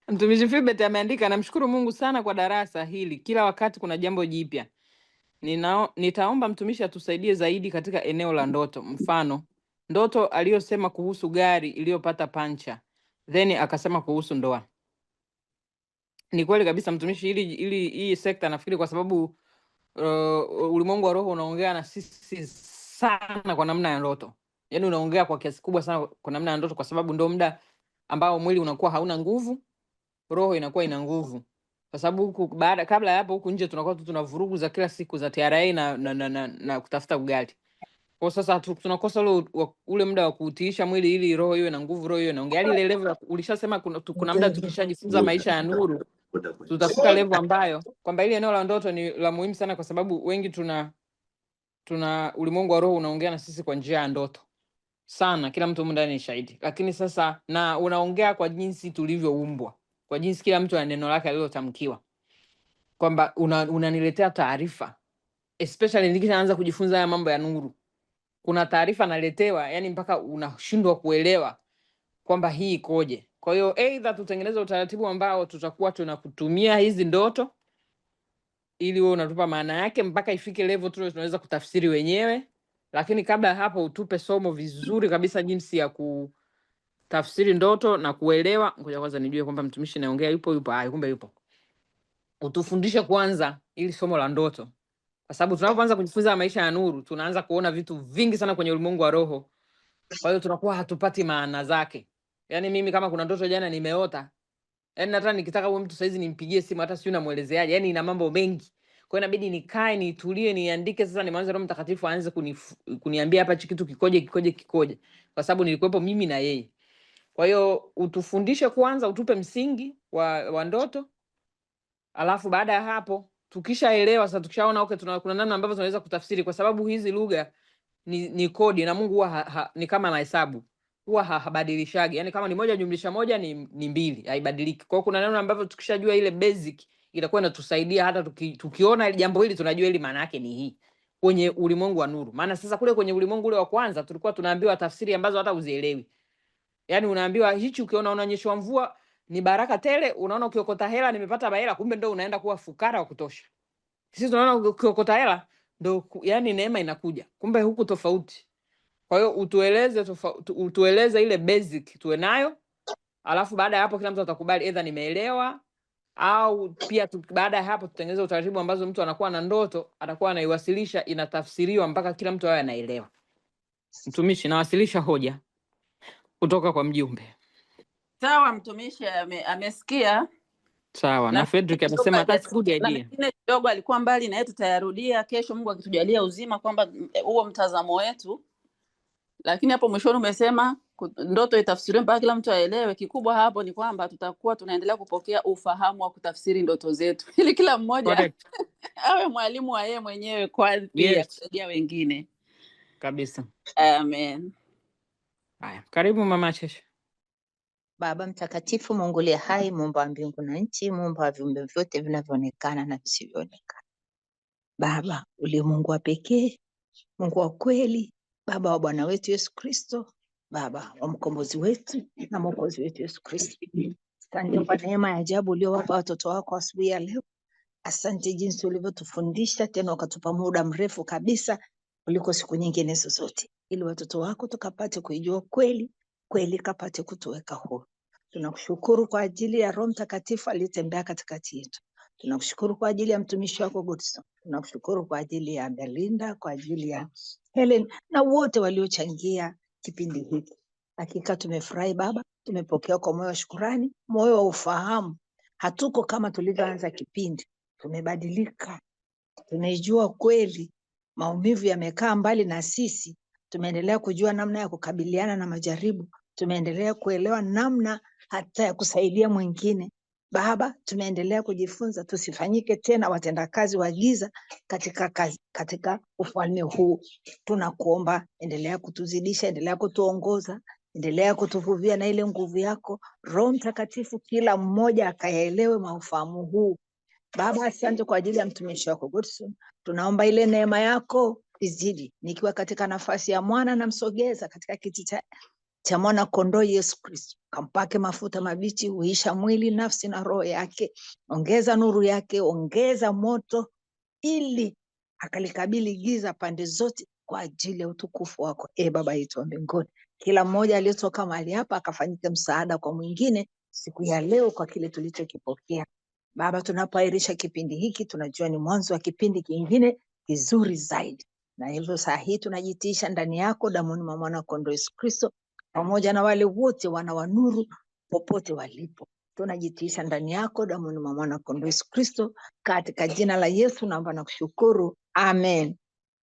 Mtumishi Philbert ameandika, namshukuru Mungu sana kwa darasa hili. Kila wakati kuna jambo jipya. Nitaomba mtumishi atusaidie zaidi katika eneo la ndoto. Mfano, ndoto aliyosema kuhusu gari iliyopata pancha, then akasema kuhusu ndoa. Ni kweli kabisa mtumishi, ili hii sekta nafikiri kwa sababu ulimwengu wa roho unaongea na sisi sana kwa namna ya ndoto. Yaani unaongea kwa kiasi kubwa sana kwa namna ya ndoto, kwa sababu ndio muda ambao mwili unakuwa hauna nguvu, roho inakuwa ina nguvu. Kwa sababu huku kabla ya hapo huku nje tunakuwa tuna vurugu za kila siku za TRA na kutafuta ugali. Kwa sasa tunakosa ule muda wa kuutiisha mwili ili roho iwe na nguvu, roho iwe naongea. Ile level ulishasema kuna muda tukishajifunza maisha ya nuru tutafika level ambayo kwamba ile eneo la ndoto ni la muhimu sana, kwa sababu wengi tuna ulimwengu wa roho unaongea na sisi kwa njia ya ndoto sana. Kila mtu ndani ni shahidi. Lakini sasa na unaongea kwa jinsi tulivyoumbwa, kwa jinsi kila mtu ana neno lake alilotamkiwa, kwamba unaniletea taarifa, especially nikishaanza kujifunza haya mambo ya nuru. Kuna taarifa naletewa, yani mpaka unashindwa kuelewa kwamba hii ikoje. Kwa hiyo either tutengeneze utaratibu ambao tutakuwa tunakutumia hizi ndoto ili wewe unatupa maana yake mpaka ifike level tunaweza kutafsiri wenyewe, lakini kabla ya hapo utupe somo vizuri kabisa jinsi ya kutafsiri ndoto na kuelewa. Ngoja kwanza nijue kwamba mtumishi naongea yupo. Kumbe yupo. Utufundishe kwanza ili somo la ndoto, kwa sababu tunapoanza kujifunza maisha ya nuru tunaanza kuona vitu vingi sana kwenye ulimwengu wa roho. Kwa hiyo tunakuwa hatupati maana zake. Yaani mimi kama kuna ndoto jana nimeota, yaani hata nikitaka huyo mtu saizi nimpigie simu hata sio namuelezeaje, yaani ina mambo mengi. Kwa hiyo inabidi nikae nitulie niandike. Sasa nimeanza Roho Mtakatifu aanze kuniambia hapa kitu kikoje, kwa sababu nilikuwepo mimi na yeye. Kwa hiyo utufundishe kwanza, utupe msingi wa ndoto, alafu baada ya hapo tukishaelewa sasa, tukishaona okay, kuna namna ambavyo tunaweza kutafsiri, kwa sababu hizi lugha ni kodi na Mungu huwa ni kama mahesabu, huwa habadilishagi. Yaani kama ni 1 jumlisha 1 ni 2, haibadiliki. Kwa hiyo kuna namna ambavyo tukishajua ile basic itakuwa inatusaidia hata tukiona jambo hili tunajua hili maana yake ni hii kwenye ulimwengu wa nuru. Maana sasa kule kwenye ulimwengu ule wa kwanza tulikuwa tunaambiwa tafsiri ambazo hata uzielewi. Yaani unaambiwa hichi, ukiona unanyeshwa mvua ni baraka tele, unaona ukiokota hela nimepata hela, kumbe ndio unaenda kuwa fukara wa kutosha. Sisi tunaona ukiokota hela ndio yani neema inakuja, kumbe huku tofauti. Kwa hiyo utueleze ile basic tuwe nayo, alafu baada ya hapo kila mtu atakubali either nimeelewa, au pia baada ya hapo tutengeneze utaratibu ambazo mtu anakuwa na ndoto atakuwa anaiwasilisha, inatafsiriwa mpaka kila mtu awe anaelewa. Mtumishi, nawasilisha hoja kutoka kwa mjumbe. Sawa, mtumishi amesikia. Sawa, na Frederick amesema that's good idea. Na kidogo alikuwa mbali na yetu, tutayarudia kesho Mungu akitujalia uzima, kwamba huo mtazamo wetu. Lakini hapo mwishoni umesema ndoto itafsiriwe mpaka kila mtu aelewe. Kikubwa hapo ni kwamba tutakuwa tunaendelea kupokea ufahamu wa kutafsiri ndoto zetu ili kila mmoja awe mwalimu wa yeye mwenyewe kwa pia kusaidia wengine. Kabisa. Amen. Haya, karibu Mama Cheche. Baba mtakatifu, Mungu aliye hai, muumba wa mbingu na nchi, muumba wa viumbe vyote vinavyoonekana na visivyoonekana. Baba uliye Mungu wa pekee, Mungu wa kweli, Baba wa Bwana wetu Yesu Kristo, Baba wa mkombozi wetu na mwokozi wetu Yesu Kristo. Asante kwa neema ya ajabu uliyowapa watoto wako asubuhi ya leo. Asante jinsi ulivyotufundisha tena ukatupa muda mrefu kabisa kuliko siku nyingine zozote, ili watoto wako tukapate kuijua kweli, kweli kapate kutuweka huru. Tunakushukuru kwa ajili ya Roho Mtakatifu aliyetembea katikati yetu. Tunakushukuru kwa ajili ya mtumishi wako Godson. Tunakushukuru kwa ajili ya Belinda, kwa ajili ya Helen na wote waliochangia kipindi hiki. Hakika tumefurahi Baba, tumepokea kwa moyo wa shukrani, moyo wa ufahamu. Hatuko kama tulivyoanza kipindi, tumebadilika. Tumejua kweli, maumivu yamekaa mbali na sisi. Tumeendelea kujua namna ya kukabiliana na majaribu. Tumeendelea kuelewa namna hata ya kusaidia mwingine. Baba, tumeendelea kujifunza tusifanyike tena watendakazi wa giza katika ufalme huu. Tunakuomba endelea kutuzidisha, endelea kutuongoza, endelea kutuvuvia na ile nguvu yako. Roho Mtakatifu, kila mmoja akaelewe maufahamu huu. Baba, asante kwa ajili ya mtumishi wako Godson. Tunaomba ile neema yako izidi, nikiwa katika nafasi ya mwana na msogeza katika kiti cha mwana kondoo Yesu Kristo. Kampake mafuta mabichi, huisha mwili, nafsi na roho yake. Ongeza nuru yake, ongeza moto, ili akalikabili giza pande zote kwa ajili ya utukufu wako. Baba yetu wa mbinguni, kila mmoja aliyetoka mahali hapa akafanyike msaada kwa mwingine siku ya leo kwa kile tulichokipokea. Baba, tunapoahirisha kipindi hiki, tunajua ni mwanzo wa kipindi kingine kizuri zaidi. Na hivyo saa hii tunajitiisha ndani yako, damuni mwa mwana kondoo Yesu Kristo, pamoja na wale wote wana wa nuru popote walipo. Tunajitiisha ndani yako, damuni mwa mwana kondoo Yesu Kristo, katika jina la Yesu naomba na kushukuru. Amen.